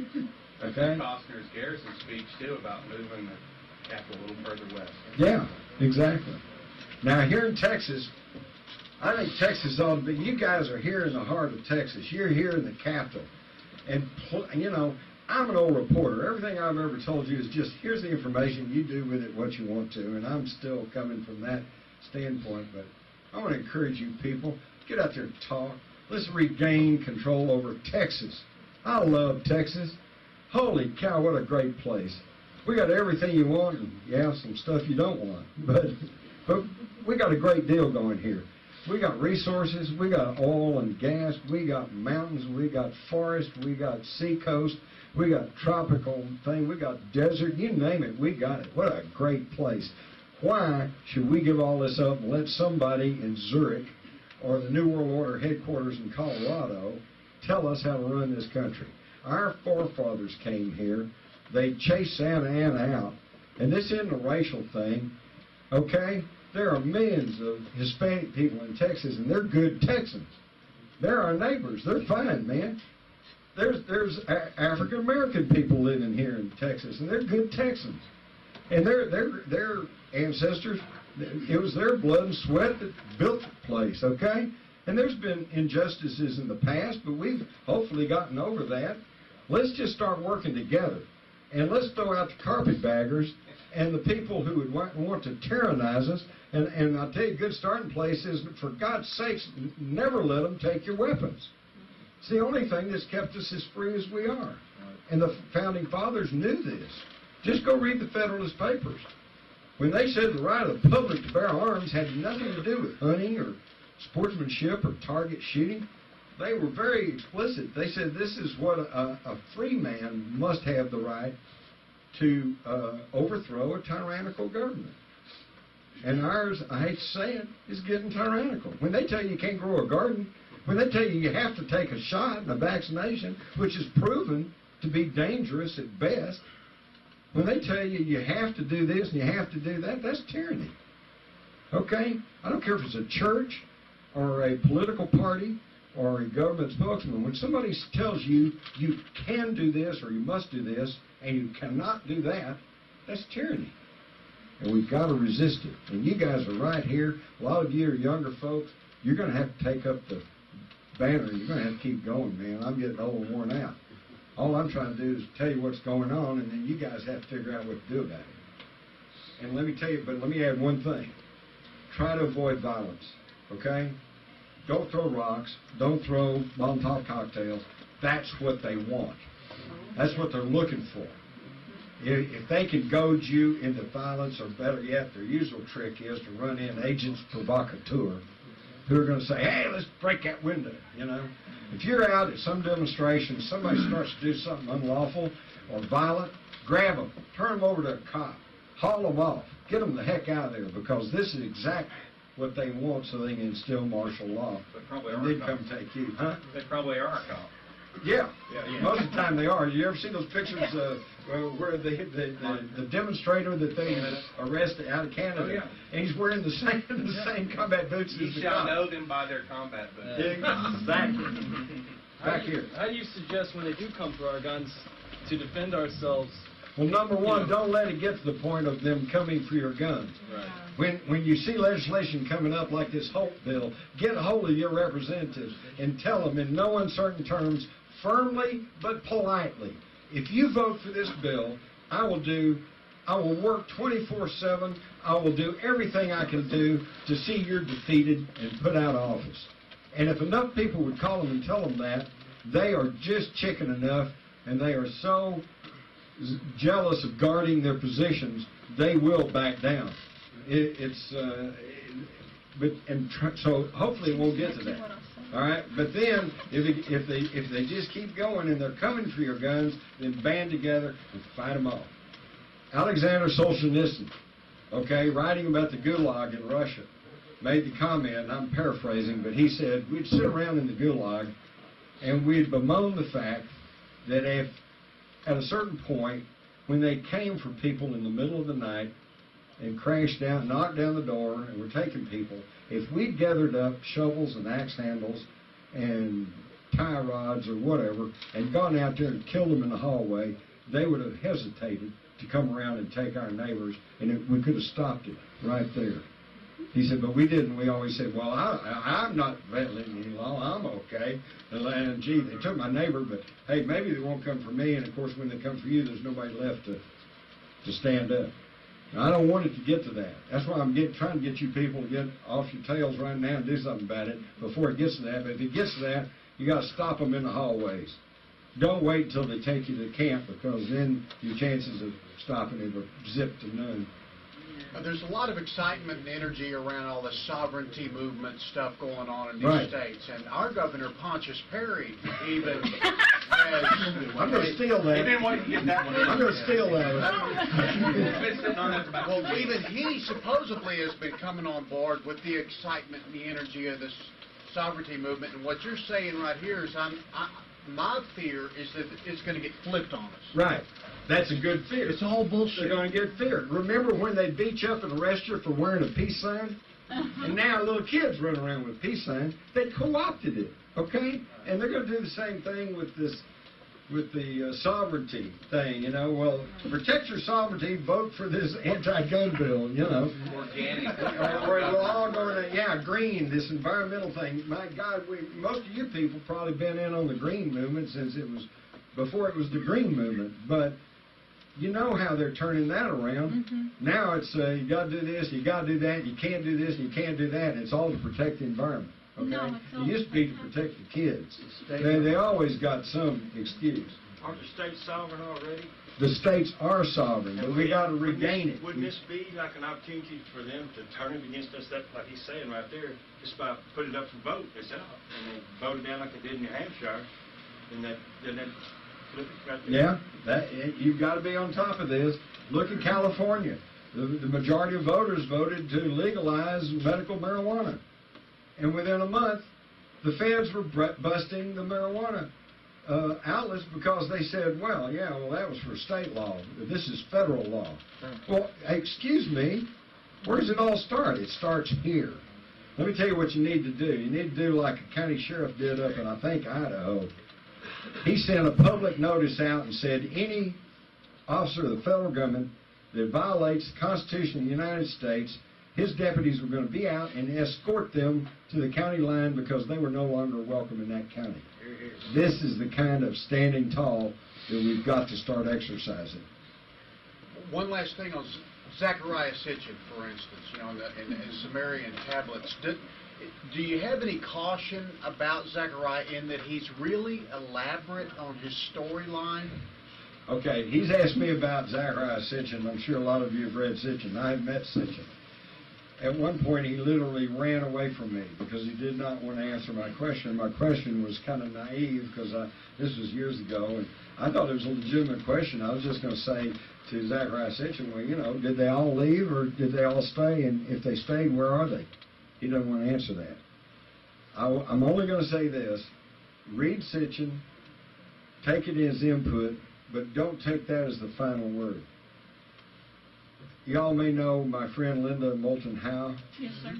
Okay? Costner's Garrison speech, too, about moving the capital a little further west. Yeah, exactly. Now, here in Texas, I think Texas ought to be, you guys are here in the heart of Texas. You're here in the capital. And, you know, I'm an old reporter. Everything I've ever told you is just, here's the information, you do with it what you want to. And I'm still coming from that standpoint. But I want to encourage you people, get out there and talk. Let's regain control over Texas. I love Texas. Holy cow, what a great place. We got everything you want, and yeah, some stuff you don't want. But we got a great deal going here. We got resources, we got oil and gas, we got mountains, we got forest, we got seacoast, we got tropical thing, we got desert, you name it, we got it. What a great place. Why should we give all this up and let somebody in Zurich or the New World Order headquarters in Colorado tell us how to run this country? Our forefathers came here, they chased Santa Anna out, and this isn't a racial thing, okay? There are millions of Hispanic people in Texas, and they're good Texans. They're our neighbors. They're fine, man. There's African American people living here in Texas, and they're good Texans. And their ancestors, it was their blood and sweat that built the place, okay? And there's been injustices in the past, but we've hopefully gotten over that. Let's just start working together. And let's throw out the carpetbaggers and the people who would want to tyrannize us. And I'll tell you, a good starting place is, for God's sakes, never let them take your weapons. It's the only thing that's kept us as free as we are. And the Founding Fathers knew this. Just go read the Federalist Papers. When they said the right of the public to bear arms had nothing to do with hunting or sportsmanship or target shooting, they were very explicit. They said this is what a free man must have the right to overthrow a tyrannical government. And ours, I hate to say it, is getting tyrannical. When they tell you can't grow a garden, when they tell you have to take a shot and a vaccination, which is proven to be dangerous at best, when they tell you you have to do this and you have to do that, that's tyranny. Okay? I don't care if it's a church or a political party or a government spokesman. When somebody tells you you can do this or you must do this and you cannot do that, that's tyranny. And we've got to resist it. And you guys are right here. A lot of you are younger folks. You're going to have to take up the banner. You're going to have to keep going, man. I'm getting old and worn out. All I'm trying to do is tell you what's going on, and then you guys have to figure out what to do about it. And let me tell you, but let me add one thing. Try to avoid violence, okay? Don't throw rocks. Don't throw Molotov cocktails. That's what they want. That's what they're looking for. If they can goad you into violence, or better yet, their usual trick is to run in agents provocateur who are going to say, hey, let's break that window, you know. If you're out at some demonstration, somebody starts to do something unlawful or violent, grab them, turn them over to a cop, haul them off, get them the heck out of there, because this is exactly what they want so they can instill martial law. They probably and are then come take you. Huh? They probably are a cop. Yeah. Yeah. Most of the time they are. You ever seen those pictures where the demonstrator that they arrested out of Canada, Oh, yeah. and he's wearing the same combat boots You as the shall cop. know them by their combat boots. Exactly. Back here. How do you suggest when they do come for our guns to defend ourselves? Well, number one, don't let it get to the point of them coming for your guns. Right. When you see legislation coming up like this Holt bill, get a hold of your representatives and tell them in no uncertain terms, firmly but politely, if you vote for this bill, I will work 24/7. I will do everything I can do to see you're defeated and put out of office. And if enough people would call them and tell them that, they are just chicken enough, and they are so jealous of guarding their positions, they will back down. So hopefully it won't get to that. All right, but then if they just keep going and they're coming for your guns, then band together and fight them off. Alexander Solzhenitsyn, okay, writing about the Gulag in Russia, made the comment, and I'm paraphrasing, but he said we'd sit around in the Gulag and we'd bemoan the fact that if at a certain point, when they came for people in the middle of the night and crashed down, knocked down the door, and were taking people, if we'd gathered up shovels and axe handles and tie rods or whatever and gone out there and killed them in the hallway, they would have hesitated to come around and take our neighbors, and we could have stopped it right there. He said, but we didn't. We always said, well, I'm not violating any law. I'm okay. And gee, they took my neighbor, but hey, maybe they won't come for me. And of course, when they come for you, there's nobody left to stand up. Now, I don't want it to get to that. That's why I'm trying to get you people to get off your tails right now and do something about it before it gets to that. But if it gets to that, you got to stop them in the hallways. Don't wait until they take you to camp, because then your chances of stopping it are zip to none. There's a lot of excitement and energy around all this sovereignty movement stuff going on in these states. And our Governor, Pontius Perry, even has... I'm going to steal that. He didn't want to get that one. I'm going to steal that. Well, even he supposedly has been coming on board with the excitement and the energy of this sovereignty movement. And what you're saying right here is my fear is that it's going to get flipped on us. Right. That's a good fear. It's all bullshit. They're going to get feared. Remember when they beat you up and arrest you for wearing a peace sign? And now little kids run around with peace signs. They co-opted it, okay? And they're going to do the same thing with this, with the sovereignty thing, you know. Well, to protect your sovereignty, vote for this anti-gun bill, you know. Organic. We're all going to, green, this environmental thing. My God, most of you people probably been in on the green movement since it was, before it was the green movement. But you know how they're turning that around. Now it's, you got to do this, you got to do that, you can't do this, you can't do that. And it's all to protect the environment. Okay? No, it's all It used to be to protect the kids. They always got some excuse. Aren't the states sovereign already? The states are sovereign, but we got to regain it. Wouldn't this be like an opportunity for them to turn it against us, that, like he's saying right there, just by putting it up for vote, it's out, and they vote it down like they did in New Hampshire, and then flip it right there. Yeah, you've got to be on top of this. Look at California. The majority of voters voted to legalize medical marijuana. And within a month, the feds were busting the marijuana outlets because they said, well, that was for state law. This is federal law. Well, excuse me, where does it all start? It starts here. Let me tell you what you need to do. You need to do like a county sheriff did up in, I think, Idaho. He sent a public notice out and said any officer of the federal government that violates the Constitution of the United States, his deputies were going to be out and escort them to the county line because they were no longer welcome in that county. This is the kind of standing tall that we've got to start exercising. One last thing on Zechariah Sitchin, for instance, in the Sumerian tablets. Do you have any caution about Zechariah in that he's really elaborate on his storyline? Okay, he's asked me about Zechariah Sitchin. I'm sure a lot of you have read Sitchin. I have met Sitchin. At one point, he literally ran away from me because he did not want to answer my question. My question was kind of naive because this was years ago, and I thought it was a legitimate question. I was just going to say to Zechariah Sitchin, well, did they all leave or did they all stay? And if they stayed, where are they? He doesn't want to answer that. I'm only going to say this. Read Sitchin, take it as input, but don't take that as the final word. Y'all may know my friend Linda Moulton Howe. Yes, sir.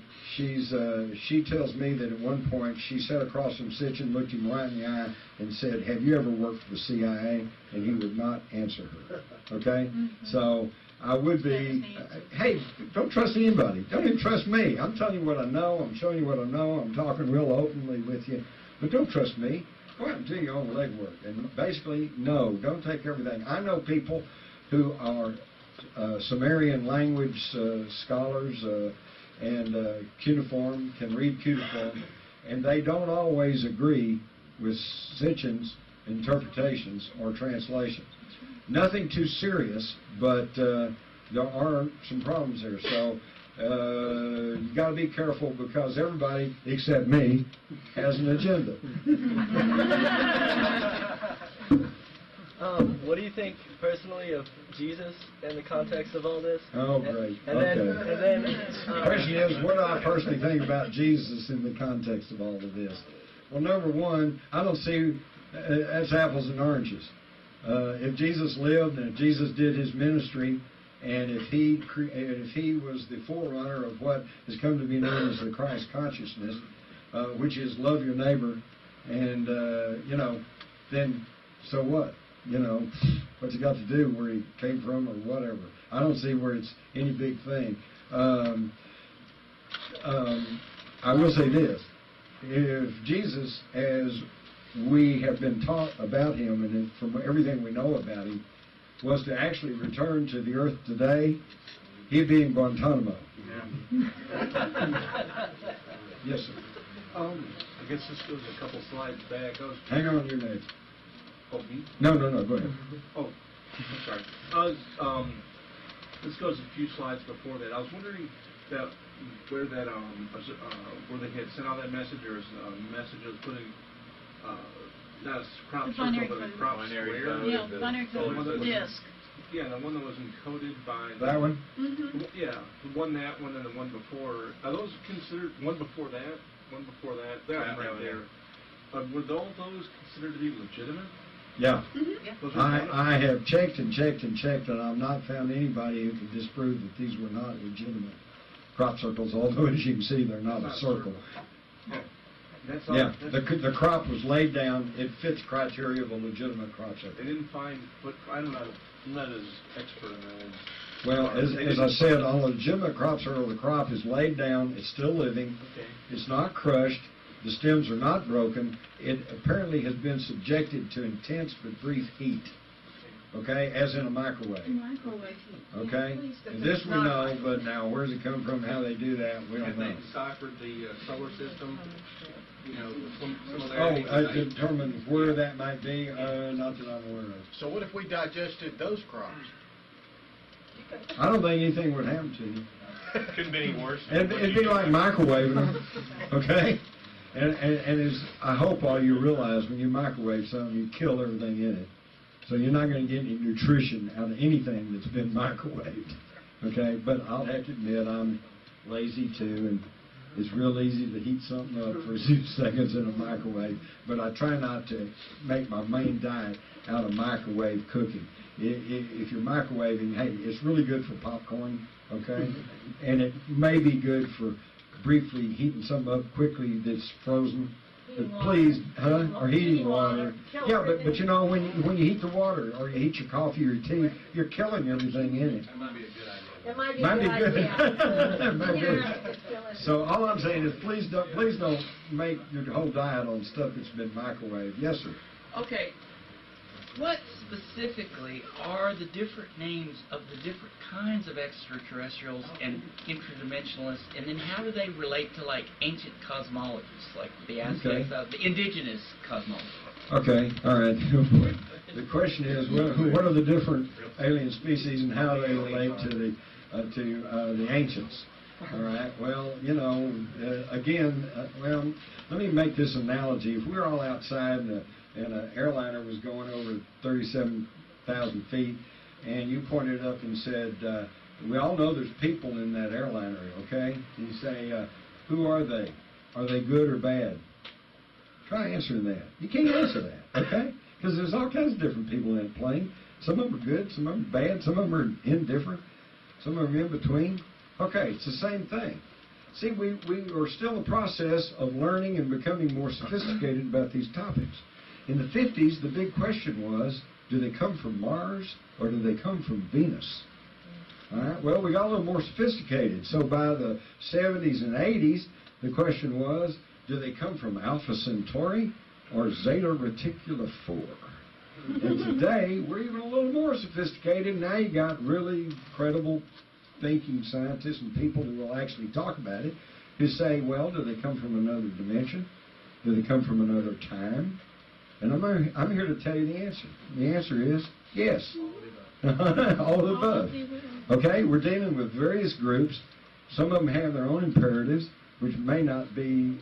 She tells me that at one point she sat across from Sitchin, looked him right in the eye, and said, "Have you ever worked for the CIA?" And he would not answer her. Okay? So I would be, hey, don't trust anybody. Don't even trust me. I'm telling you what I know. I'm showing you what I know. I'm talking real openly with you. But don't trust me. Go out and do your own legwork. And basically, no, don't take everything. I know people who are Sumerian language scholars and cuneiform, can read cuneiform, and they don't always agree with Sitchin's interpretations or translations. Nothing too serious, but there are some problems there. So you got to be careful because everybody, except me, has an agenda. What do you think personally of Jesus in the context of all this? Oh, great. And then The question is, what do I personally think about Jesus in the context of all of this? Well, number one, I don't see, that's apples and oranges. If Jesus lived and if Jesus did his ministry, and if he was the forerunner of what has come to be known as the Christ consciousness, which is love your neighbor, and then so what? What's it got to do where he came from or whatever? I don't see where it's any big thing. I will say this. If Jesus, as we have been taught about him and from everything we know about him, was to actually return to the earth today, he'd be in Guantanamo. Yes, sir. I guess this goes a couple slides back. Hang on your name. Oh, me? No, go ahead. Oh, I'm sorry. This goes a few slides before that. I was wondering where they had sent out that message, or is a message that was putting not a crop circle, but a crop square. Yeah, binary code disk. Yeah, the one that was encoded by that one. Yeah, the one that one and the one before. Are those considered one before that? One before that? That one right there. Were all those considered to be legitimate? Yeah. Those were I have checked and checked and checked, and I've not found anybody who can disprove that these were not legitimate crop circles, although, as you can see, they're not a circle. That's all. Yeah, the crop was laid down. It fits criteria of a legitimate crop circle. They didn't find, but I'm not as expert in that. Well, as I said, on a legitimate crop circle, the crop is laid down, it's still living, Okay. it's not crushed, the stems are not broken, it apparently has been subjected to intense but brief heat, okay, as in a microwave, Microwave heat. okay? And this we know, but now where's it come from, how they do that, we don't Have know. they deciphered the solar system? You know, Oh, determine where that might be, not that I'm aware of. So what if we digested those crops? I don't think anything would happen to you. Couldn't be any worse. It'd be like microwaving them, okay? And as I hope all you realize, when you microwave something, you kill everything in it. So you're not going to get any nutrition out of anything that's been microwaved, okay? But I'll have to admit, I'm lazy too, and it's real easy to heat something up for a few seconds in a microwave. But I try not to make my main diet out of microwave cooking. If you're microwaving, hey, it's really good for popcorn, okay? And it may be good for briefly heating something up quickly that's frozen. But please, or heating water. Yeah, but you know, when you heat the water or you heat your coffee or your tea, you're killing everything in it. That might be a good idea. It might be Might a be good good. idea. Might be good. Yeah. So all I'm saying is please don't make your whole diet on stuff that's been microwaved. Yes, sir. Okay, what specifically are the different names of the different kinds of extraterrestrials and interdimensionalists, and then how do they relate to, like, ancient cosmologists, like the Aztecs, the indigenous cosmologists? Okay, all right. The question is, what are the different alien species and how they relate to the ancients? All right. Well, you know, again, well, let me make this analogy. If we're all outside and an airliner was going over 37,000 feet, and you pointed up and said, we all know there's people in that airliner, okay? And you say, who are they? Are they good or bad? Try answering that. You can't answer that, okay? Because there's all kinds of different people in that plane. Some of them are good, some of them are bad, some of them are indifferent, some of them are in between. Okay, it's the same thing. See, we are still in the process of learning and becoming more sophisticated about these topics. In the 50s, the big question was, do they come from Mars or do they come from Venus? All right, well, we got a little more sophisticated. So by the 70s and 80s, the question was, do they come from Alpha Centauri or Zeta Reticuli 4? And today, we're even a little more sophisticated. Now you got really credible thinking scientists and people who will actually talk about it, who say, well, do they come from another dimension? Do they come from another time? And I'm here to tell you the answer. The answer is yes. All of the above. Okay, we're dealing with various groups. Some of them have their own imperatives, which may not be,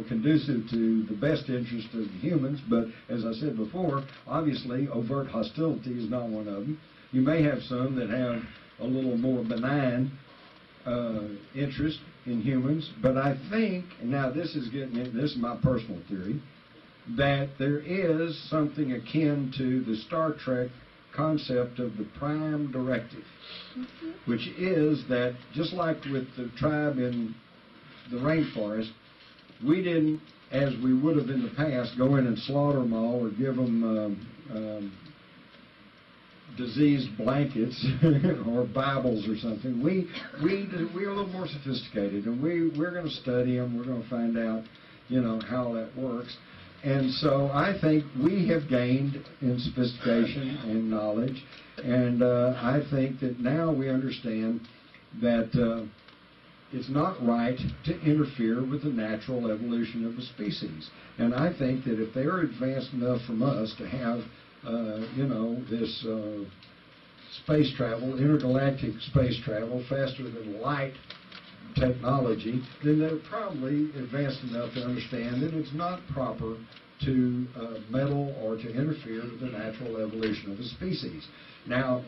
conducive to the best interest of the humans. But as I said before, obviously, overt hostility is not one of them. You may have some that have a little more benign interest in humans. But I think, and now this is my personal theory, that there is something akin to the Star Trek concept of the prime directive, which is that just like with the tribe in the rainforest, we didn't, as we would have in the past, go in and slaughter them all or give them diseased blankets or Bibles or something. We're a little more sophisticated, and we're going to study them. We're going to find out, how that works. And so I think we have gained in sophistication and knowledge, and I think that now we understand that it's not right to interfere with the natural evolution of a species. And I think that if they are advanced enough from us to have, this space travel, intergalactic space travel, faster than light technology, then they're probably advanced enough to understand that it's not proper to meddle or to interfere with the natural evolution of a species. Now,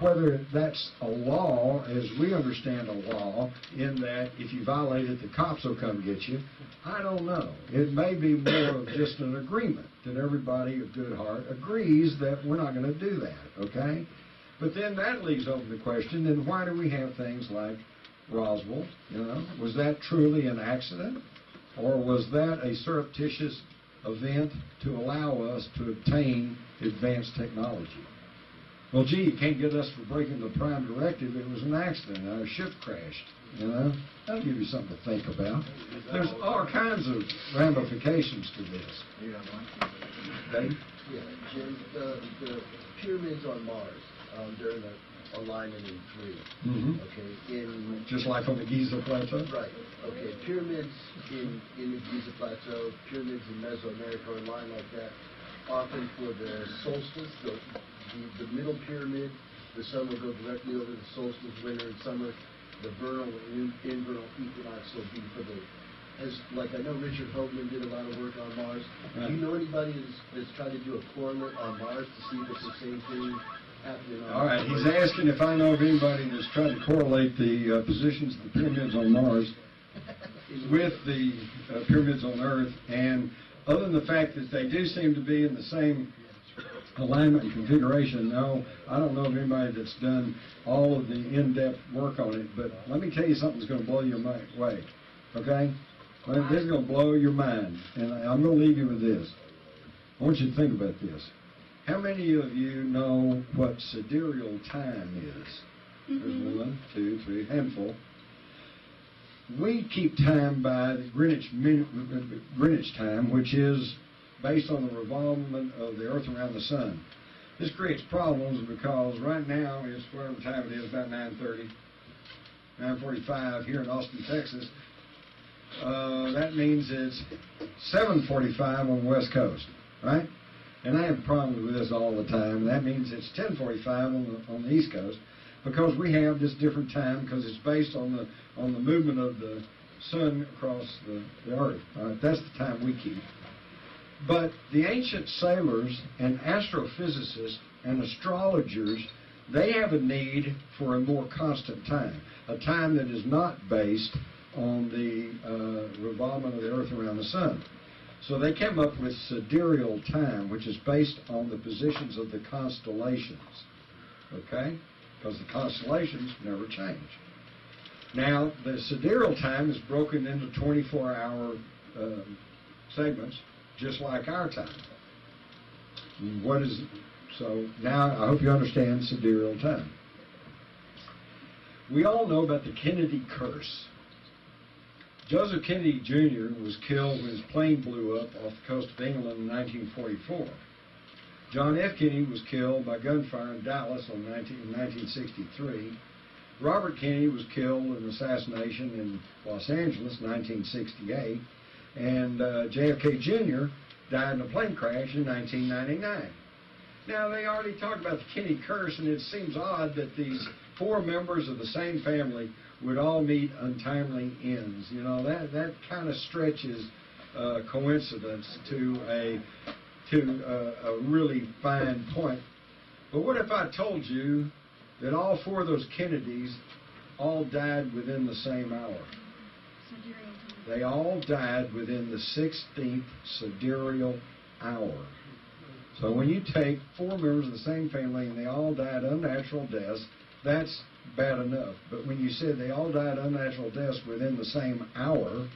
whether that's a law, as we understand a law, in that if you violate it, the cops will come get you, I don't know. It may be more of just an agreement that everybody of good heart agrees that we're not going to do that, okay? But then that leaves open the question, then why do we have things like Roswell, you know? Was that truly an accident? Or was that a surreptitious event to allow us to obtain advanced technology? Well, gee, you can't get us for breaking the prime directive. It was an accident. Our ship crashed, you know? That'll give you something to think about. There's all kinds of ramifications to this. Dave? Yeah, Jim, the pyramids on Mars during the alignment in 3. Mm-hmm. Okay, in just like on the Giza Plateau? Right. Okay, pyramids in the Giza Plateau, pyramids in Mesoamerica are aligned like that, often for the solstice, the middle pyramid, the sun will go directly over the solstice, winter and summer. The vernal and invernal equinox will be for the, like I know Richard Hoagland did a lot of work on Mars. Do you know anybody that's tried to do a correlate on Mars to see if it's the same thing happening on All right, he's asking if I know of anybody that's tried to correlate the positions of the pyramids on Mars with the pyramids on Earth, and other than the fact that they do seem to be in the same alignment and configuration, no, I don't know of anybody that's done all of the in-depth work on it, but let me tell you something that's going to blow your way, okay? Well, this is going to blow your mind, and I'm going to leave you with this. I want you to think about this. How many of you know what sidereal time is? There's 1, 2, 3, handful. We keep time by the Greenwich time, which is based on the revolvement of the Earth around the Sun. This creates problems because right now it's whatever time it is, about 9:30, 9:45 here in Austin, Texas. That means it's 7:45 on the West Coast, right? And I have problems with this all the time. That means it's 10:45 on the East Coast because we have this different time because it's based on the movement of the sun across the Earth. All right? That's the time we keep. But the ancient sailors and astrophysicists and astrologers, they have a need for a more constant time, a time that is not based on the revolvement of the Earth around the sun. So they came up with sidereal time, which is based on the positions of the constellations, okay? Because the constellations never change. Now, the sidereal time is broken into 24-hour segments, just like our time. So now I hope you understand sidereal time. We all know about the Kennedy curse. Joseph Kennedy Jr. was killed when his plane blew up off the coast of England in 1944. John F. Kennedy was killed by gunfire in Dallas in 1963. Robert Kennedy was killed in an assassination in Los Angeles in 1968. And JFK Jr. died in a plane crash in 1999. Now, they already talked about the Kennedy curse, and it seems odd that these 4 members of the same family would all meet untimely ends. You know, that kind of stretches coincidence to a really fine point. But what if I told you that all 4 of those Kennedys all died within the same hour? They all died within the 16th sidereal hour. So when you take 4 members of the same family and they all died unnatural deaths, that's bad enough. But when you said they all died unnatural deaths within the same hour,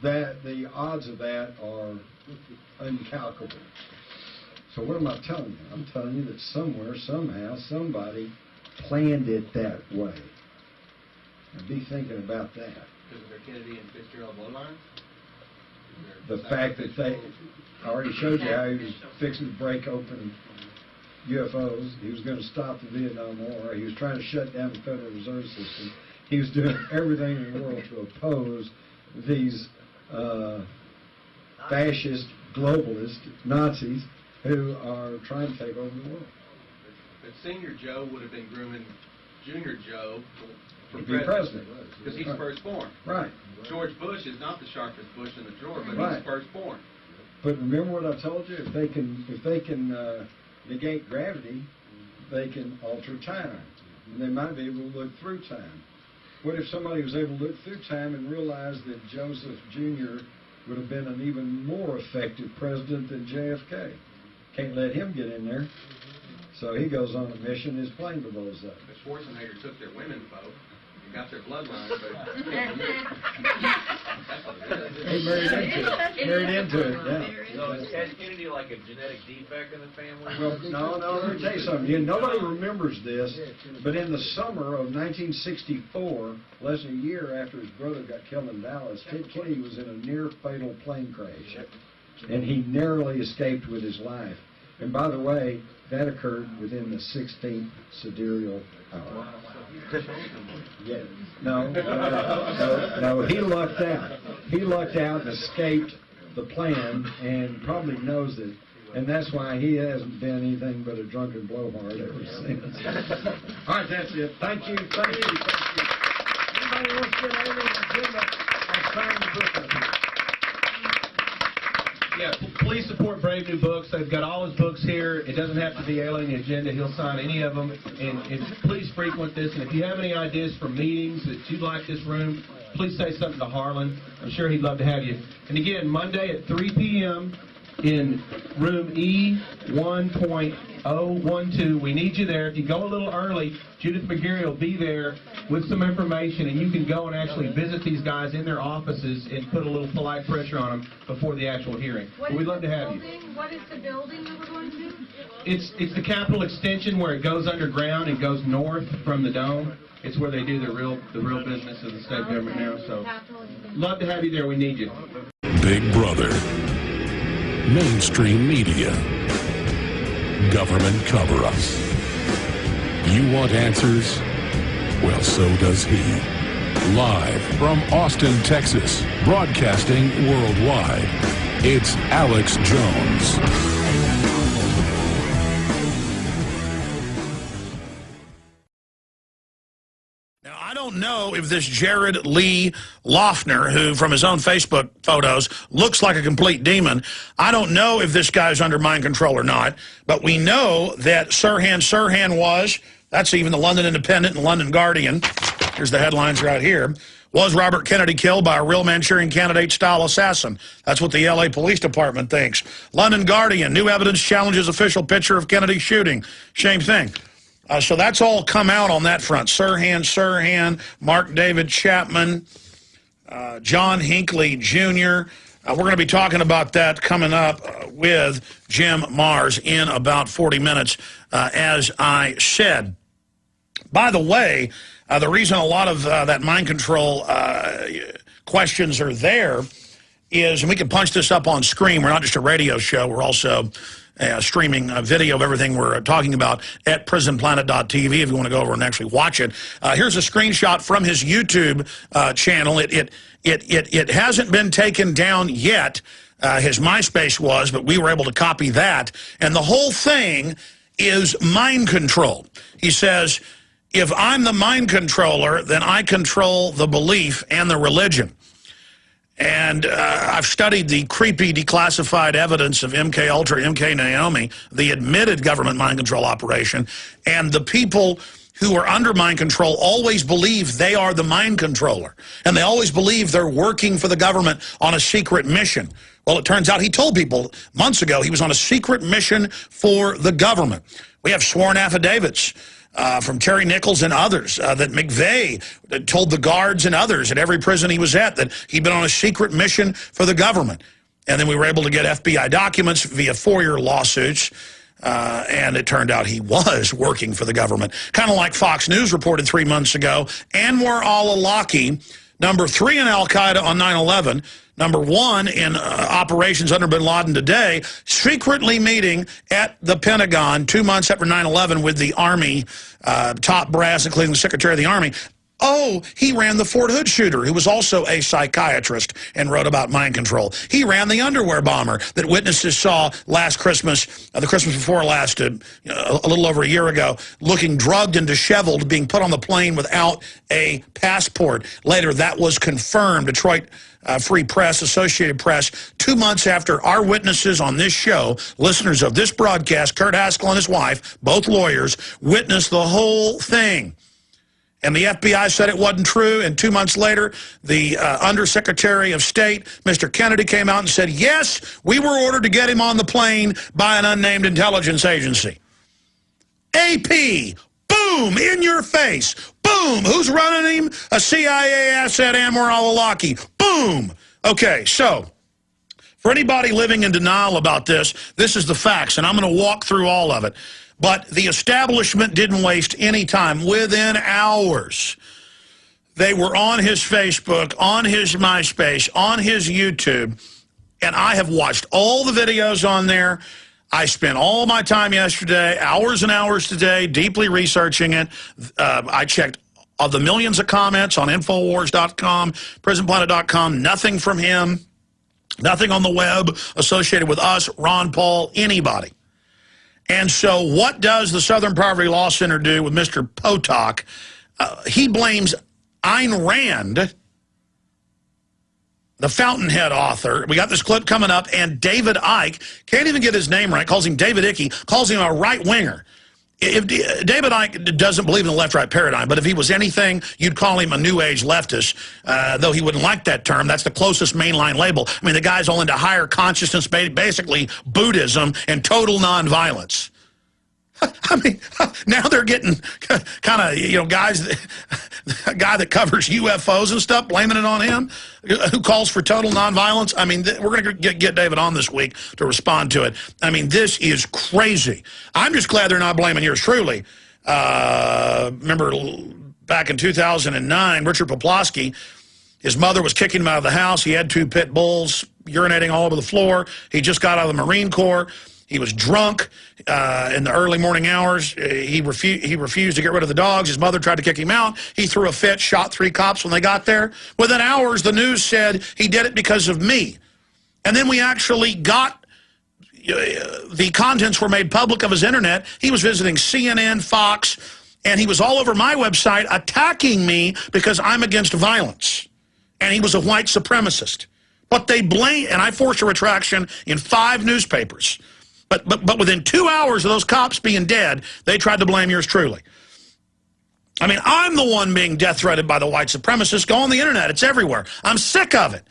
that the odds of that are incalculable. So what am I telling you? I'm telling you that somewhere, somehow, somebody planned it that way. And be thinking about that. Because of their Kennedy and Fitzgerald bloodlines? The fact that I already showed you how he was fixing to break open UFOs. He was going to stop the Vietnam War. He was trying to shut down the Federal Reserve System. He was doing everything in the world to oppose these fascist, globalist Nazis who are trying to take over the world. But Senior Joe would have been grooming Junior Joe for president. Because he's firstborn. Right. George Bush is not the sharpest bush in the drawer, but Right. he's firstborn. But remember what I told you? If they can negate gravity, they can alter time, and they might be able to look through time. What if somebody was able to look through time and realize that Joseph Jr. would have been an even more effective president than JFK? Can't let him get in there. So he goes on a mission, his plane blows up. Schwarzenegger took their women folk and got their bloodline, but He married into it, yeah. So is Ted Kennedy like a genetic defect in the family? Well, no, let me tell you something. Nobody remembers this, but in the summer of 1964, less than a year after his brother got killed in Dallas, Ted Kennedy was in a near-fatal plane crash, and he narrowly escaped with his life. And by the way, that occurred within the 16th sidereal hour. Yeah. No, he lucked out. He lucked out and escaped the plan and probably knows it. And that's why he hasn't been anything but a drunken blowhard ever since. All right, that's it. Thank you. Anybody wants to get over the agenda, I'll sign the book up here. Yeah, please support Brave New Books. They've got all his books here. It doesn't have to be Alien the Agenda. He'll sign any of them. And please frequent this. And if you have any ideas for meetings that you'd like this room, please say something to Harlan. I'm sure he'd love to have you. And again, Monday at 3 p.m. in room E1.012. We need you there. If you go a little early, Judith McGarry will be there with some information, and you can go and actually visit these guys in their offices and put a little polite pressure on them before the actual hearing. But we'd love to have you. What is the building that we're going to? It's the Capitol extension where it goes underground and goes north from the dome. It's where they do the real business of the state government now. So, love to have you there. We need you. Big Brother, mainstream media, government cover-ups. You want answers? Well, so does he. Live from Austin, Texas, broadcasting worldwide, it's Alex Jones. Now, I don't know if this Jared Lee Loeffner, who from his own Facebook photos looks like a complete demon, I don't know if this guy's under mind control or not, but we know that Sirhan was, that's even the London Independent and London Guardian, here's the headlines right here, was Robert Kennedy killed by a real Manchurian Candidate-style assassin? That's what the L.A. Police Department thinks. London Guardian, new evidence challenges official picture of Kennedy's shooting. Same thing. So that's all come out on that front. Sirhan, Mark David Chapman, John Hinckley Jr. We're going to be talking about that coming up with Jim Mars in about 40 minutes, as I said. By the way, the reason a lot of that mind control questions are there is, and we can punch this up on screen, we're not just a radio show, we're also streaming video of everything we're talking about at prisonplanet.tv if you want to go over and actually watch it. Here's a screenshot from his YouTube channel. It hasn't been taken down yet. His MySpace was, but we were able to copy that. And the whole thing is mind control. He says, if I'm the mind controller, then I control the belief and the religion. And I've studied the creepy declassified evidence of MK-Ultra, MK Naomi, the admitted government mind control operation, and the people who are under mind control always believe they are the mind controller, and they always believe they're working for the government on a secret mission. Well, it turns out he told people months ago he was on a secret mission for the government. We have sworn affidavits from Terry Nichols and others, that McVeigh told the guards and others at every prison he was at that he'd been on a secret mission for the government. And then we were able to get FBI documents via FOIA lawsuits, and it turned out he was working for the government. Kind of like Fox News reported 3 months ago, Anwar al-Awlaki, number 3 in al-Qaeda on 9/11, number 1 in operations under bin Laden today, secretly meeting at the Pentagon 2 months after 9/11 with the Army, top brass, including the Secretary of the Army. Oh, he ran the Fort Hood shooter, who was also a psychiatrist and wrote about mind control. He ran the underwear bomber that witnesses saw last Christmas, the Christmas before last, a little over a year ago, looking drugged and disheveled, being put on the plane without a passport. Later, that was confirmed. Detroit Free Press, Associated Press, 2 months after our witnesses on this show, listeners of this broadcast, Kurt Haskell and his wife, both lawyers, witnessed the whole thing. And the FBI said it wasn't true, and 2 months later, the Undersecretary of State, Mr. Kennedy, came out and said, yes, we were ordered to get him on the plane by an unnamed intelligence agency. AP, boom, in your face. Boom, who's running him? A CIA asset, Anwar al-Awlaki. Boom. Okay, so for anybody living in denial about this, this is the facts, and I'm going to walk through all of it. But the establishment didn't waste any time. Within hours, they were on his Facebook, on his MySpace, on his YouTube, and I have watched all the videos on there. I spent all my time yesterday, hours and hours today, deeply researching it. I checked the millions of comments on Infowars.com, PrisonPlanet.com, nothing from him, nothing on the web associated with us, Ron Paul, anybody. And so what does the Southern Poverty Law Center do with Mr. Potok? He blames Ayn Rand, the Fountainhead author. We got this clip coming up, and David Icke, can't even get his name right, calls him David Icke, calls him a right-winger. If David Icke doesn't believe in the left-right paradigm, but if he was anything, you'd call him a New Age leftist, though he wouldn't like that term. That's the closest mainline label. I mean, the guy's all into higher consciousness, basically Buddhism and total nonviolence. I mean, now they're getting kind of, you know, guys, a guy that covers UFOs and stuff, blaming it on him, who calls for total nonviolence. I mean, we're going to get David on this week to respond to it. I mean, this is crazy. I'm just glad they're not blaming yours truly. Remember back in 2009, Richard Poplawski, his mother was kicking him out of the house. He had 2 pit bulls urinating all over the floor. He just got out of the Marine Corps. He was drunk in the early morning hours. He refused to get rid of the dogs. His mother tried to kick him out. He threw a fit, shot 3 cops when they got there. Within hours, the news said he did it because of me. And then we actually got, the contents were made public of his internet. He was visiting CNN, Fox, and he was all over my website attacking me because I'm against violence. And he was a white supremacist. But they blame, and I forced a retraction in 5 newspapers. But within 2 hours of those cops being dead, they tried to blame yours truly. I mean, I'm the one being death threatened by the white supremacists. Go on the internet. It's everywhere. I'm sick of it.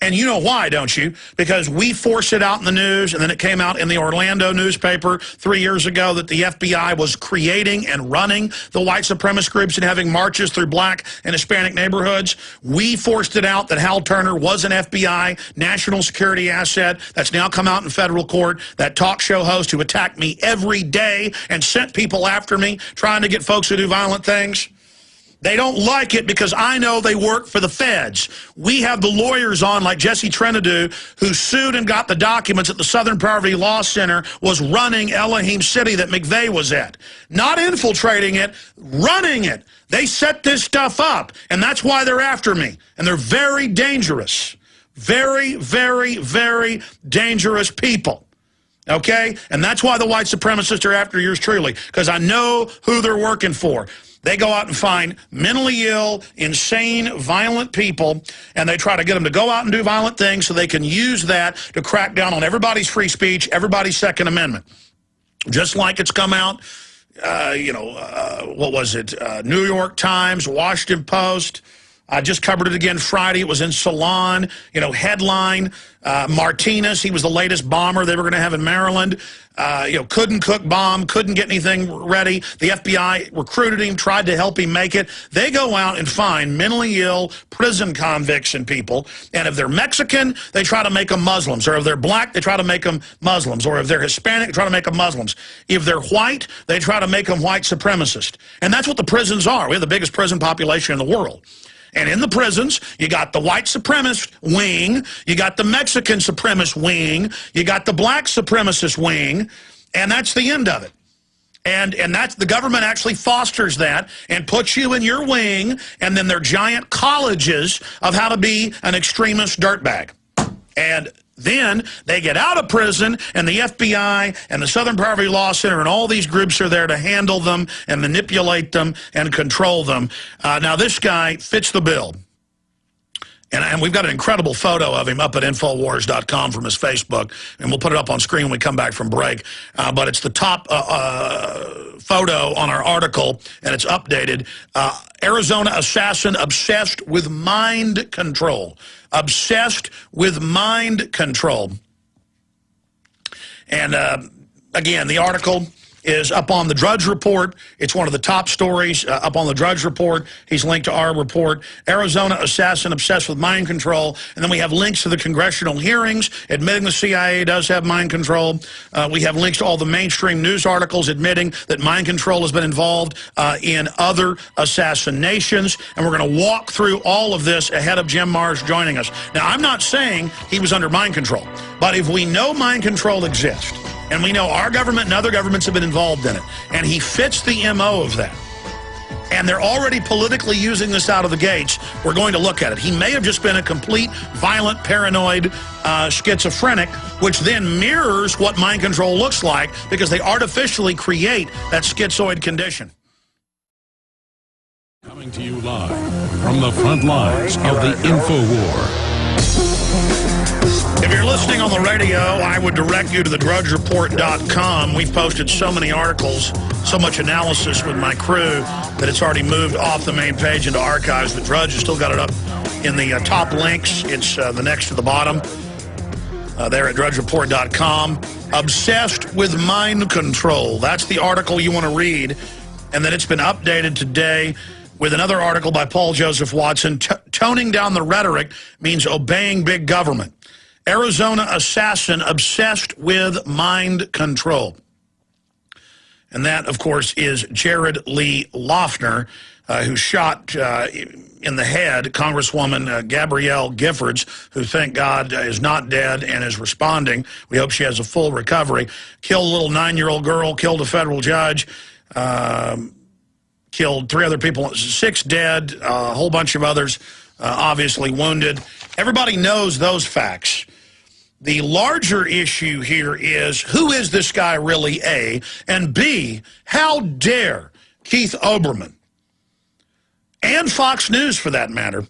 And you know why, don't you? Because we forced it out in the news, and then it came out in the Orlando newspaper 3 years ago that the FBI was creating and running the white supremacist groups and having marches through black and Hispanic neighborhoods. We forced it out that Hal Turner was an FBI national security asset. That's now come out in federal court. That talk show host who attacked me every day and sent people after me trying to get folks who do violent things. They don't like it because I know they work for the feds. We have the lawyers on, like Jesse Trenadu, who sued and got the documents that the Southern Poverty Law Center was running Elohim City that McVeigh was at. Not infiltrating it, running it. They set this stuff up, and that's why they're after me. And they're very dangerous. Very, very, very dangerous people. Okay? And that's why the white supremacists are after yours truly, because I know who they're working for. They go out and find mentally ill, insane, violent people, and they try to get them to go out and do violent things so they can use that to crack down on everybody's free speech, everybody's Second Amendment. Just like it's come out, what was it, New York Times, Washington Post. I just covered it again Friday. It was in Salon, headline, Martinez, he was the latest bomber they were going to have in Maryland. Couldn't cook bomb, couldn't get anything ready. The FBI recruited him, tried to help him make it. They go out and find mentally ill prison convicts and people, and if they're Mexican, they try to make them Muslims, or if they're black, they try to make them Muslims, or if they're Hispanic, they try to make them Muslims. If they're white, they try to make them white supremacist. And that's what the prisons are. We have the biggest prison population in the world. And in the prisons, you got the white supremacist wing, you got the Mexican supremacist wing, you got the black supremacist wing, and that's the end of it. And that's, the government actually fosters that and puts you in your wing, and then they're giant colleges of how to be an extremist dirtbag. And then they get out of prison, and the FBI and the Southern Poverty Law Center and all these groups are there to handle them and manipulate them and control them. Now, this guy fits the bill. And we've got an incredible photo of him up at Infowars.com from his Facebook, and we'll put it up on screen when we come back from break. But it's the top photo on our article, and it's updated. Arizona assassin obsessed with mind control. Obsessed with mind control. And again, the article is up on the Drudge Report. It's one of the top stories up on the Drudge Report. He's linked to our report. Arizona assassin obsessed with mind control. And then we have links to the congressional hearings admitting the CIA does have mind control. We have links to all the mainstream news articles admitting that mind control has been involved in other assassinations. And we're going to walk through all of this ahead of Jim Marrs joining us. Now, I'm not saying he was under mind control, but if we know mind control exists, and we know our government and other governments have been involved in it, and he fits the MO of that, and they're already politically using this out of the gates, we're going to look at it. He may have just been a complete, violent, paranoid schizophrenic, which then mirrors what mind control looks like because they artificially create that schizoid condition. Coming to you live from the front lines of the InfoWar. If you're listening on the radio, I would direct you to the drudgereport.com. We've posted so many articles, so much analysis with my crew that it's already moved off the main page into archives. But Drudge has still got it up in the top links. It's the next to the bottom there at drudgereport.com. Obsessed with mind control. That's the article you want to read. And then it's been updated today with another article by Paul Joseph Watson. Toning down the rhetoric means obeying big government. Arizona assassin obsessed with mind control. And that, of course, is Jared Lee Loughner, who shot in the head Congresswoman Gabrielle Giffords, who, thank God, is not dead and is responding. We hope she has a full recovery. Killed a little 9-year-old girl, killed a federal judge, killed 3 other people, 6 dead, a whole bunch of others obviously wounded. Everybody knows those facts. The larger issue here is, who is this guy really, A? And B, how dare Keith Olbermann, and Fox News for that matter,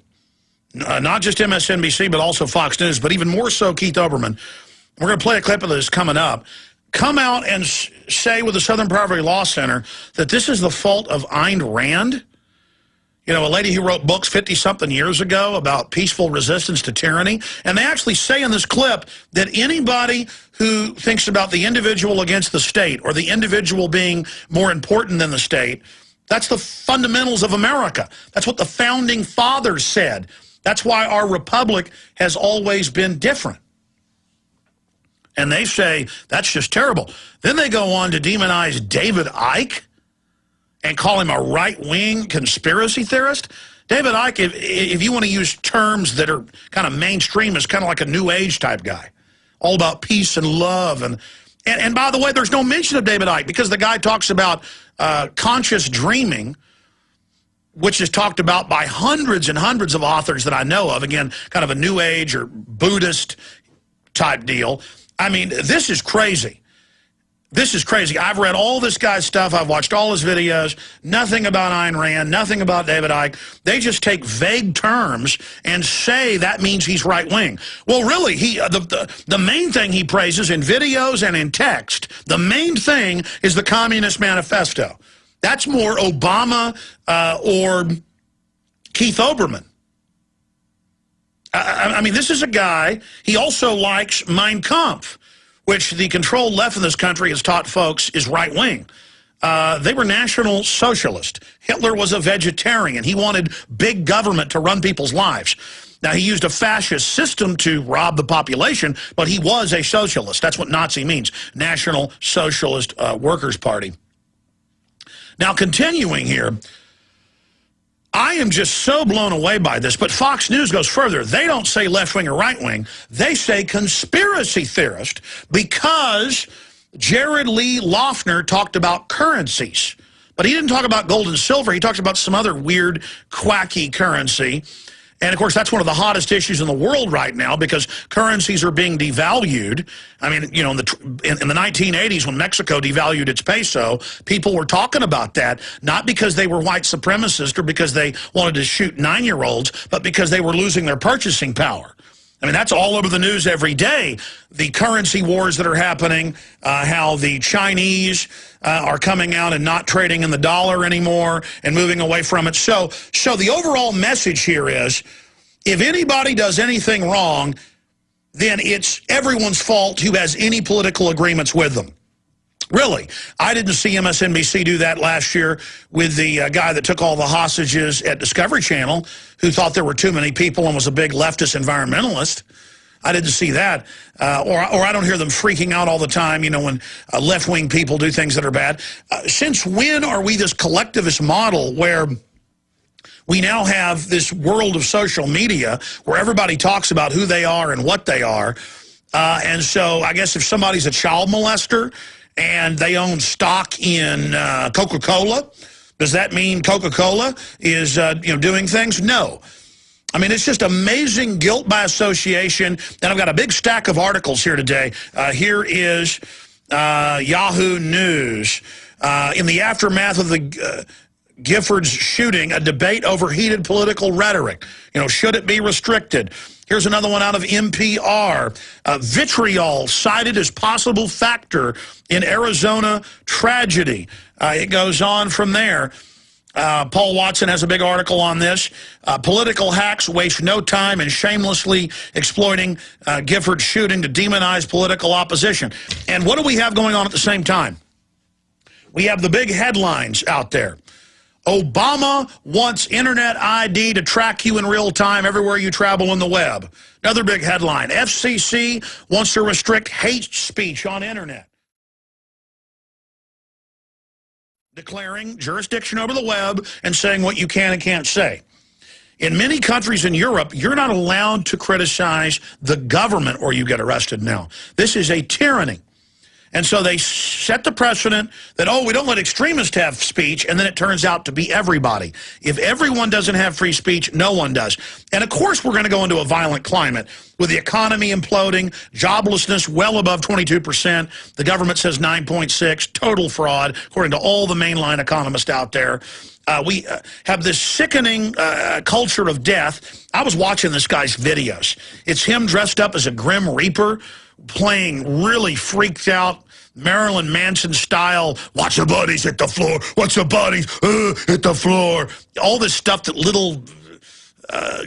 not just MSNBC, but also Fox News, but even more so Keith Olbermann. We're going to play a clip of this coming up. Come out and say with the Southern Poverty Law Center that this is the fault of Ayn Rand. You know, a lady who wrote books 50-something years ago about peaceful resistance to tyranny. And they actually say in this clip that anybody who thinks about the individual against the state or the individual being more important than the state, that's the fundamentals of America. That's what the founding fathers said. That's why our republic has always been different. And they say that's just terrible. Then they go on to demonize David Icke and call him a right-wing conspiracy theorist. David Icke, if you want to use terms that are kind of mainstream, is kind of like a New Age type guy, all about peace and love. And by the way, there's no mention of David Icke because the guy talks about conscious dreaming, which is talked about by hundreds and hundreds of authors that I know of. Again, kind of a New Age or Buddhist type deal. I mean, this is crazy. This is crazy. I've read all this guy's stuff. I've watched all his videos. Nothing about Ayn Rand, nothing about David Icke. They just take vague terms and say that means he's right-wing. Well, really, the main thing he praises in videos and in text, the main thing is the Communist Manifesto. That's more Obama or Keith Olbermann. I mean, this is a guy, he also likes Mein Kampf, which the controlled left in this country has taught folks is right-wing. They were National Socialist. Hitler was a vegetarian. He wanted big government to run people's lives. Now, he used a fascist system to rob the population, but he was a socialist. That's what Nazi means, National Socialist Workers' Party. Now, continuing here, I am just so blown away by this, but Fox News goes further. They don't say left-wing or right-wing. They say conspiracy theorist because Jared Lee Loughner talked about currencies. But he didn't talk about gold and silver. He talked about some other weird, quacky currency. And, of course, that's one of the hottest issues in the world right now because currencies are being devalued. I mean, you know, in the 1980s when Mexico devalued its peso, people were talking about that, not because they were white supremacists or because they wanted to shoot 9-year-olds, but because they were losing their purchasing power. I mean, that's all over the news every day. The currency wars that are happening, how the Chinese are coming out and not trading in the dollar anymore and moving away from it. So the overall message here is, if anybody does anything wrong, then it's everyone's fault who has any political agreements with them. Really, I didn't see MSNBC do that last year with the guy that took all the hostages at Discovery Channel who thought there were too many people and was a big leftist environmentalist. I didn't see that. Or I don't hear them freaking out all the time, you know, when left-wing people do things that are bad. Since when are we this collectivist model where we now have this world of social media where everybody talks about who they are and what they are? And so I guess if somebody's a child molester and they own stock in Coca-Cola, does that mean Coca-Cola is doing things? No. I mean, it's just amazing guilt by association. And I've got a big stack of articles here today. Here is Yahoo News. In the aftermath of the Giffords shooting, a debate over heated political rhetoric. You know, should it be restricted? Here's another one out of NPR. Vitriol cited as possible factor in Arizona tragedy. It goes on from there. Paul Watson has a big article on this. Political hacks waste no time in shamelessly exploiting Giffords shooting to demonize political opposition. And what do we have going on at the same time? We have the big headlines out there. Obama wants internet ID to track you in real time everywhere you travel on the web. Another big headline. FCC wants to restrict hate speech on internet. Declaring jurisdiction over the web and saying what you can and can't say. In many countries in Europe, you're not allowed to criticize the government or you get arrested now. This is a tyranny. And so they set the precedent that, oh, we don't let extremists have speech, and then it turns out to be everybody. If everyone doesn't have free speech, no one does. And, of course, we're going to go into a violent climate with the economy imploding, joblessness well above 22%. The government says 9.6, total fraud, according to all the mainline economists out there. We have this sickening culture of death. I was watching this guy's videos. It's him dressed up as a Grim Reaper, playing really freaked out Marilyn Manson style, watch the bodies hit the floor, watch the bodies hit the floor. All this stuff that little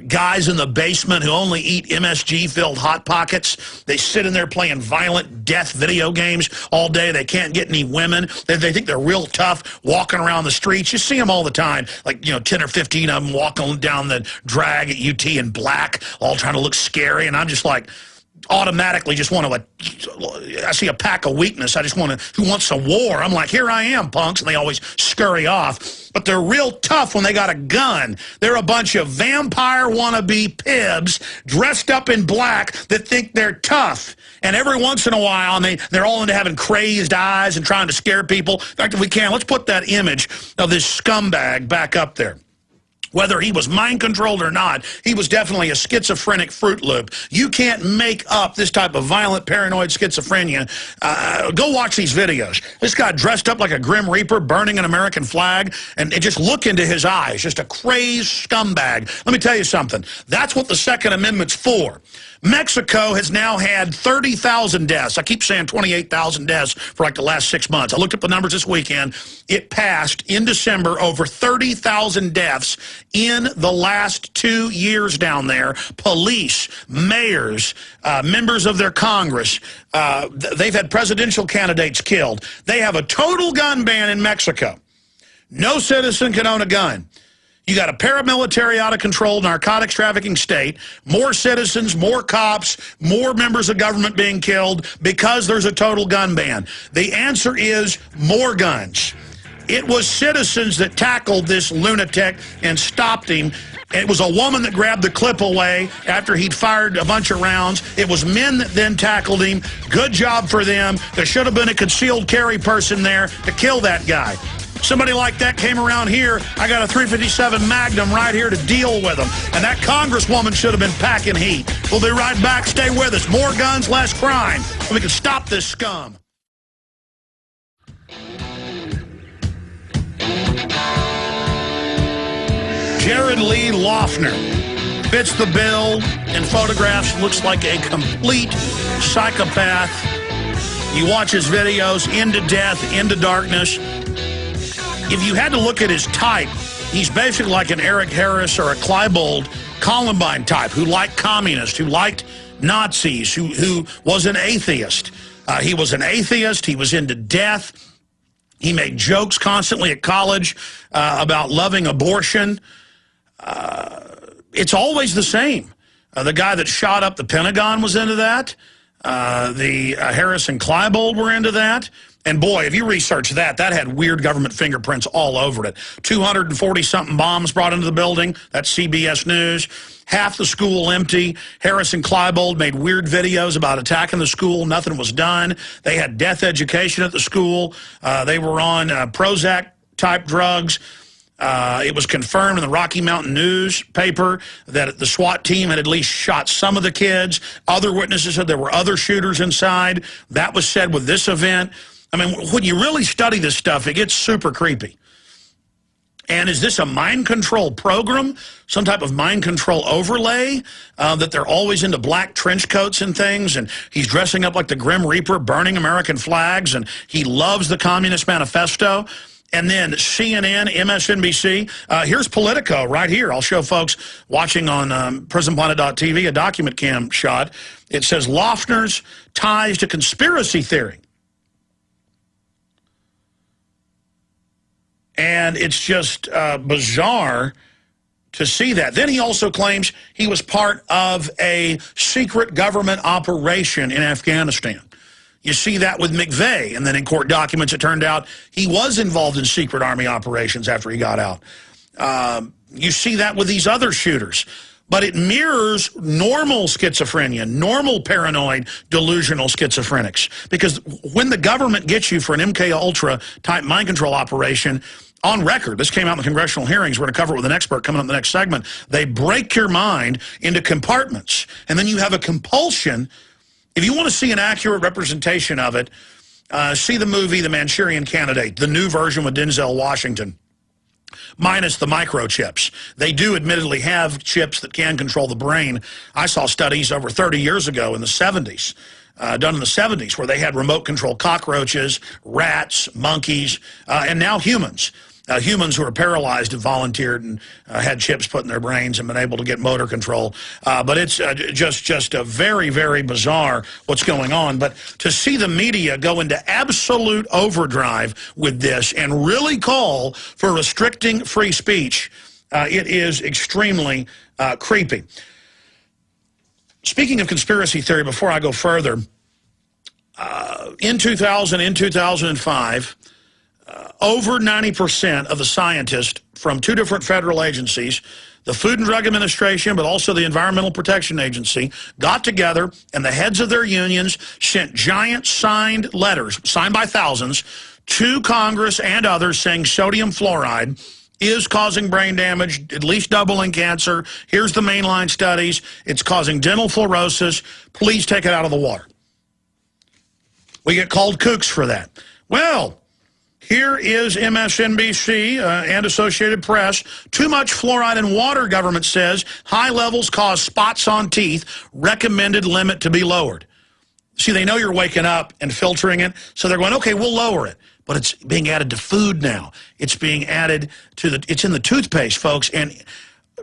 guys in the basement who only eat MSG-filled Hot Pockets, they sit in there playing violent death video games all day. They can't get any women. They think they're real tough walking around the streets. You see them all the time, like, 10 or 15 of them walking down the drag at UT in black, all trying to look scary. And I'm just like, automatically just want to, I see a pack of weakness. I just want to, who wants a war? I'm like, here I am, punks. And they always scurry off. But they're real tough when they got a gun. They're a bunch of vampire wannabe pibs dressed up in black that think they're tough. And every once in a while, they're all into having crazed eyes and trying to scare people. In fact, if we can, let's put that image of this scumbag back up there. Whether he was mind-controlled or not, he was definitely a schizophrenic Fruit Loop. You can't make up this type of violent, paranoid schizophrenia. Go watch these videos. This guy dressed up like a Grim Reaper, burning an American flag, and just look into his eyes. Just a crazed scumbag. Let me tell you something. That's what the Second Amendment's for. Mexico has now had 30,000 deaths. I keep saying 28,000 deaths for like the last 6 months. I looked up the numbers this weekend. It passed in December over 30,000 deaths in the last 2 years down there. Police, mayors, members of their Congress, they've had presidential candidates killed. They have a total gun ban in Mexico. No citizen can own a gun. You got a paramilitary, out-of-control, narcotics trafficking state, more citizens, more cops, more members of government being killed because there's a total gun ban. The answer is more guns. It was citizens that tackled this lunatic and stopped him. It was a woman that grabbed the clip away after he'd fired a bunch of rounds. It was men that then tackled him. Good job for them. There should have been a concealed carry person there to kill that guy. somebody like that came around here, I got a .357 Magnum right here to deal with them. And that congresswoman should have been packing heat. We'll be right back. Stay with us. More guns, less crime. We can stop this scum. Jared Lee Loughner fits the bill in photographs, looks like a complete psychopath. You watch his videos, into death, into darkness. If you had to look at his type, he's basically like an Eric Harris or a Klebold Columbine type who liked communists, who liked Nazis, who was an atheist. He was an atheist. He was into death. He made jokes constantly at college about loving abortion. It's always the same. The guy that shot up the Pentagon was into that. The Harris and Klebold were into that. And boy, if you research that, that had weird government fingerprints all over it. 240-something bombs brought into the building. That's CBS News. Half the school empty. Harris and Klebold made weird videos about attacking the school. Nothing was done. They had death education at the school. They were on Prozac-type drugs. It was confirmed in the Rocky Mountain newspaper that the SWAT team had at least shot some of the kids. Other witnesses said there were other shooters inside. That was said with this event. I mean, when you really study this stuff, it gets super creepy. And is this a mind control program, some type of mind control overlay, that they're always into black trench coats and things, and he's dressing up like the Grim Reaper, burning American flags, and he loves the Communist Manifesto? And then CNN, MSNBC. Here's Politico right here. I'll show folks watching on PrisonPlanet.tv a document cam shot. It says Loughner's ties to conspiracy theory. And it's just bizarre to see that. Then he also claims he was part of a secret government operation in Afghanistan. You see that with McVeigh, and then in court documents it turned out he was involved in secret Army operations after he got out. You see that with these other shooters. But it mirrors normal schizophrenia, normal paranoid, delusional schizophrenics. Because when the government gets you for an MK-Ultra type mind control operation, on record, this came out in the congressional hearings, we're going to cover it with an expert coming up in the next segment, they break your mind into compartments. And then you have a compulsion. If you want to see an accurate representation of it, see the movie The Manchurian Candidate, the new version with Denzel Washington, minus the microchips. They do admittedly have chips that can control the brain. I saw studies over 30 years ago in the 70s, done in the 70s, where they had remote control cockroaches, rats, monkeys, and now humans. Humans who are paralyzed have volunteered and had chips put in their brains and been able to get motor control. But it's just a very, very bizarre what's going on. But to see the media go into absolute overdrive with this and really call for restricting free speech, it is extremely creepy. Speaking of conspiracy theory, before I go further, in 2000, in 2005, over 90% of the scientists from two different federal agencies, the Food and Drug Administration, but also the Environmental Protection Agency, got together, and the heads of their unions sent giant signed letters, signed by thousands, to Congress and others saying sodium fluoride is causing brain damage, at least doubling cancer. Here's the mainline studies. It's causing dental fluorosis. Please take it out of the water. We get called kooks for that. Well, here is MSNBC and Associated Press. Too much fluoride in water, government says. High levels cause spots on teeth. Recommended limit to be lowered. See, they know you're waking up and filtering it, so they're going, okay, we'll lower it. But it's being added to food now. It's being added to it's in the toothpaste, folks, and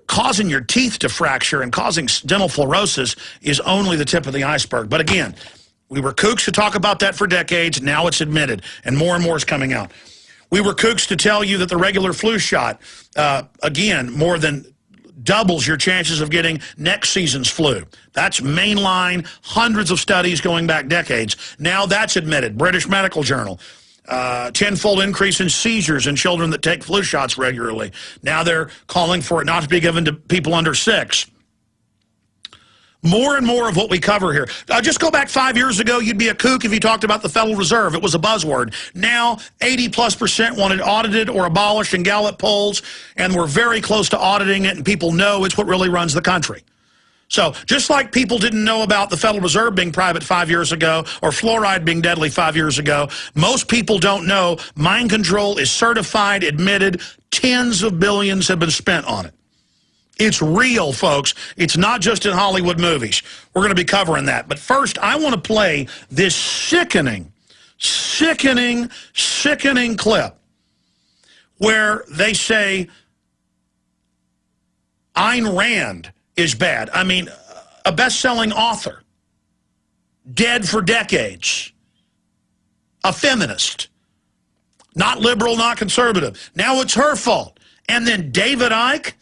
causing your teeth to fracture and causing dental fluorosis is only the tip of the iceberg. But again, we were kooks to talk about that for decades. Now it's admitted, and more is coming out. We were kooks to tell you that the regular flu shot, again, more than doubles your chances of getting next season's flu. That's mainline, hundreds of studies going back decades. Now that's admitted. British Medical Journal. 10-fold increase in seizures in children that take flu shots regularly. Now they're calling for it not to be given to people under 6. More and more of what we cover here. Just go back 5 years ago, you'd be a kook if you talked about the Federal Reserve. It was a buzzword. Now, 80+% wanted audited or abolished in Gallup polls, and we're very close to auditing it, and people know it's what really runs the country. So just like people didn't know about the Federal Reserve being private 5 years ago or fluoride being deadly 5 years ago, most people don't know mind control is certified, admitted, tens of billions have been spent on it. It's real, folks. It's not just in Hollywood movies. We're going to be covering that. But first, I want to play this sickening clip where they say Ayn Rand is bad. I mean, a best-selling author, dead for decades, a feminist, not liberal, not conservative. Now it's her fault. And then David Icke,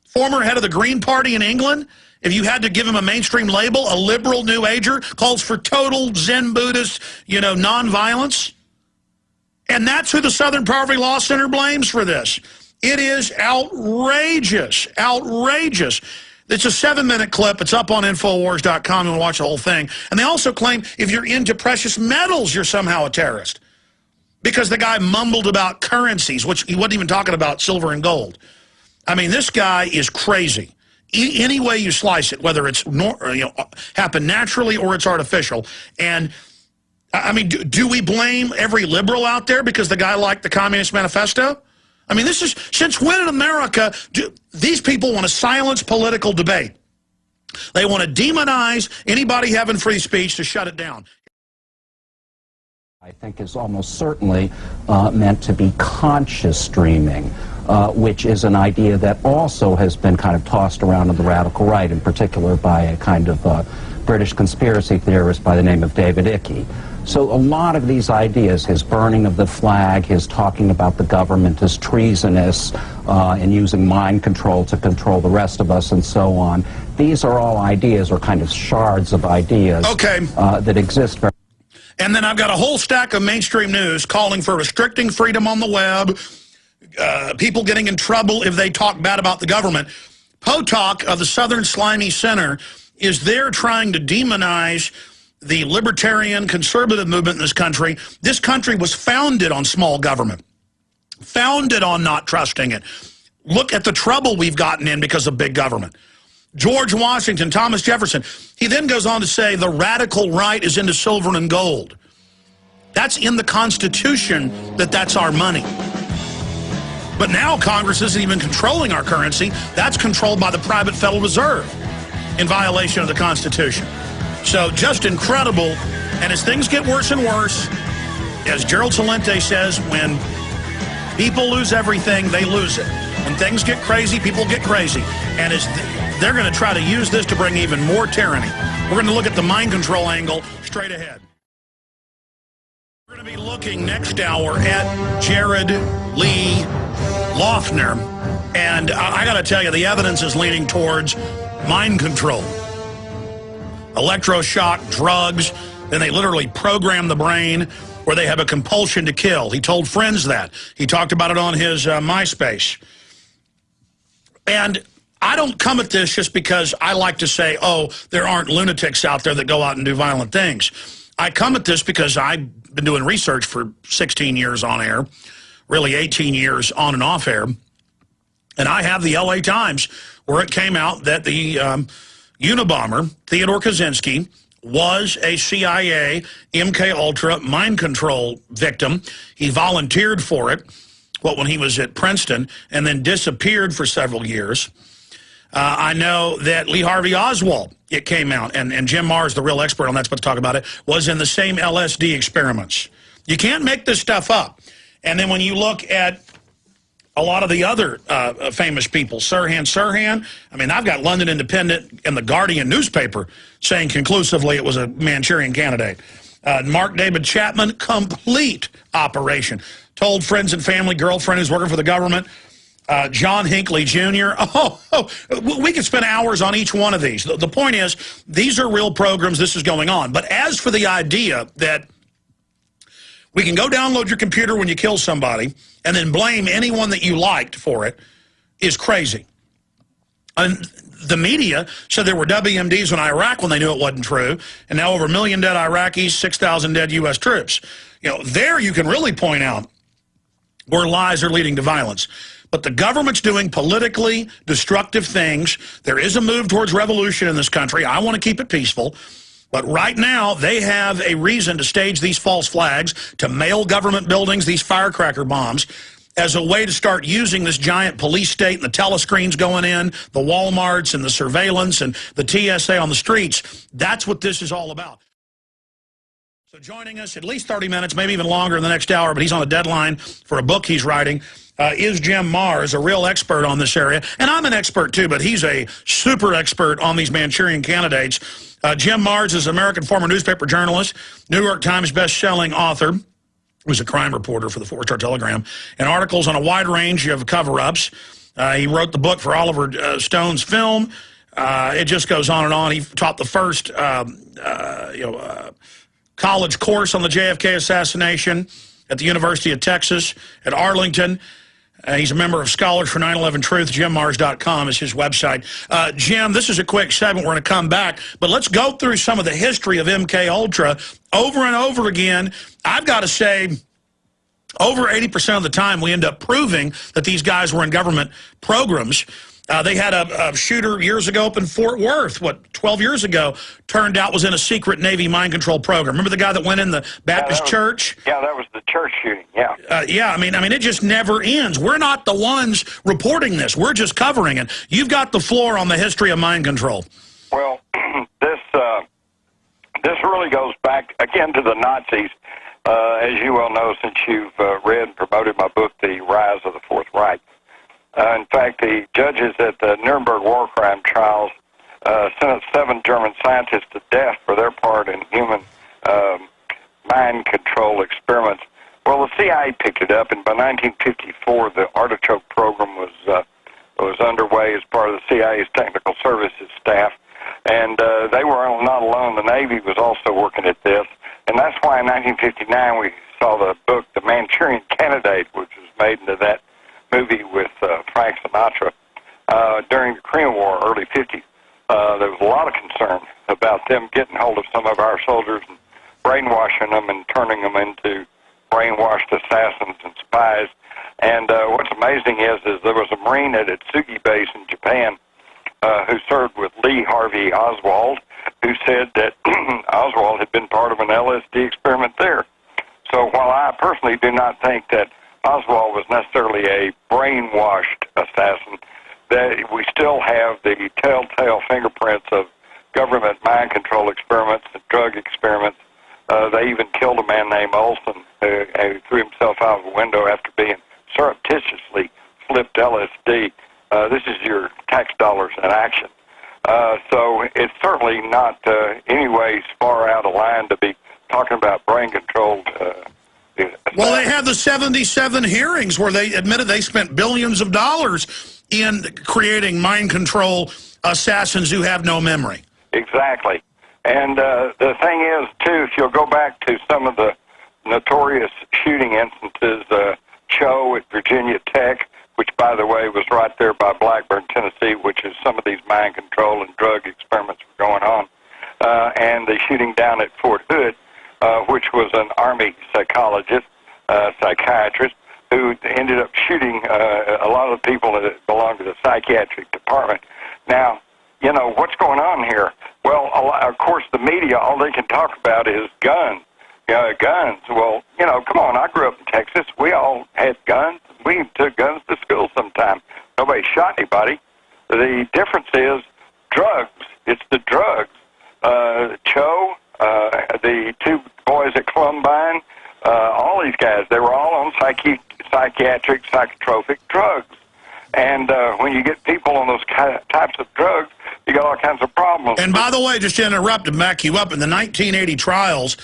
former head of the Green Party in England, if you had to give him a mainstream label, a liberal New Ager, calls for total Zen Buddhist, nonviolence. And that's who the Southern Poverty Law Center blames for this. It is outrageous, outrageous. It's a 7-minute clip. It's up on Infowars.com. You can watch the whole thing. And they also claim if you're into precious metals, you're somehow a terrorist. Because the guy mumbled about currencies, which he wasn't even talking about silver and gold. I mean, this guy is crazy. Any way you slice it, whether it's happened naturally or it's artificial. And, I mean, do we blame every liberal out there because the guy liked the Communist Manifesto? I mean, this is, since when in America do these people want to silence political debate? They want to demonize anybody having free speech to shut it down. I think is almost certainly meant to be conscious streaming, which is an idea that also has been kind of tossed around on the radical right, in particular by a kind of British conspiracy theorist by the name of David Icke. So a lot of these ideas, his burning of the flag, his talking about the government as treasonous, and using mind control to control the rest of us and so on, these are all ideas or kind of shards of ideas that exist. And then I've got a whole stack of mainstream news calling for restricting freedom on the web, people getting in trouble if they talk bad about the government. Potok of the Southern Slimy Center is there trying to demonize the libertarian conservative movement in this country. This country was founded on small government, founded on not trusting it. Look at the trouble we've gotten in because of big government. George Washington, Thomas Jefferson. He then goes on to say the radical right is into silver and gold. That's in the Constitution that's our money. But now Congress isn't even controlling our currency. That's controlled by the private Federal Reserve in violation of the Constitution. So just incredible. And as things get worse and worse, as Gerald Celente says, when people lose everything, they lose it. When things get crazy, people get crazy. And they're going to try to use this to bring even more tyranny. We're going to look at the mind control angle straight ahead. We're going to be looking next hour at Jared Lee Loughner. And I got to tell you, the evidence is leaning towards mind control. Electroshock, drugs, then they literally program the brain where they have a compulsion to kill. He told friends that. He talked about it on his MySpace. And I don't come at this just because I like to say, oh, there aren't lunatics out there that go out and do violent things. I come at this because I've been doing research for 16 years on air, really 18 years on and off air. And I have the LA Times where it came out that the Unabomber, Theodore Kaczynski, was a CIA MK-Ultra mind control victim. He volunteered for it, when he was at Princeton, and then disappeared for several years. I know that Lee Harvey Oswald, it came out, and Jim Marrs, the real expert on that's supposed to talk about it, was in the same LSD experiments. You can't make this stuff up. And then when you look at a lot of the other famous people, Sirhan, I mean, I've got London Independent and the Guardian newspaper saying conclusively it was a Manchurian candidate. Mark David Chapman, complete operation. Told friends and family, girlfriend who's working for the government. John Hinckley Jr. We could spend hours on each one of these. The point is, these are real programs, this is going on. But as for the idea that we can go download your computer when you kill somebody and then blame anyone that you liked for it is crazy. And the media said there were WMDs in Iraq when they knew it wasn't true, and now over 1 million dead Iraqis, 6,000 dead U.S. troops. You know, there you can really point out where lies are leading to violence. But the government's doing politically destructive things. There is a move towards revolution in this country. I want to keep it peaceful. But right now, they have a reason to stage these false flags, to mail government buildings these firecracker bombs, as a way to start using this giant police state and the telescreens going in, the Walmarts and the surveillance and the TSA on the streets. That's what this is all about. So joining us at least 30 minutes, maybe even longer in the next hour, but he's on a deadline for a book he's writing, is Jim Marrs, a real expert on this area. And I'm an expert too, but he's a super expert on these Manchurian candidates. Jim Marrs is an American former newspaper journalist, New York Times best-selling author, who's a crime reporter for the 4-Star Telegram, and articles on a wide range of cover-ups. He wrote the book for Oliver Stone's film. It just goes on and on. He taught the first college course on the JFK assassination at the University of Texas at Arlington. He's a member of Scholars for 9/11 Truth. JimMarrs.com is his website. Jim, this is a quick segment. We're going to come back, but let's go through some of the history of MK Ultra over and over again. I've got to say, over 80% of the time, we end up proving that these guys were in government programs. They had a shooter years ago up in Fort Worth, 12 years ago, turned out was in a secret Navy mind control program. Remember the guy that went in the Baptist church? Yeah, that was the church shooting, yeah. Yeah, I mean, it just never ends. We're not the ones reporting this. We're just covering it. You've got the floor on the history of mind control. Well, this really goes back, again, to the Nazis. As you well know, since you've read and promoted my book, The Rise of the Fourth Reich. In fact, the judges at the Nuremberg war crime trials sentenced 7 German scientists to death for their part in human mind control experiments. Well, the CIA picked it up, and by 1954, the Artichoke program was underway as part of the CIA's technical services staff. And they were not alone. The Navy was also working at this. And that's why in 1959 we saw the book, The Manchurian Candidate, which was made into that movie with Frank Sinatra. During the Korean War, early 50s, there was a lot of concern about them getting hold of some of our soldiers and brainwashing them and turning them into brainwashed assassins and spies. And what's amazing is there was a Marine at Atsugi Base in Japan who served with Lee Harvey Oswald, who said that Oswald had been part of an LSD experiment there. So while I personally do not think that Oswald was necessarily a brainwashed assassin, that we still have the telltale fingerprints of government mind control experiments and drug experiments. They even killed a man named Olson who threw himself out of a window after being surreptitiously flipped LSD. This is your tax dollars in action. So it's certainly not anyways far out of line to be talking about brain-controlled. Well, they have the 77 hearings where they admitted they spent billions of dollars in creating mind control assassins who have no memory. Exactly. And the thing is, too, if you'll go back to some of the notorious shooting instances, Cho at Virginia Tech, which, by the way, was right there by Blackburn, Tennessee, which is some of these mind control and drug experiments were going on, and the shooting down at Fort Hood, which was an Army psychologist, psychiatrist, who ended up shooting a lot of the people that belonged to the psychiatric department. Now, you know, what's going on here? Well, of course, the media, all they can talk about is guns. Guns. Well, you know, come on, I grew up in Texas. We all had guns. We took guns to school sometime. Nobody shot anybody. The difference is drugs. It's the drugs. Cho, the 2 boys at Columbine, all these guys, they were all on psychiatric, psychotropic drugs. And when you get people on those types of drugs, you got all kinds of problems. And by the way, just to interrupt and back you up, in the 1980 trials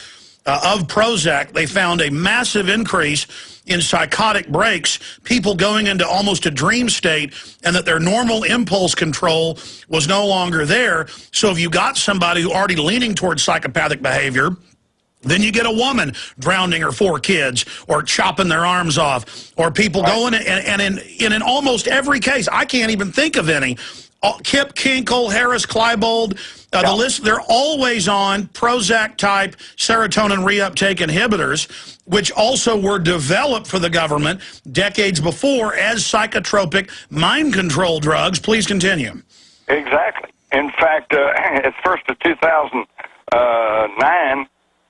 of Prozac, they found a massive increase in psychotic breaks, people going into almost a dream state, and that their normal impulse control was no longer there. So if you got somebody who already leaning towards psychopathic behavior, then you get a woman drowning her 4 kids or chopping their arms off, or people going, and in almost every case, I can't even think of any, Kip Kinkle, Harris Klebold, the list, they're always on Prozac-type serotonin reuptake inhibitors, which also were developed for the government decades before as psychotropic mind control drugs. Please continue. Exactly. In fact, at first of 2009,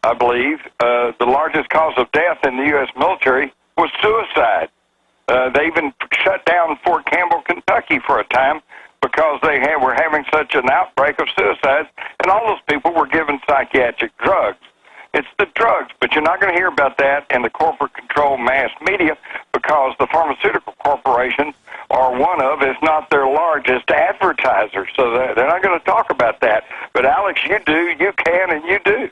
I believe, the largest cause of death in the U.S. military was suicide. They even shut down Fort Campbell, Kentucky for a time because they were having such an outbreak of suicides, and all those people were given psychiatric drugs. It's the drugs, but you're not going to hear about that in the corporate-controlled mass media because the pharmaceutical corporations are one of, if not their largest advertisers, so they're not going to talk about that. But, Alex, you do, you can, and you do.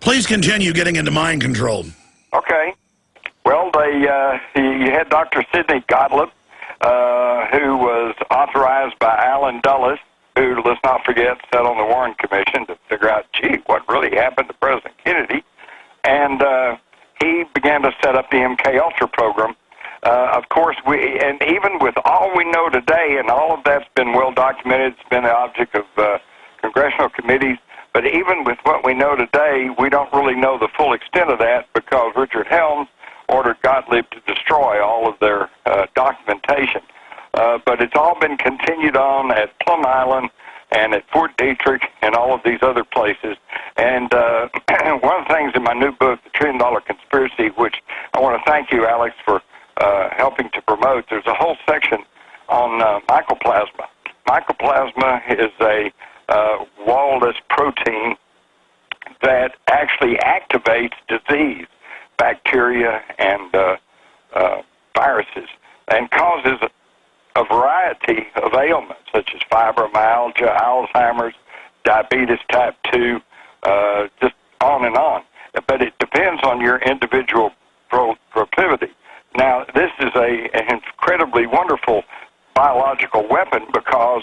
Please continue getting into mind control. Okay. Well, you had Dr. Sidney Gottlieb, who was authorized by Alan Dulles, who, let's not forget, sat on the Warren Commission to figure out, gee, what really happened to President Kennedy. And he began to set up the MK-Ultra program. Of course, and even with all we know today, and all of that's been well documented, it's been the object of congressional committees, but even with what we know today, we don't really know the full extent of that because Richard Helms ordered Gottlieb to destroy all of their documentation. But it's all been continued on at Plum Island and at Fort Detrick and all of these other places. And one of the things in my new book, The $1 Trillion Conspiracy, which I want to thank you, Alex, for helping to promote, there's a whole section on mycoplasma. Mycoplasma is a wall-less protein that actually activates disease, bacteria, and viruses, and causes a variety of ailments, such as fibromyalgia, Alzheimer's, diabetes type 2, just on and on. But it depends on your individual proclivity. Now, this is an incredibly wonderful biological weapon because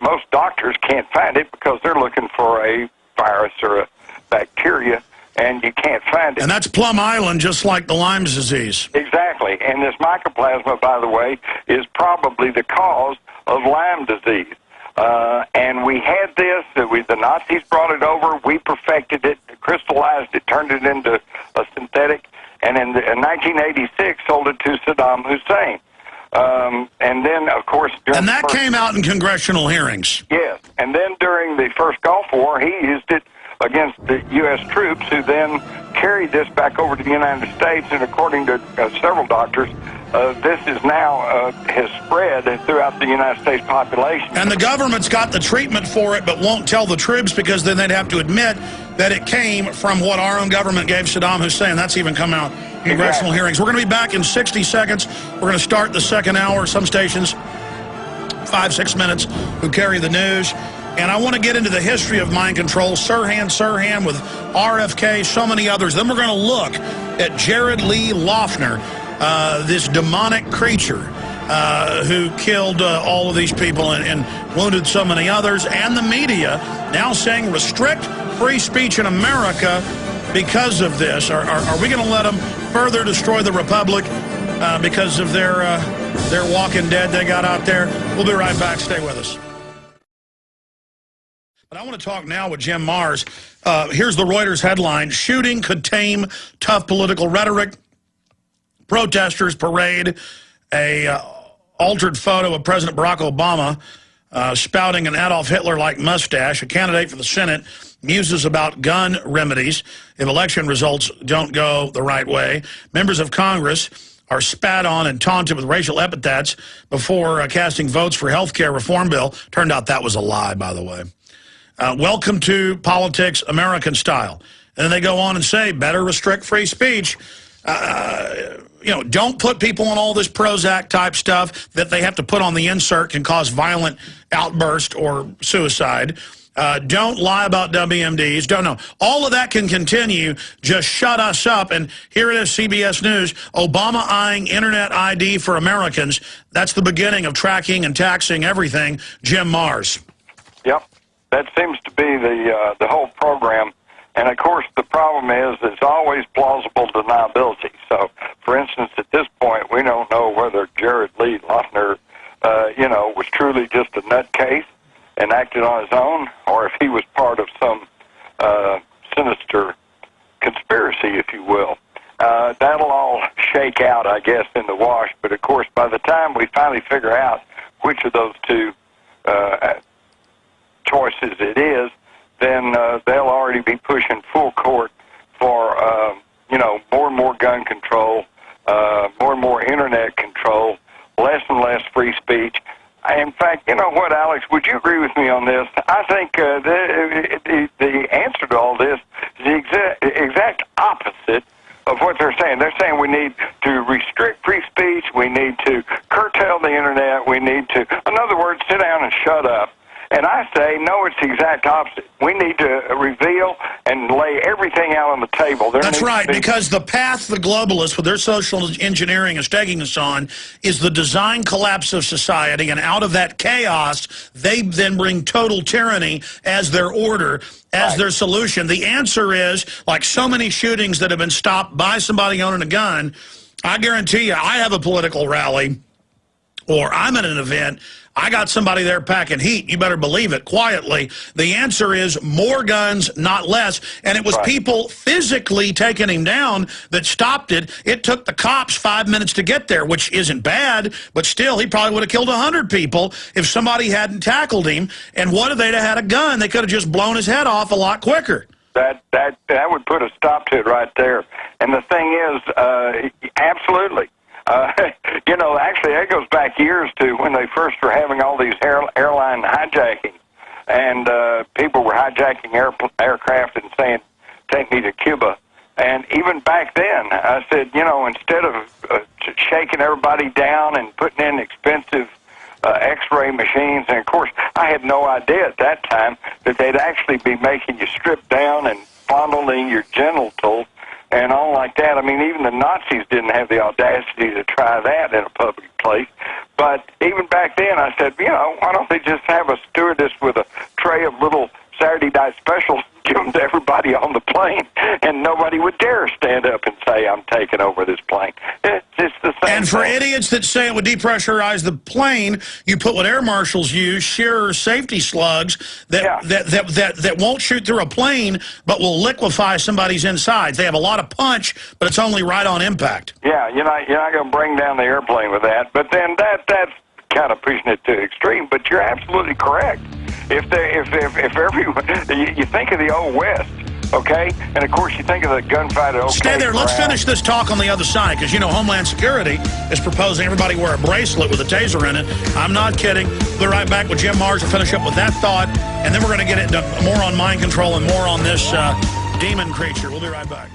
most doctors can't find it because they're looking for a virus or a bacteria, and you can't find it. And that's Plum Island, just like the Lyme's disease. Exactly. And this mycoplasma, by the way, is probably the cause of Lyme disease. And we had this, the Nazis brought it over, we perfected it, crystallized it, turned it into a synthetic, and in 1986 sold it to Saddam Hussein. And then, of course... And that came out in congressional hearings. Yes. And then during the first Gulf War, he used it against the U.S. troops, who then carried this back over to the United States, and according to several doctors, this is now has spread throughout the United States population. And the government's got the treatment for it, but won't tell the troops because then they'd have to admit that it came from what our own government gave Saddam Hussein. That's even come out in congressional hearings. We're going to be back in 60 seconds. We're going to start the second hour. Some stations, 5-6 minutes, who carry the news. And I want to get into the history of mind control, Sirhan with RFK, so many others. Then we're going to look at Jared Lee Loughner, this demonic creature who killed all of these people and wounded so many others, and the media now saying restrict free speech in America because of this. Are we going to let them further destroy the republic because of their walking dead they got out there? We'll be right back. Stay with us. But I want to talk now with Jim Marrs. Here's the Reuters headline: shooting could tame tough political rhetoric. Protesters parade a altered photo of President Barack Obama spouting an Adolf Hitler-like mustache. A candidate for the Senate muses about gun remedies if election results don't go the right way. Members of Congress are spat on and taunted with racial epithets before casting votes for health care reform bill. Turned out that was a lie, by the way. Welcome to politics, American style. And then they go on and say, better restrict free speech. Don't put people on all this Prozac type stuff that they have to put on the insert can cause violent outburst or suicide. Don't lie about WMDs. Don't know. All of that can continue. Just shut us up. And here it is, CBS News. Obama eyeing Internet ID for Americans. That's the beginning of tracking and taxing everything. Jim Marrs. Yep. That seems to be the whole program. And, of course, the problem is it's always plausible deniability. So, for instance, at this point, we don't know whether Jared Lee Loughner, was truly sinister conspiracy, if you will. That'll all shake out, I guess, in the wash. But, of course, by the time we finally figure out which of those two choices it is, then they'll already be pushing full court for, more and more gun control, more and more Internet control, less and less free speech. In fact, you know what, Alex, would you agree with me on this? I think the answer to all this is the exact opposite of what they're saying. They're saying we need to restrict free speech, we need to curtail the Internet, we need to, in other words, sit down and shut up. And I say, no, it's the exact opposite. We need to reveal and lay everything out on the table. That's right, because the path the globalists, with their social engineering, is taking us on is the design collapse of society, and out of that chaos, they then bring total tyranny as their order, as their solution. The answer is, like so many shootings that have been stopped by somebody owning a gun, I guarantee you, I have a political rally, or I'm at an event, I got somebody there packing heat. You better believe it, quietly. The answer is more guns, not less. And it was people physically taking him down that stopped it. It took the cops 5 minutes to get there, which isn't bad, but still, he probably would have killed 100 people if somebody hadn't tackled him. And what if they'd have had a gun? They could have just blown his head off a lot quicker. That would put a stop to it right there. And the thing is, absolutely. Actually, that goes back years to when they first were having all these airline hijacking, and people were hijacking aircraft and saying, take me to Cuba. And even back then, I said, instead of shaking everybody down and putting in expensive X-ray machines, and of course, I had no idea at that time that they'd actually be making you strip down and fondling your genitals and all like that. I mean, even the Nazis didn't have the audacity to try that in a public place. But even back then, I said, why don't they just have a stewardess with a tray of little Saturday night specials, give them to everybody on the plane, and nobody would dare stand up and say, I'm taking over this plane. It's just the same And for thing. idiots that say it would depressurize the plane, you put what air marshals use, sheer safety slugs that won't shoot through a plane, but will liquefy somebody's insides. They have a lot of punch, but it's only right on impact. Yeah, you're not going to bring down the airplane with that. But then that's kind of pushing it to the extreme. But you're absolutely correct. If everyone, you think of the old West, okay, and of course you think of the gunfight at OK Stay there. Let's finish this talk on the other side, because Homeland Security is proposing everybody wear a bracelet with a taser in it. I'm not kidding. We'll be right back with Jim Marrs to finish up with that thought, and then we're going to get into more on mind control and more on this demon creature. We'll be right back.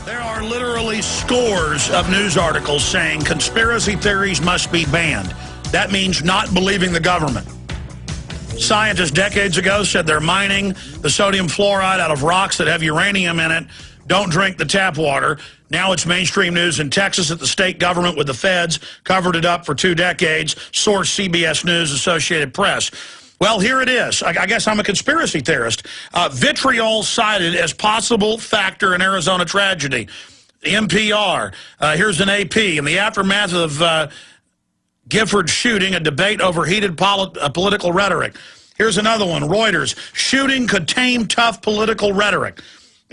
There are literally scores of news articles saying conspiracy theories must be banned. That means not believing the government. Scientists decades ago said they're mining the sodium fluoride out of rocks that have uranium in it. Don't drink the tap water. Now it's mainstream news in Texas that the state government with the feds covered it up for 2 decades. Source CBS News, Associated Press. Well, here it is. I guess I'm a conspiracy theorist. Vitriol cited as possible factor in Arizona tragedy. NPR. Here's an AP. In the aftermath of Giffords shooting, a debate over heated political rhetoric. Here's another one, Reuters. Shooting could tame tough political rhetoric.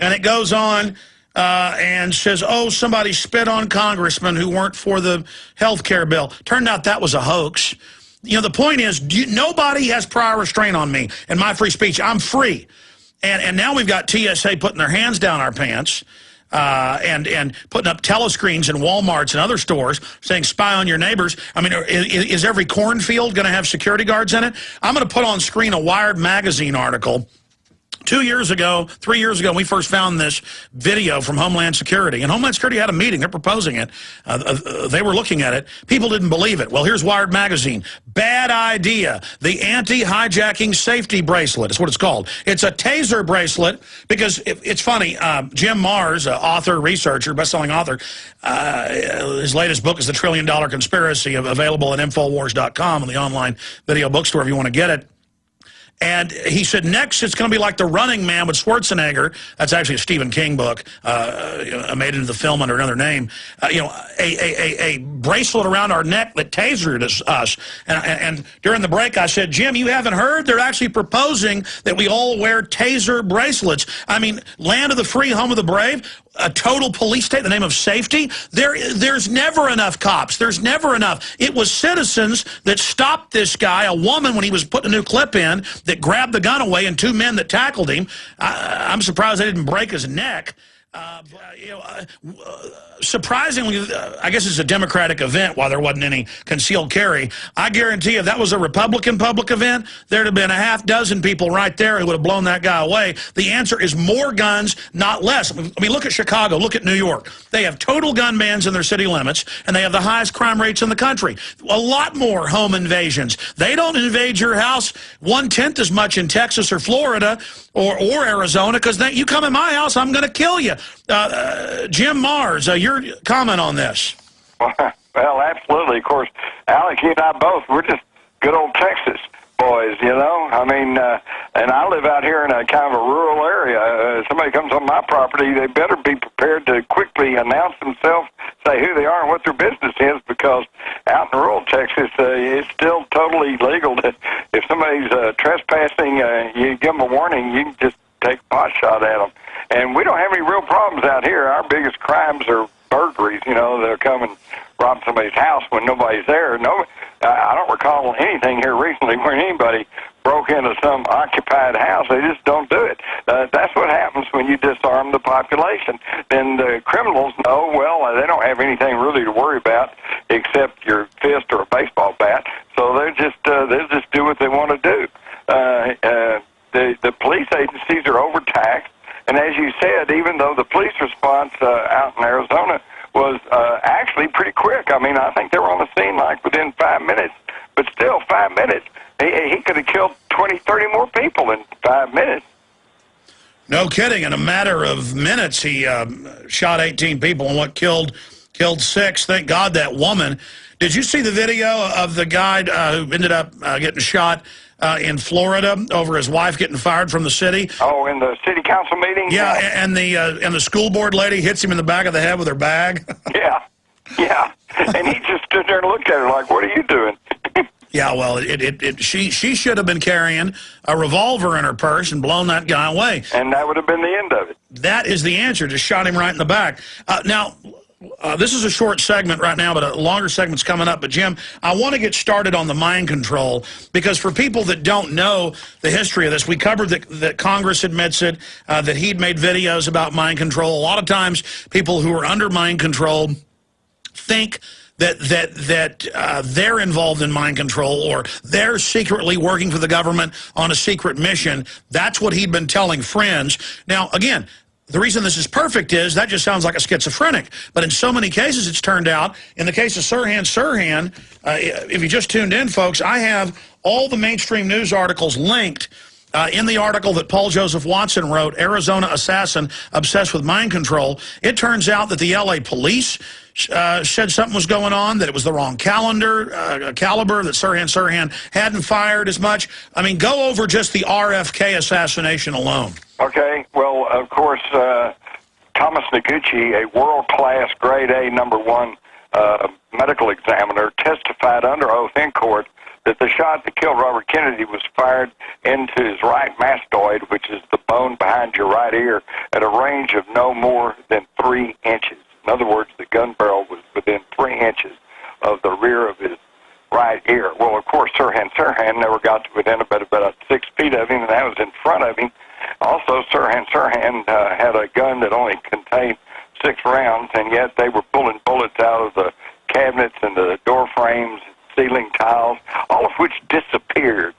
And it goes on and says, oh, somebody spit on congressmen who weren't for the health care bill. Turned out that was a hoax. The point is, nobody has prior restraint on me and my free speech. I'm free. And now we've got TSA putting their hands down our pants. And putting up telescreens in Walmarts and other stores saying spy on your neighbors. I mean, is every cornfield going to have security guards in it? I'm going to put on screen a Wired magazine article. 2 years ago, 3 years ago, we first found this video from Homeland Security. And Homeland Security had a meeting. They're proposing it. They were looking at it. People didn't believe it. Well, here's Wired magazine. Bad idea. The anti-hijacking safety bracelet is what it's called. It's a taser bracelet because it's funny. Jim Marrs, author, researcher, best-selling author, his latest book is The $1 Trillion Conspiracy, available at Infowars.com on the online video bookstore if you want to get it. And he said, next it's going to be like The Running Man with Schwarzenegger. That's actually a Stephen King book, made into the film under another name. A bracelet around our neck that tasered us. And during the break, I said, Jim, you haven't heard? They're actually proposing that we all wear taser bracelets. I mean, land of the free, home of the brave, a total police state in the name of safety. There's never enough cops. There's never enough. It was citizens that stopped this guy, a woman when he was putting a new clip in, that grabbed the gun away, and 2 men that tackled him. I'm surprised they didn't break his neck. Surprisingly, I guess it's a Democratic event while there wasn't any concealed carry. I guarantee you if that was a Republican public event, there'd have been a half dozen people right there who would have blown that guy away. The answer is more guns, not less. I mean, look at Chicago, look at New York. They have total gun bans in their city limits, and they have the highest crime rates in the country. A lot more home invasions. They don't invade your house 1/10 as much in Texas or Florida or Arizona, because you come in my house, I'm going to kill you. Jim Mars, your comment on this? Well, absolutely. Of course, Alex, you and I both, we're just good old Texas boys, you know. I mean, and I live out here in a kind of a rural area. Somebody comes on my property, they better be prepared to quickly announce themselves, say who they are and what their business is, because out in rural Texas, it's still totally legal to, if somebody's trespassing, you give them a warning, you can just take a pot shot at them. And we don't have any real problems out here. Our biggest crimes are burglaries, you know. They'll come and rob somebody's house when nobody's there. No, I don't recall anything here recently where anybody broke into some occupied house. They just don't do it. That's what happens when you disarm the population. Then the criminals know, well, they don't have anything really to worry about except your fist or a baseball bat. So they'll just do what they want to do. The police agencies are overtaxed. And as you said, even though the police response out in Arizona was actually pretty quick. I mean, I think they were on the scene like within 5 minutes. But still, 5 minutes, he could have killed 20, 30 more people in 5 minutes. No kidding. In a matter of minutes, he shot 18 people and killed 6. Thank God that woman. Did you see the video of the guy who ended up getting shot in Florida over his wife getting fired from the city? Oh, in the city council meeting? Yeah, and the school board lady hits him in the back of the head with her bag. Yeah. And he just stood there and looked at her like, what are you doing? Yeah, well, she should have been carrying a revolver in her purse and blown that guy away. And that would have been the end of it. That is the answer. Just shot him right in the back. Now, this is a short segment right now, but a longer segment's coming up. But, Jim, I want to get started on the mind control, because for people that don't know the history of this, we covered that Congress admits it, that he'd made videos about mind control. A lot of times people who are under mind control think that they're involved in mind control, or they're secretly working for the government on a secret mission. That's what he'd been telling friends. Now, again, the reason this is perfect is that just sounds like a schizophrenic. But in so many cases, it's turned out, in the case of Sirhan, if you just tuned in, folks, I have all the mainstream news articles linked in the article that Paul Joseph Watson wrote, Arizona Assassin Obsessed with Mind Control. It turns out that the L.A. police said something was going on, that it was the wrong caliber, that Sirhan hadn't fired as much. I mean, go over just the RFK assassination alone. Okay, well, of course, Thomas Noguchi, a world-class grade A #1 medical examiner, testified under oath in court that the shot that killed Robert Kennedy was fired into his right mastoid, which is the bone behind your right ear, at a range of no more than 3 inches. In other words, the gun barrel was within 3 inches of the rear of his right ear. Well, of course, Sirhan never got to within about 6 feet of him, and that was in front of him. Also, Sirhan had a gun that only contained 6 rounds, and yet they were pulling bullets out of the cabinets and the door frames, ceiling tiles, all of which disappeared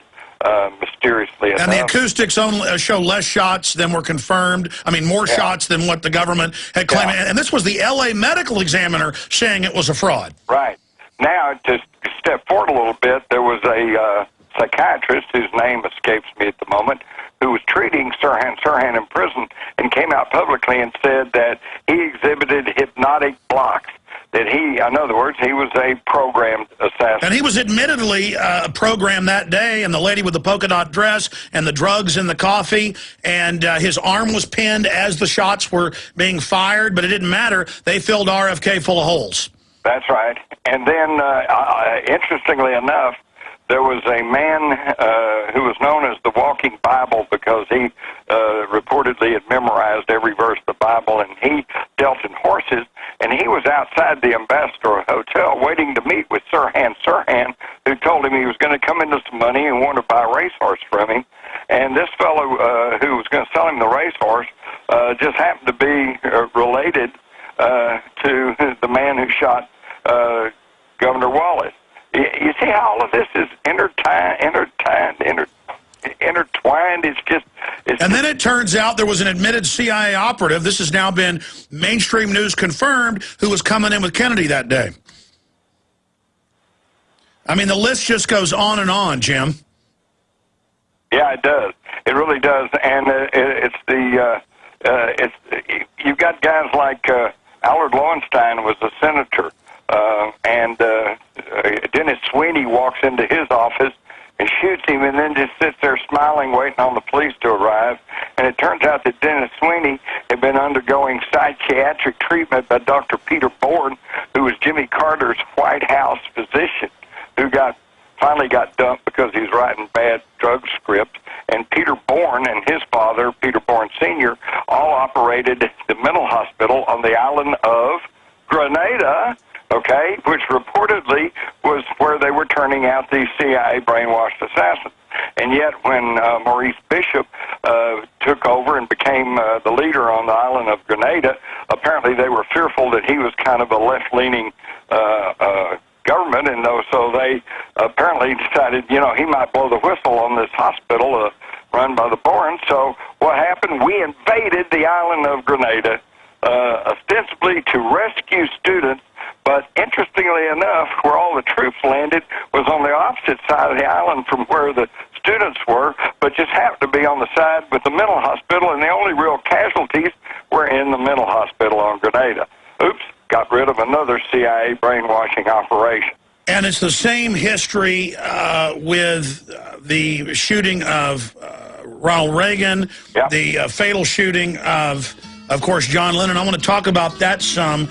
mysteriously enough. And the acoustics only show less shots than were confirmed. I mean, more shots than what the government had claimed. Yeah. And this was the L.A. medical examiner saying it was a fraud. Right. Now, to step forward a little bit, there was a psychiatrist whose name escapes me at the moment, who was treating Sirhan in prison, and came out publicly and said that he exhibited hypnotic blocks, that he, in other words, he was a programmed assassin. And he was admittedly programmed that day, and the lady with the polka dot dress and the drugs in the coffee, and his arm was pinned as the shots were being fired, but it didn't matter. They filled RFK full of holes. That's right. And then, interestingly enough, there was a man who was known as the Walking Bible because he reportedly had memorized every verse of the Bible, and he dealt in horses, and he was outside the Ambassador Hotel waiting to meet with Sirhan Sirhan, who told him he was going to come into some money and wanted to buy a racehorse from him. And this fellow who was going to sell him the racehorse just happened to be related to the man who shot Governor Wallace. You see how all of this is intertwined. It's just. And then it turns out there was an admitted CIA operative. This has now been mainstream news confirmed, who was coming in with Kennedy that day. I mean, the list just goes on and on, Jim. Yeah, it does. It really does. And you've got guys like Allard Lowenstein was a senator. And Dennis Sweeney walks into his office and shoots him, and then just sits there smiling, waiting on the police to arrive. And it turns out that Dennis Sweeney had been undergoing psychiatric treatment by Dr. Peter Bourne, who was Jimmy Carter's White House physician, who finally got dumped because he was writing bad drug scripts. And Peter Bourne and his father, Peter Bourne Sr., all operated the mental hospital on the island of Grenada, okay, which reportedly was where they were turning out these CIA brainwashed assassins. And yet when Maurice Bishop took over and became the leader on the island of Grenada, apparently they were fearful that he was kind of a left-leaning government, and so they apparently decided, he might blow the whistle on this hospital run by the Bourne. So what happened? We invaded the island of Grenada, ostensibly to rescue students. But interestingly enough, where all the troops landed was on the opposite side of the island from where the students were, but just happened to be on the side with the mental hospital, and the only real casualties were in the mental hospital on Grenada. Oops, got rid of another CIA brainwashing operation. And it's the same history with the shooting of Ronald Reagan, yep. The fatal shooting of course, John Lennon. I want to talk about that some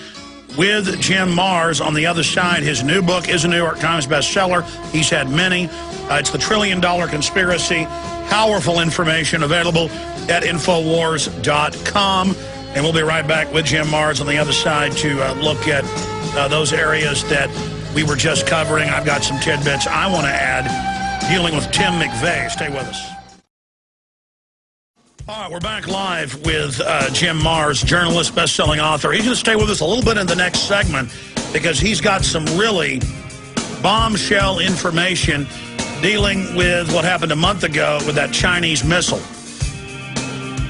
with Jim Marrs on the other side. His new book is a New York Times bestseller. He's had many. It's The $1 Trillion Conspiracy. Powerful information available at Infowars.com. And we'll be right back with Jim Marrs on the other side to look at those areas that we were just covering. I've got some tidbits I want to add dealing with Tim McVeigh. Stay with us. All right, we're back live with Jim Marrs, journalist, best-selling author. He's going to stay with us a little bit in the next segment because he's got some really bombshell information dealing with what happened a month ago with that Chinese missile.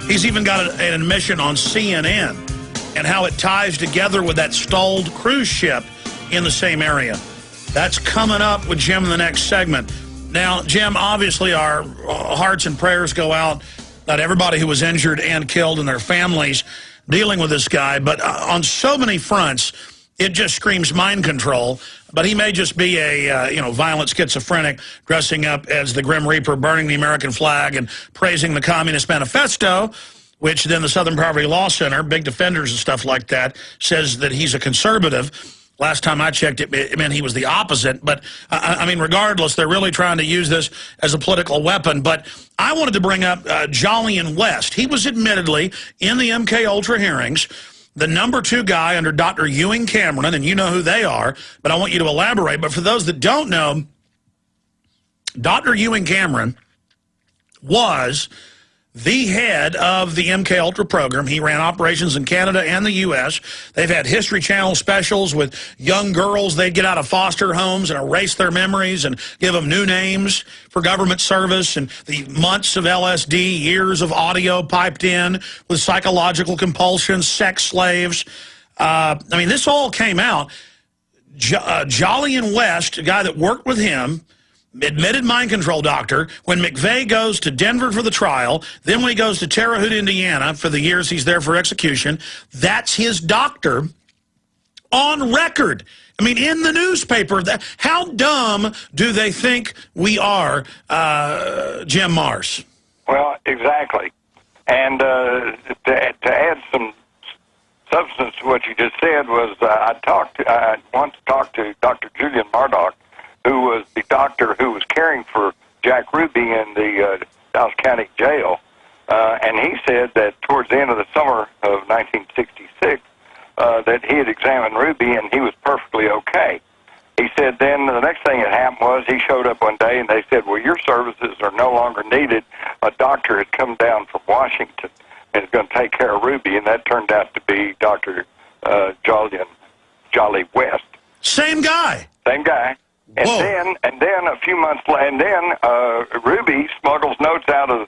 He's even got an admission on CNN and how it ties together with that stalled cruise ship in the same area. That's coming up with Jim in the next segment. Now, Jim, obviously our hearts and prayers go out not everybody who was injured and killed and their families dealing with this guy, but on so many fronts, it just screams mind control. But he may just be a violent schizophrenic dressing up as the Grim Reaper, burning the American flag and praising the Communist Manifesto, which then the Southern Poverty Law Center, big defenders and stuff like that, says that he's a conservative. Last time I checked, it meant he was the opposite. But, I mean, regardless, they're really trying to use this as a political weapon. But I wanted to bring up Jolyon West. He was admittedly, in the MKUltra hearings, the #2 guy under Dr. Ewing Cameron, and you know who they are, but I want you to elaborate. But for those that don't know, Dr. Ewing Cameron was the head of the MKUltra program. He ran operations in Canada and the U.S. They've had History Channel specials with young girls. They'd get out of foster homes and erase their memories and give them new names for government service, and the months of LSD, years of audio piped in with psychological compulsions, sex slaves. I mean, this all came out. Jolyon West, a guy that worked with him, admitted mind control doctor, when McVeigh goes to Denver for the trial, then when he goes to Terre Haute, Indiana for the years he's there for execution, that's his doctor on record. I mean, in the newspaper. How dumb do they think we are, Jim Mars? Well, exactly. And to add some substance to what you just said was I once talked to Dr. Julian Murdoch, who was the doctor who was caring for Jack Ruby in the Dallas County Jail. And he said that towards the end of the summer of 1966, that he had examined Ruby and he was perfectly okay. He said then the next thing that happened was he showed up one day and they said, well, your services are no longer needed. A doctor had come down from Washington and is going to take care of Ruby, and that turned out to be Dr. Jolly West. Same guy. Same guy. And then a few months later, Ruby smuggles notes out of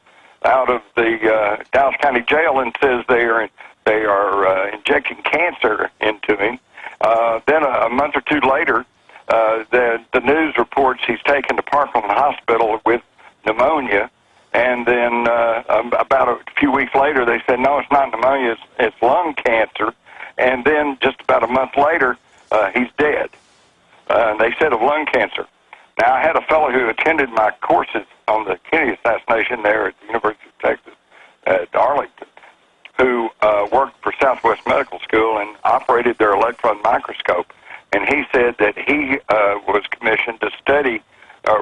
the Dallas County Jail and says they are injecting cancer into him. Then a month or two later, the news reports he's taken to Parkland Hospital with pneumonia, and then about a few weeks later they said, no, it's not pneumonia, it's lung cancer, and then just about a month later, he's dead. They said of lung cancer. Now, I had a fellow who attended my courses on the Kennedy assassination there at the University of Texas at Arlington, who worked for Southwest Medical School and operated their electron microscope. And he said that he was commissioned to study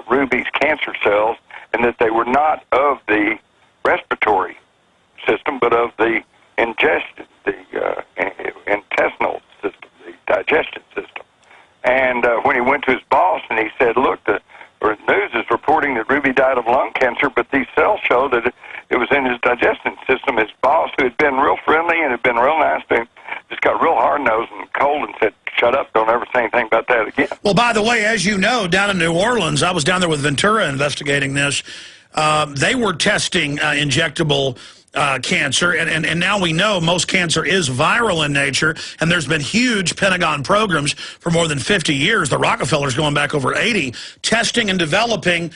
Ruby's cancer cells, and that they were not of the respiratory system, but of the intestinal system, the digestion system. And when he went to his boss and he said, look, the news is reporting that Ruby died of lung cancer, but these cells show that it was in his digestion system. His boss, who had been real friendly and had been real nice to him, just got real hard-nosed and cold and said, shut up, don't ever say anything about that again. Well, by the way, as you know, down in New Orleans, I was down there with Ventura investigating this. They were testing injectable cancer, and now we know most cancer is viral in nature, and there's been huge Pentagon programs for more than 50 years, the Rockefellers going back over 80, testing and developing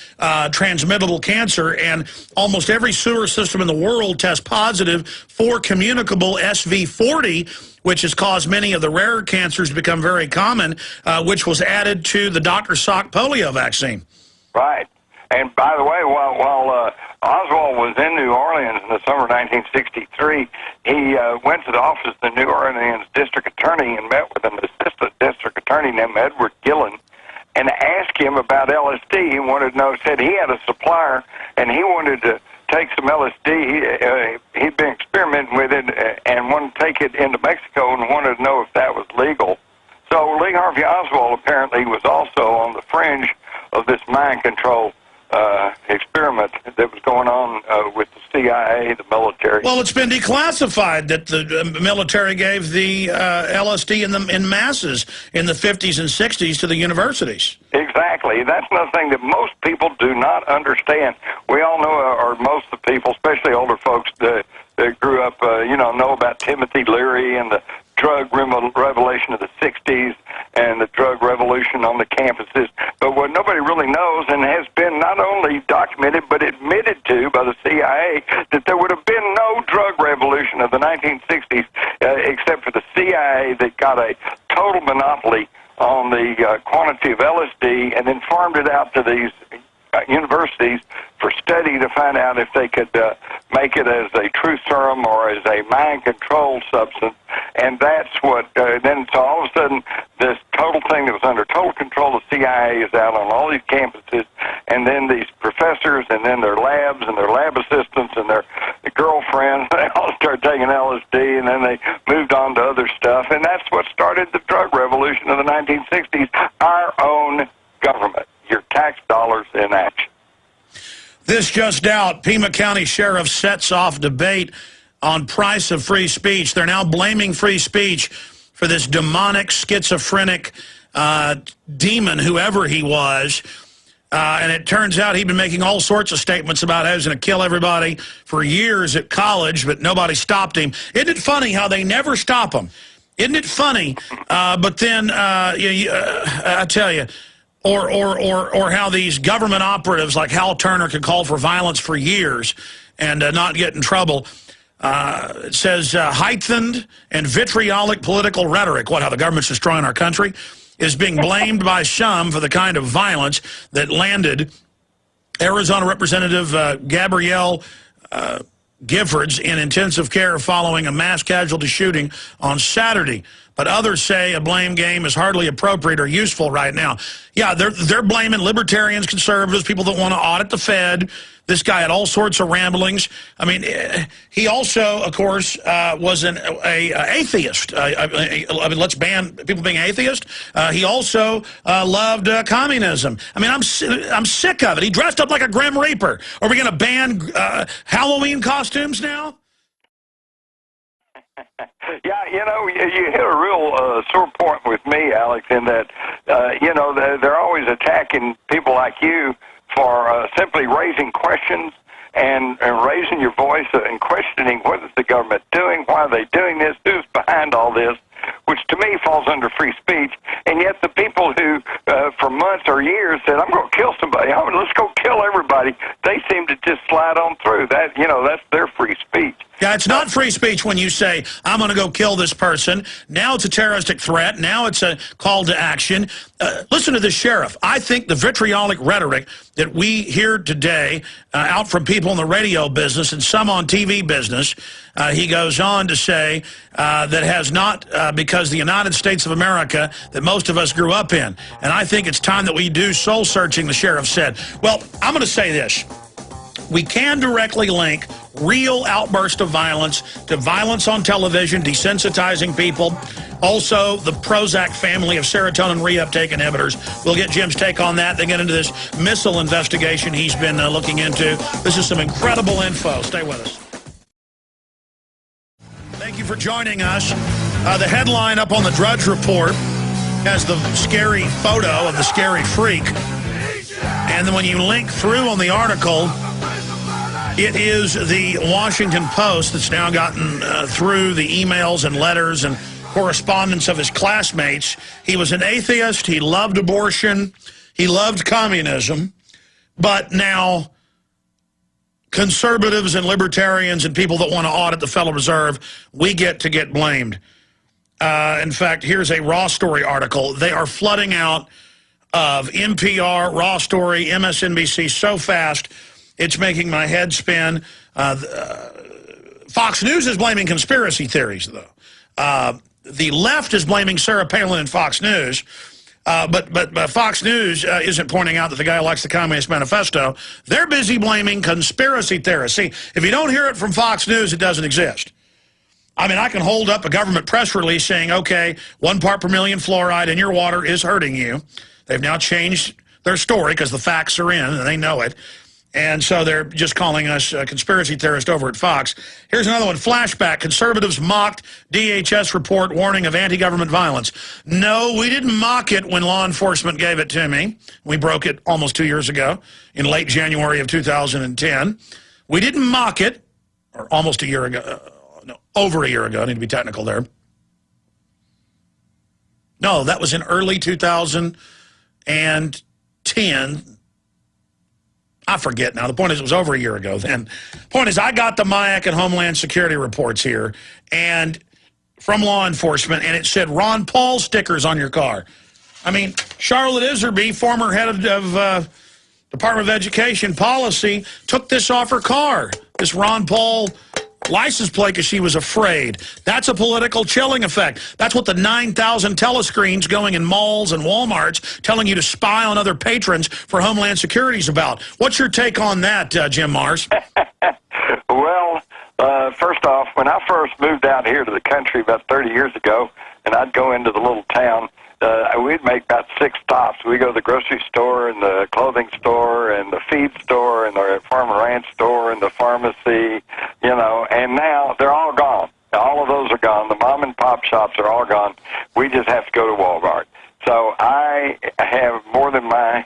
transmittable cancer, and almost every sewer system in the world tests positive for communicable SV40, which has caused many of the rare cancers to become very common, which was added to the Dr. Salk polio vaccine. Right. And by the way, while Oswald was in New Orleans in the summer of 1963, he went to the office of the New Orleans district attorney and met with an assistant district attorney named Edward Gillen and asked him about LSD. He wanted to know, said he had a supplier and he wanted to take some LSD. He'd been experimenting with it and wanted to take it into Mexico and wanted to know if that was legal. So Lee Harvey Oswald apparently was also on the fringe of this mind control experiment that was going on with the CIA, the military. Well, it's been declassified that the military gave the LSD in masses in the 50s and 60s to the universities. Exactly. That's another thing that most people do not understand. We all know, or most of the people, especially older folks that grew up, know about Timothy Leary and the drug revelation of the 60s and the drug revolution on the campuses. But what nobody really knows, and has been not only documented but admitted to by the CIA, that there would have been no drug revolution of the 1960s except for the CIA that got a total monopoly on the quantity of LSD and then farmed it out to these universities for study to find out if they could make it as a truth serum or as a mind-controlled substance. And that's what, then so all of a sudden, this total thing that was under total control of the CIA is out on all these campuses, and then these professors and then their labs and their lab assistants and their girlfriends, they all started taking LSD, and then they moved on to other stuff, and that's what started the drug revolution of the 1960s, our own government. Your tax dollars in action. This just out, Pima County Sheriff sets off debate on price of free speech. They're now blaming free speech for this demonic, schizophrenic demon, whoever he was. And it turns out he'd been making all sorts of statements about how he was going to kill everybody for years at college, but nobody stopped him. Isn't it funny how they never stop him? Isn't it funny? But then, I tell you, or how these government operatives like Hal Turner could call for violence for years and not get in trouble. It says, heightened and vitriolic political rhetoric, how the government's destroying our country, is being blamed by some for the kind of violence that landed Arizona Representative Gabrielle Giffords in intensive care following a mass casualty shooting on Saturday. But others say a blame game is hardly appropriate or useful right now. Yeah, they're blaming libertarians, conservatives, people that want to audit the Fed. This guy had all sorts of ramblings. I mean, he also, of course, was an atheist. I mean, let's ban people being atheist. He also loved communism. I mean, I'm sick of it. He dressed up like a Grim Reaper. Are we going to ban Halloween costumes now? Yeah, you hit a real sore point with me, Alex, in that, they're always attacking people like you for simply raising questions and raising your voice and questioning what is the government doing, why are they doing this, who's behind all this, which to me falls under free speech. And yet the people who, for months or years, said, I'm going to kill somebody, let's go kill everybody, they seem to just slide on through. That, that's their free speech. Yeah, it's not free speech when you say, I'm going to go kill this person. Now it's a terroristic threat. Now it's a call to action. Listen to the sheriff. I think the vitriolic rhetoric that we hear today out from people in the radio business and some on TV business, he goes on to say that has not, because the United States of America that most of us grew up in. And I think it's time that we do soul searching, the sheriff said. Well, I'm going to say this. We can directly link real outbursts of violence to violence on television, desensitizing people. Also, the Prozac family of serotonin reuptake inhibitors. We'll get Jim's take on that. They get into this missile investigation he's been looking into. This is some incredible info. Stay with us. Thank you for joining us. The headline up on the Drudge Report has the scary photo of the scary freak. And then when you link through on the article, it is the Washington Post that's now gotten through the emails and letters and correspondence of his classmates. He was an atheist. He loved abortion. He loved communism. But now conservatives and libertarians and people that want to audit the Federal Reserve, we get blamed. In fact, here's a Raw Story article. They are flooding out of NPR, Raw Story, MSNBC so fast, it's making my head spin. Fox News is blaming conspiracy theories, though. The left is blaming Sarah Palin and Fox News, but Fox News isn't pointing out that the guy likes the Communist Manifesto. They're busy blaming conspiracy theorists. See, if you don't hear it from Fox News, it doesn't exist. I mean, I can hold up a government press release saying, okay, 1 part per million fluoride in your water is hurting you. They've now changed their story because the facts are in and they know it. And so they're just calling us conspiracy theorists over at Fox. Here's another one. Flashback. Conservatives mocked DHS report warning of anti-government violence. No, we didn't mock it when law enforcement gave it to me. We broke it almost 2 years ago in late January of 2010. We didn't mock it, or almost a year ago. No, over a year ago. I need to be technical there. No, that was in early 2010. I forget now. The point is it was over a year ago then. Point is I got the MIAC and Homeland Security reports here and from law enforcement, and it said Ron Paul stickers on your car. I mean, Charlotte Iserby, former head of Department of Education policy, took this off her car, this Ron Paul license plate, because she was afraid. That's a political chilling effect. That's what the 9,000 telescreens going in malls and Walmarts telling you to spy on other patrons for Homeland Security is about. What's your take on that, Jim Mars? Well, first off, when I first moved out here to the country about 30 years ago, and I'd go into the little town, we'd make about 6 stops. We'd go to the grocery store and the clothing store and the feed store and the farm and ranch store and the pharmacy, and now they're all gone. All of those are gone. The mom and pop shops are all gone. We just have to go to Walmart. So I have more than my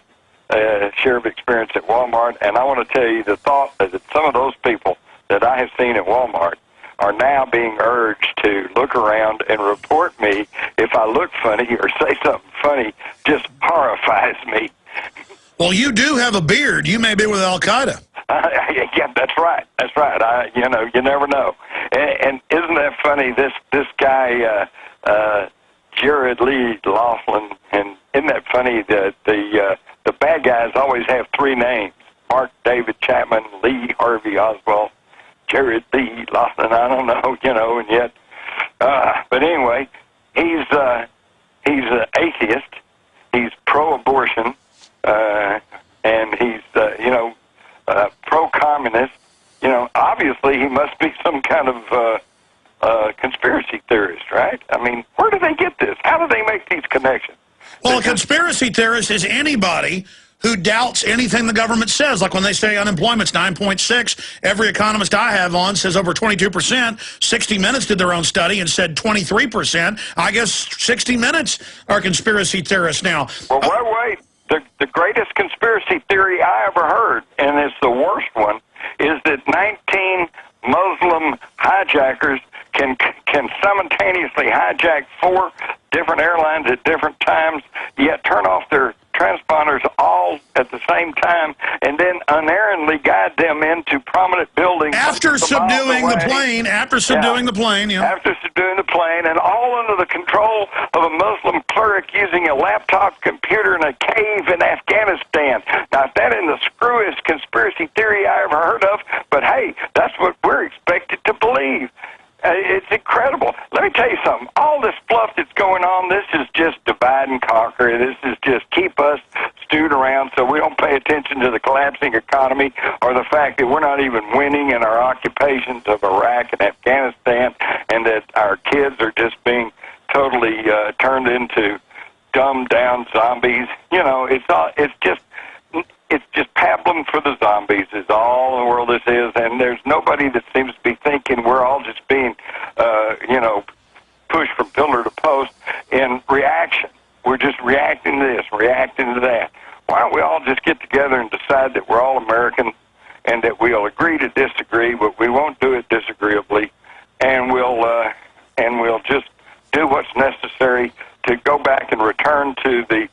share of experience at Walmart, and I want to tell you the thought that some of those people that I have seen at Walmart are now being urged to look around and report me if I look funny or say something funny. Just horrifies me. Well, you do have a beard. You may be with Al-Qaeda. Yeah, that's right. That's right. You never know. And isn't that funny? This guy, Jared Lee Laughlin, and isn't that funny that the bad guys always have three names: Mark David Chapman, Lee Harvey Oswald, Jared Lee Laughlin. I don't know, and yet. But anyway, he's an atheist. He's pro-abortion, and he's pro-communist. Obviously he must be some kind of conspiracy theorist, right? I mean, where do they get this? How do they make these connections? Well, a conspiracy theorist is anybody who doubts anything the government says. Like when they say unemployment's 9.6, every economist I have on says over 22%. 60 Minutes did their own study and said 23%. I guess 60 Minutes are conspiracy theorists now. Well, wait. The greatest conspiracy theory I ever heard, and it's the worst one, is that 19 Muslim hijackers can simultaneously hijack 4 different airlines at different times, yet turn off their transponders all at the same time, and then unerringly guide them into prominent buildings. After subduing the plane, yeah. After subduing the plane, and all under the control of a Muslim cleric using a laptop computer in a cave in Afghanistan. Now, if that isn't the screwiest conspiracy theory I ever heard of, but hey, that's what we're expected to believe. It's incredible. Let me tell you something. All this fluff that's going on, this is just divide and conquer. This is just keep us stewed around so we don't pay attention to the collapsing economy or the fact that we're not even winning in our occupations of Iraq and Afghanistan, and that our kids are just being totally turned into dumbed-down zombies. It's just pablum for the zombies is all the world this is, and there's nobody that seems to be thinking we're all just being, pushed from pillar to post in reaction. We're just reacting to this, reacting to that. Why don't we all just get together and decide that we're all American and that we'll agree to disagree, but we won't do it disagreeably, and we'll just do what's necessary to go back and return to the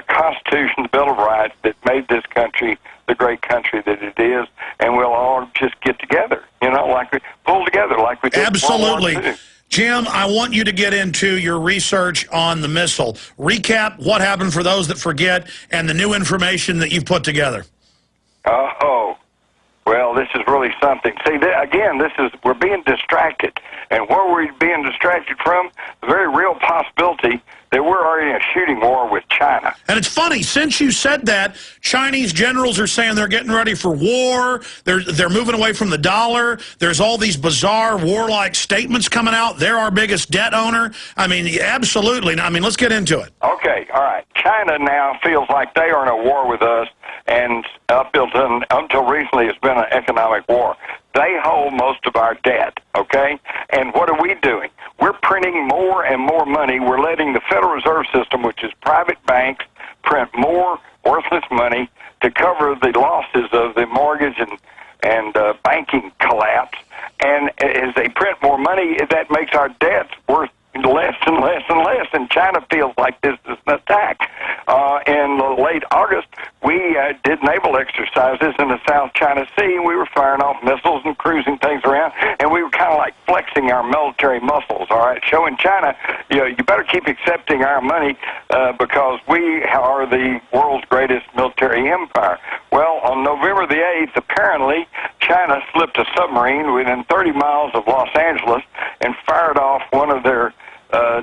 Constitution, the Bill of Rights that made this country the great country that it is, and we'll all just get together, like we pull together like we did. Absolutely. Jim, I want you to get into your research on the missile. Recap what happened for those that forget and the new information that you've put together. Oh, well, this is really something. See, we're being distracted. And where we're being distracted from, the very real possibility that we're already in a shooting war with China. And it's funny, since you said that, Chinese generals are saying they're getting ready for war. They're moving away from the dollar. There's all these bizarre warlike statements coming out. They're our biggest debt owner. I mean, absolutely. I mean, let's get into it. Okay, all right. China now feels like they are in a war with us, and up until recently it's been an economic war. They hold most of our debt, okay? And what are we doing? We're printing more and more money. We're letting the Federal Reserve System, which is private banks, print more worthless money to cover the losses of the mortgage and banking collapse. And as they print more money, that makes our debts worth less and less and less, and China feels like this is an attack. In late August, we did naval exercises in the South China Sea. We were firing off missiles and cruising things around, and we were kind of like flexing our military muscles, all right, showing China, you better keep accepting our money because we are the world's greatest military empire. Well, on November the 8th, apparently, China slipped a submarine within 30 miles of Los Angeles and fired off one of their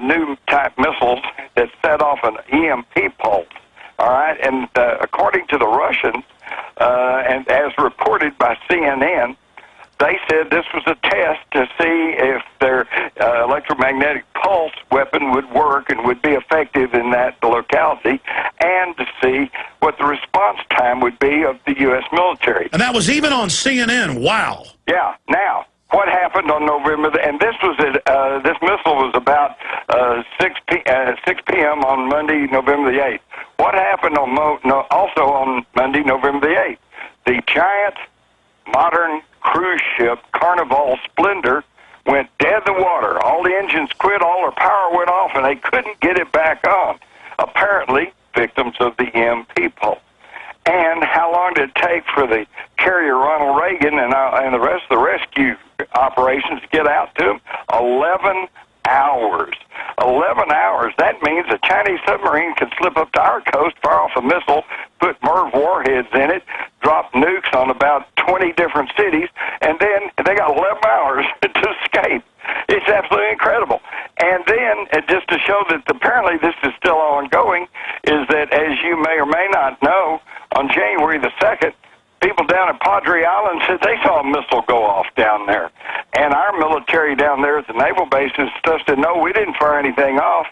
new type missiles that set off an EMP pulse. All right, and according to the Russians, and as reported by CNN, they said this was a test to see if their electromagnetic pulse weapon would work and would be effective in that locality, and to see what the response time would be of the U.S. military. And that was even on CNN. Wow. Yeah. Now, what happened on November, and this missile was about 6 p.m. on Monday, November the 8th. What happened also on Monday, November the 8th? The giant modern cruise ship Carnival Splendor went dead in the water. All the engines quit, all their power went off, and they couldn't get it back on. Apparently, victims of the EMP pulse. And how long did it take for the carrier Ronald Reagan and the rest of the rescue operation operations to get out to them. 11 hours. 11 hours. That means a Chinese submarine can slip up to our coast, fire off a missile, put MIRV warheads in it, drop nukes on about 20 different cities, and then they got 11 hours to escape. It's absolutely incredible. And then, just to show that apparently this is still ongoing, is that, as you may or may not know, on January the 2nd, people down at Padre Island said they saw a missile go off down there. And our military down there at the naval base and stuff said, no, we didn't fire anything off.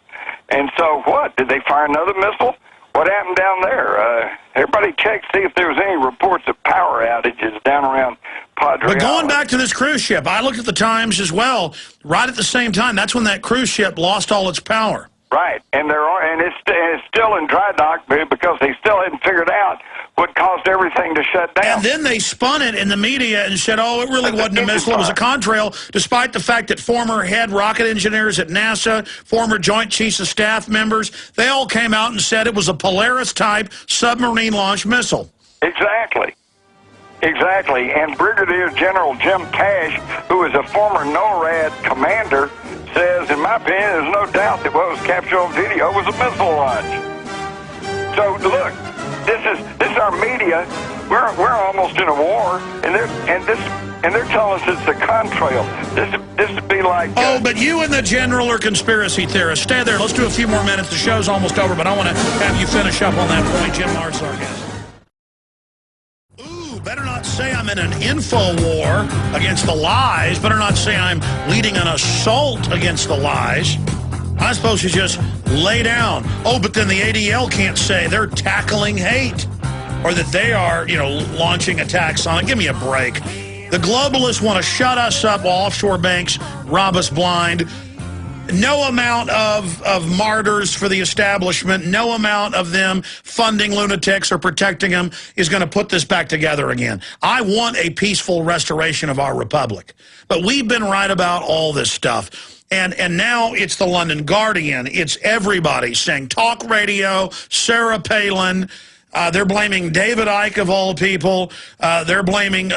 And so what? Did they fire another missile? What happened down there? Everybody check, see if there was any reports of power outages down around Padre But going Island. back to this cruise ship, I looked at the Times as well. Right at the same time, that's when that cruise ship lost all its power. Right, and it's still in dry dock because they still hadn't figured out what caused everything to shut down. And then they spun it in the media and said, oh, it really wasn't a missile, it was a contrail, despite the fact that former head rocket engineers at NASA, former Joint Chiefs of Staff members, they all came out and said it was a Polaris-type submarine-launched missile. Exactly. Exactly. And Brigadier General Jim Cash, who is a former NORAD commander, says, in my opinion, there's no doubt that what was captured on video was a missile launch. So, look, this is our media. We're almost in a war, and they're telling us it's a contrail. This would be like... Oh, but you and the general are conspiracy theorists. Stay there. Let's do a few more minutes. The show's almost over, but I want to have you finish up on that point. Jim Mars, our guest. Ooh, better not say I'm in an info war against the lies. Better not say I'm leading an assault against the lies. I'm supposed to just lay down. Oh, but then the ADL can't say they're tackling hate or that they are, launching attacks on it. Give me a break. The globalists want to shut us up while offshore banks rob us blind. No amount of martyrs for the establishment, no amount of them funding lunatics or protecting them is going to put this back together again. I want a peaceful restoration of our republic. But we've been right about all this stuff. And now it's the London Guardian. It's everybody saying talk radio, Sarah Palin. They're blaming David Icke, of all people. They're blaming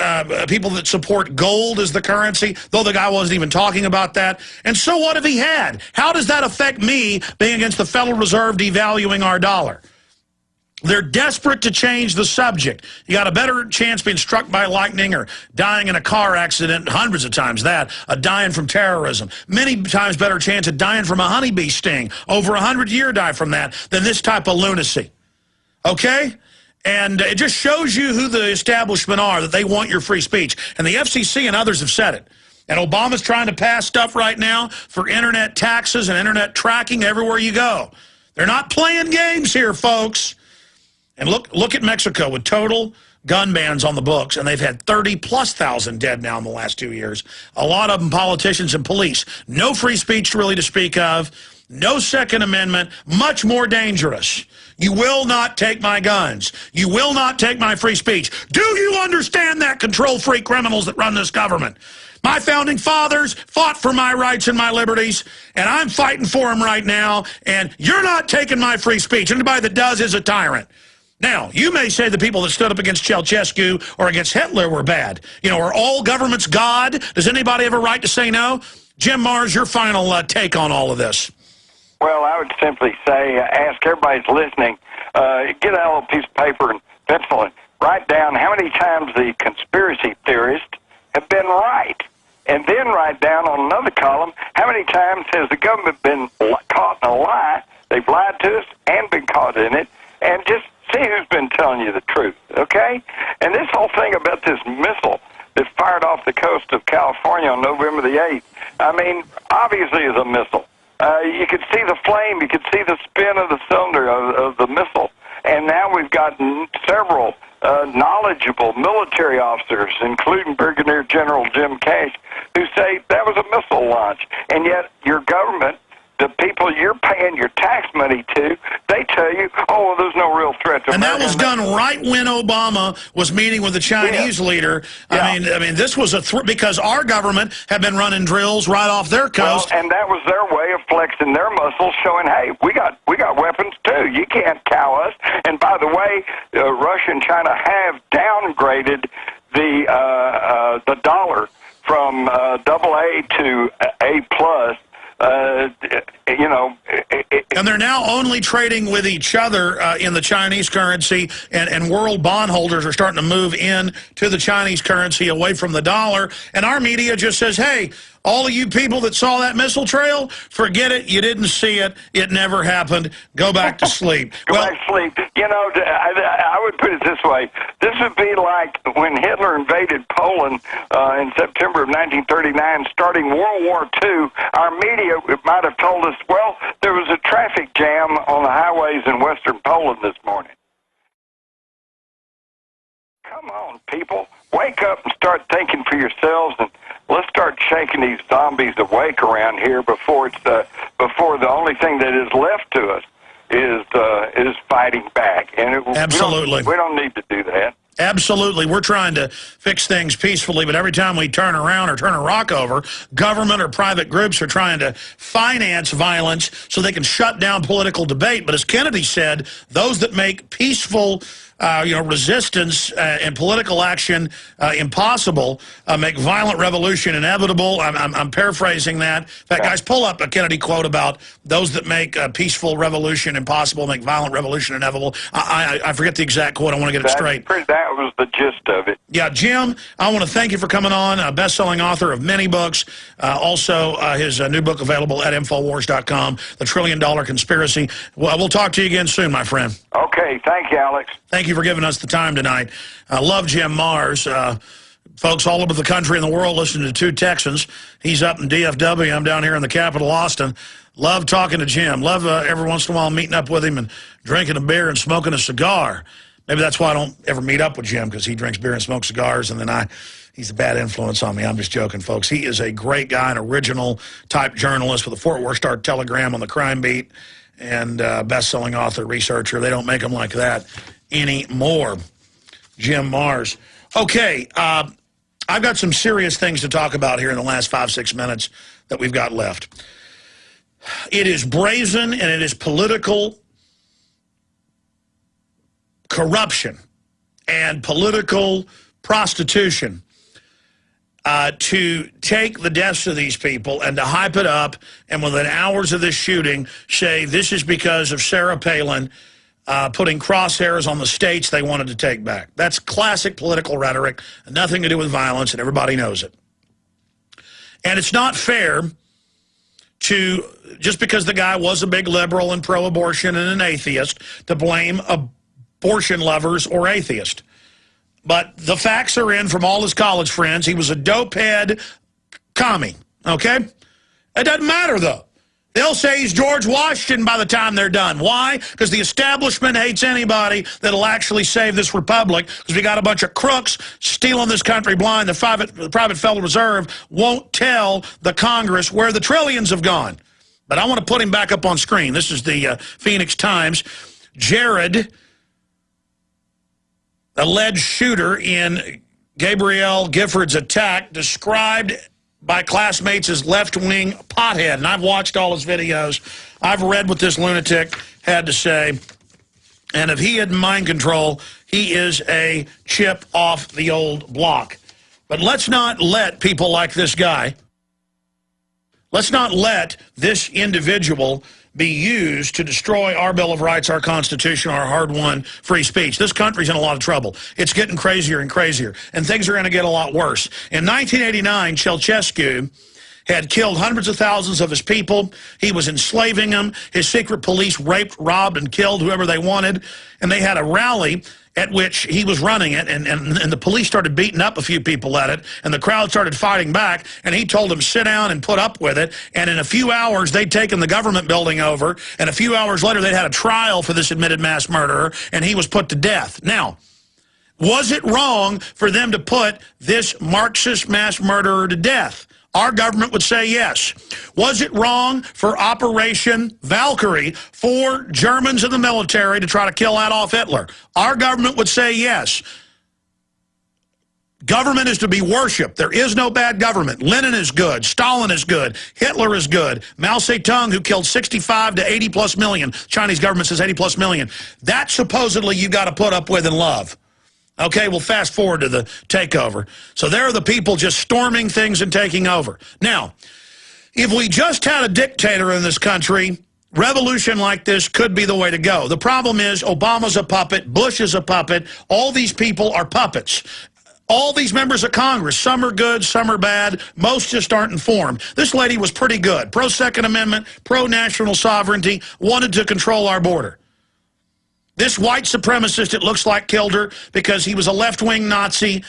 people that support gold as the currency, though the guy wasn't even talking about that. And so what if he had? How does that affect me being against the Federal Reserve devaluing our dollar? They're desperate to change the subject. You got a better chance being struck by lightning or dying in a car accident, hundreds of times that, dying from terrorism. Many times better chance of dying from a honeybee sting, over 100-year die from that, than this type of lunacy. Okay? And it just shows you who the establishment are, that they want your free speech. And the FCC and others have said it. And Obama's trying to pass stuff right now for internet taxes and internet tracking everywhere you go. They're not playing games here, folks. And look at Mexico with total gun bans on the books, and they've had 30,000+ dead now in the last 2 years. A lot of them politicians and police. No free speech really to speak of. No Second Amendment. Much more dangerous. You will not take my guns. You will not take my free speech. Do you understand that, control-freak criminals that run this government? My founding fathers fought for my rights and my liberties, and I'm fighting for them right now, and you're not taking my free speech. Anybody that does is a tyrant. Now, you may say the people that stood up against Ceausescu or against Hitler were bad. Are all governments God? Does anybody have a right to say no? Jim Mars, your final take on all of this. Well, I would simply say, ask everybody that's listening, get out a little piece of paper and pencil and write down how many times the conspiracy theorists have been right. And then write down on another column, how many times has the government been caught in a lie? They've lied to us and been caught in it. And just see who's been telling you the truth, okay? And this whole thing about this missile that fired off the coast of California on November the 8th, I mean, obviously it's a missile. You could see the flame, you could see the spin of the cylinder of the missile. And now we've got several knowledgeable military officers, including Brigadier General Jim Cash, who say that was a missile launch. And yet your government, the people you're paying your tax money to, they tell you, oh, well, there's no real threat to America. And that was done right when Obama was meeting with the Chinese leader. Yeah. I mean, this was because our government had been running drills right off their coast. Well, and that was their way of flexing their muscles, showing, hey, we got weapons too. You can't cow us. And by the way, Russia and China have downgraded the dollar from AA to A+. You know, and they're now only trading with each other in the Chinese currency, and world bondholders are starting to move in to the Chinese currency away from the dollar. And our media just says, hey, all of you people that saw that missile trail, forget it. You didn't see it. It never happened. Go back to sleep. Go back to sleep. You know, I would put it this way. This would be like when Hitler invaded Poland in September of 1939, starting World War II. Our media might have told us, well, there was a traffic jam on the highways in western Poland this morning. Come on, people. Wake up and start thinking for yourselves, and let's start shaking these zombies awake around here before before the only thing that is left to us is fighting back. And absolutely, we don't need to do that. Absolutely. We're trying to fix things peacefully, but every time we turn around or turn a rock over, government or private groups are trying to finance violence so they can shut down political debate. But as Kennedy said, those that make peaceful resistance and political action impossible, make violent revolution inevitable. I'm paraphrasing that. In fact, guys, pull up a Kennedy quote about those that make peaceful revolution impossible, make violent revolution inevitable. I forget the exact quote. I want to get it straight. That was the gist of it. Yeah, Jim, I want to thank you for coming on, a best-selling author of many books. Also, his new book available at Infowars.com, The $1 Trillion Conspiracy. Well, we'll talk to you again soon, my friend. Okay, thank you, Alex. Thank you for giving us the time tonight. I love Jim Mars. Folks all over the country and the world listen to Two Texans. He's up in DFW. I'm down here in the capital, Austin. Love talking to Jim. Love every once in a while meeting up with him and drinking a beer and smoking a cigar. Maybe that's why I don't ever meet up with Jim, because he drinks beer and smokes cigars, and then he's a bad influence on me. I'm just joking, folks. He is a great guy, an original-type journalist with the Fort Worth Star-Telegram on the crime beat, and best-selling author, researcher. They don't make them like that anymore. Jim Mars. Okay, I've got some serious things to talk about here in the last 5-6 minutes that we've got left. It is brazen and it is political corruption and political prostitution to take the deaths of these people and to hype it up, and within hours of this shooting say this is because of Sarah Palin putting crosshairs on the states they wanted to take back. That's classic political rhetoric, nothing to do with violence, and everybody knows it. And it's not fair to, just because the guy was a big liberal and pro-abortion and an atheist, to blame abortion lovers or atheists. But the facts are in from all his college friends. He was a dopehead commie, okay? It doesn't matter, though. They'll say he's George Washington by the time they're done. Why? Because the establishment hates anybody that'll actually save this republic, because we got a bunch of crooks stealing this country blind. The private Federal Reserve won't tell the Congress where the trillions have gone. But I want to put him back up on screen. This is the Phoenix Times. Jared, alleged shooter in Gabrielle Giffords' attack, described by classmates as left-wing pothead. And I've watched all his videos. I've read what this lunatic had to say. And if he had mind control, he is a chip off the old block. But let's not let people like this guy, let's not let this individual be used to destroy our Bill of Rights, our Constitution, our hard-won free speech. This country's in a lot of trouble. It's getting crazier and crazier, and things are going to get a lot worse. In 1989, Ceausescu had killed hundreds of thousands of his people. He was enslaving them. His secret police raped, robbed, and killed whoever they wanted. And they had a rally at which he was running it, and the police started beating up a few people at it, and the crowd started fighting back, and he told them, sit down and put up with it. And in a few hours, they'd taken the government building over, and a few hours later, they'd had a trial for this admitted mass murderer, and he was put to death. Now, was it wrong for them to put this Marxist mass murderer to death? Our government would say yes. Was it wrong for Operation Valkyrie for Germans in the military to try to kill Adolf Hitler? Our government would say yes. Government is to be worshipped. There is no bad government. Lenin is good. Stalin is good. Hitler is good. Mao Zedong, who killed 65 to 80-plus million. Chinese government says 80-plus million. That supposedly you got to put up with and love. Okay, we'll fast forward to the takeover. So there are the people just storming things and taking over. Now, if we just had a dictator in this country, revolution like this could be the way to go. The problem is Obama's a puppet, Bush is a puppet, all these people are puppets. All these members of Congress, some are good, some are bad, most just aren't informed. This lady was pretty good, pro-Second Amendment, pro-national sovereignty, wanted to control our border. This white supremacist, it looks like, killed her because he was a left-wing Nazi,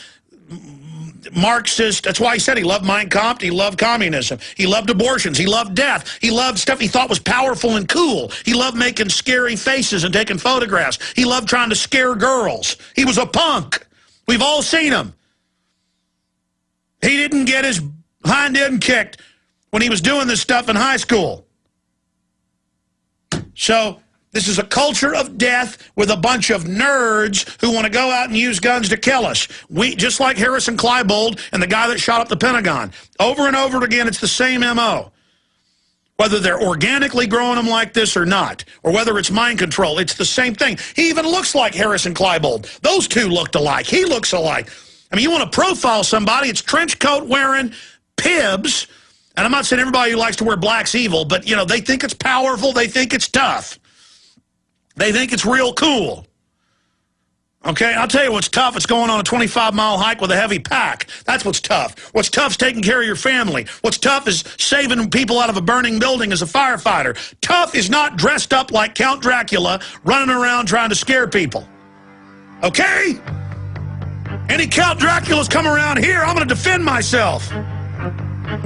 Marxist. That's why he said he loved Mein Kampf, he loved communism, he loved abortions, he loved death, he loved stuff he thought was powerful and cool. He loved making scary faces and taking photographs. He loved trying to scare girls. He was a punk. We've all seen him. He didn't get his hind end kicked when he was doing this stuff in high school. So this is a culture of death with a bunch of nerds who want to go out and use guns to kill us. Just like Harrison Kleinbold and the guy that shot up the Pentagon. Over and over again, it's the same MO. Whether they're organically growing them like this or not, or whether it's mind control, it's the same thing. He even looks like Harrison Kleinbold. Those two looked alike. He looks alike. I mean, you want to profile somebody, it's trench coat wearing, pibs, and I'm not saying everybody who likes to wear black's evil, but, you know, they think it's powerful, they think it's tough. They think it's real cool. Okay, I'll tell you what's tough. It's going on a 25-mile hike with a heavy pack. That's what's tough. What's tough is taking care of your family. What's tough is saving people out of a burning building as a firefighter. Tough is not dressed up like Count Dracula running around trying to scare people. Okay? Any Count Draculas come around here, I'm going to defend myself.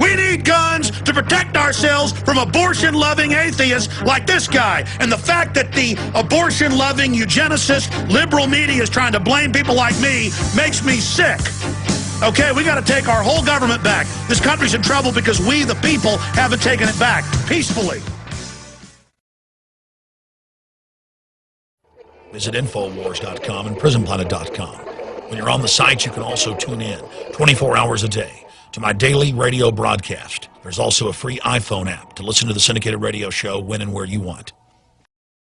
We need guns to protect ourselves from abortion-loving atheists like this guy. And the fact that the abortion-loving, eugenicist, liberal media is trying to blame people like me makes me sick. Okay, we got to take our whole government back. This country's in trouble because we, the people, haven't taken it back peacefully. Visit Infowars.com and PrisonPlanet.com. When you're on the sites, you can also tune in 24 hours a day to my daily radio broadcast. There's also a free iPhone app to listen to the syndicated radio show when and where you want.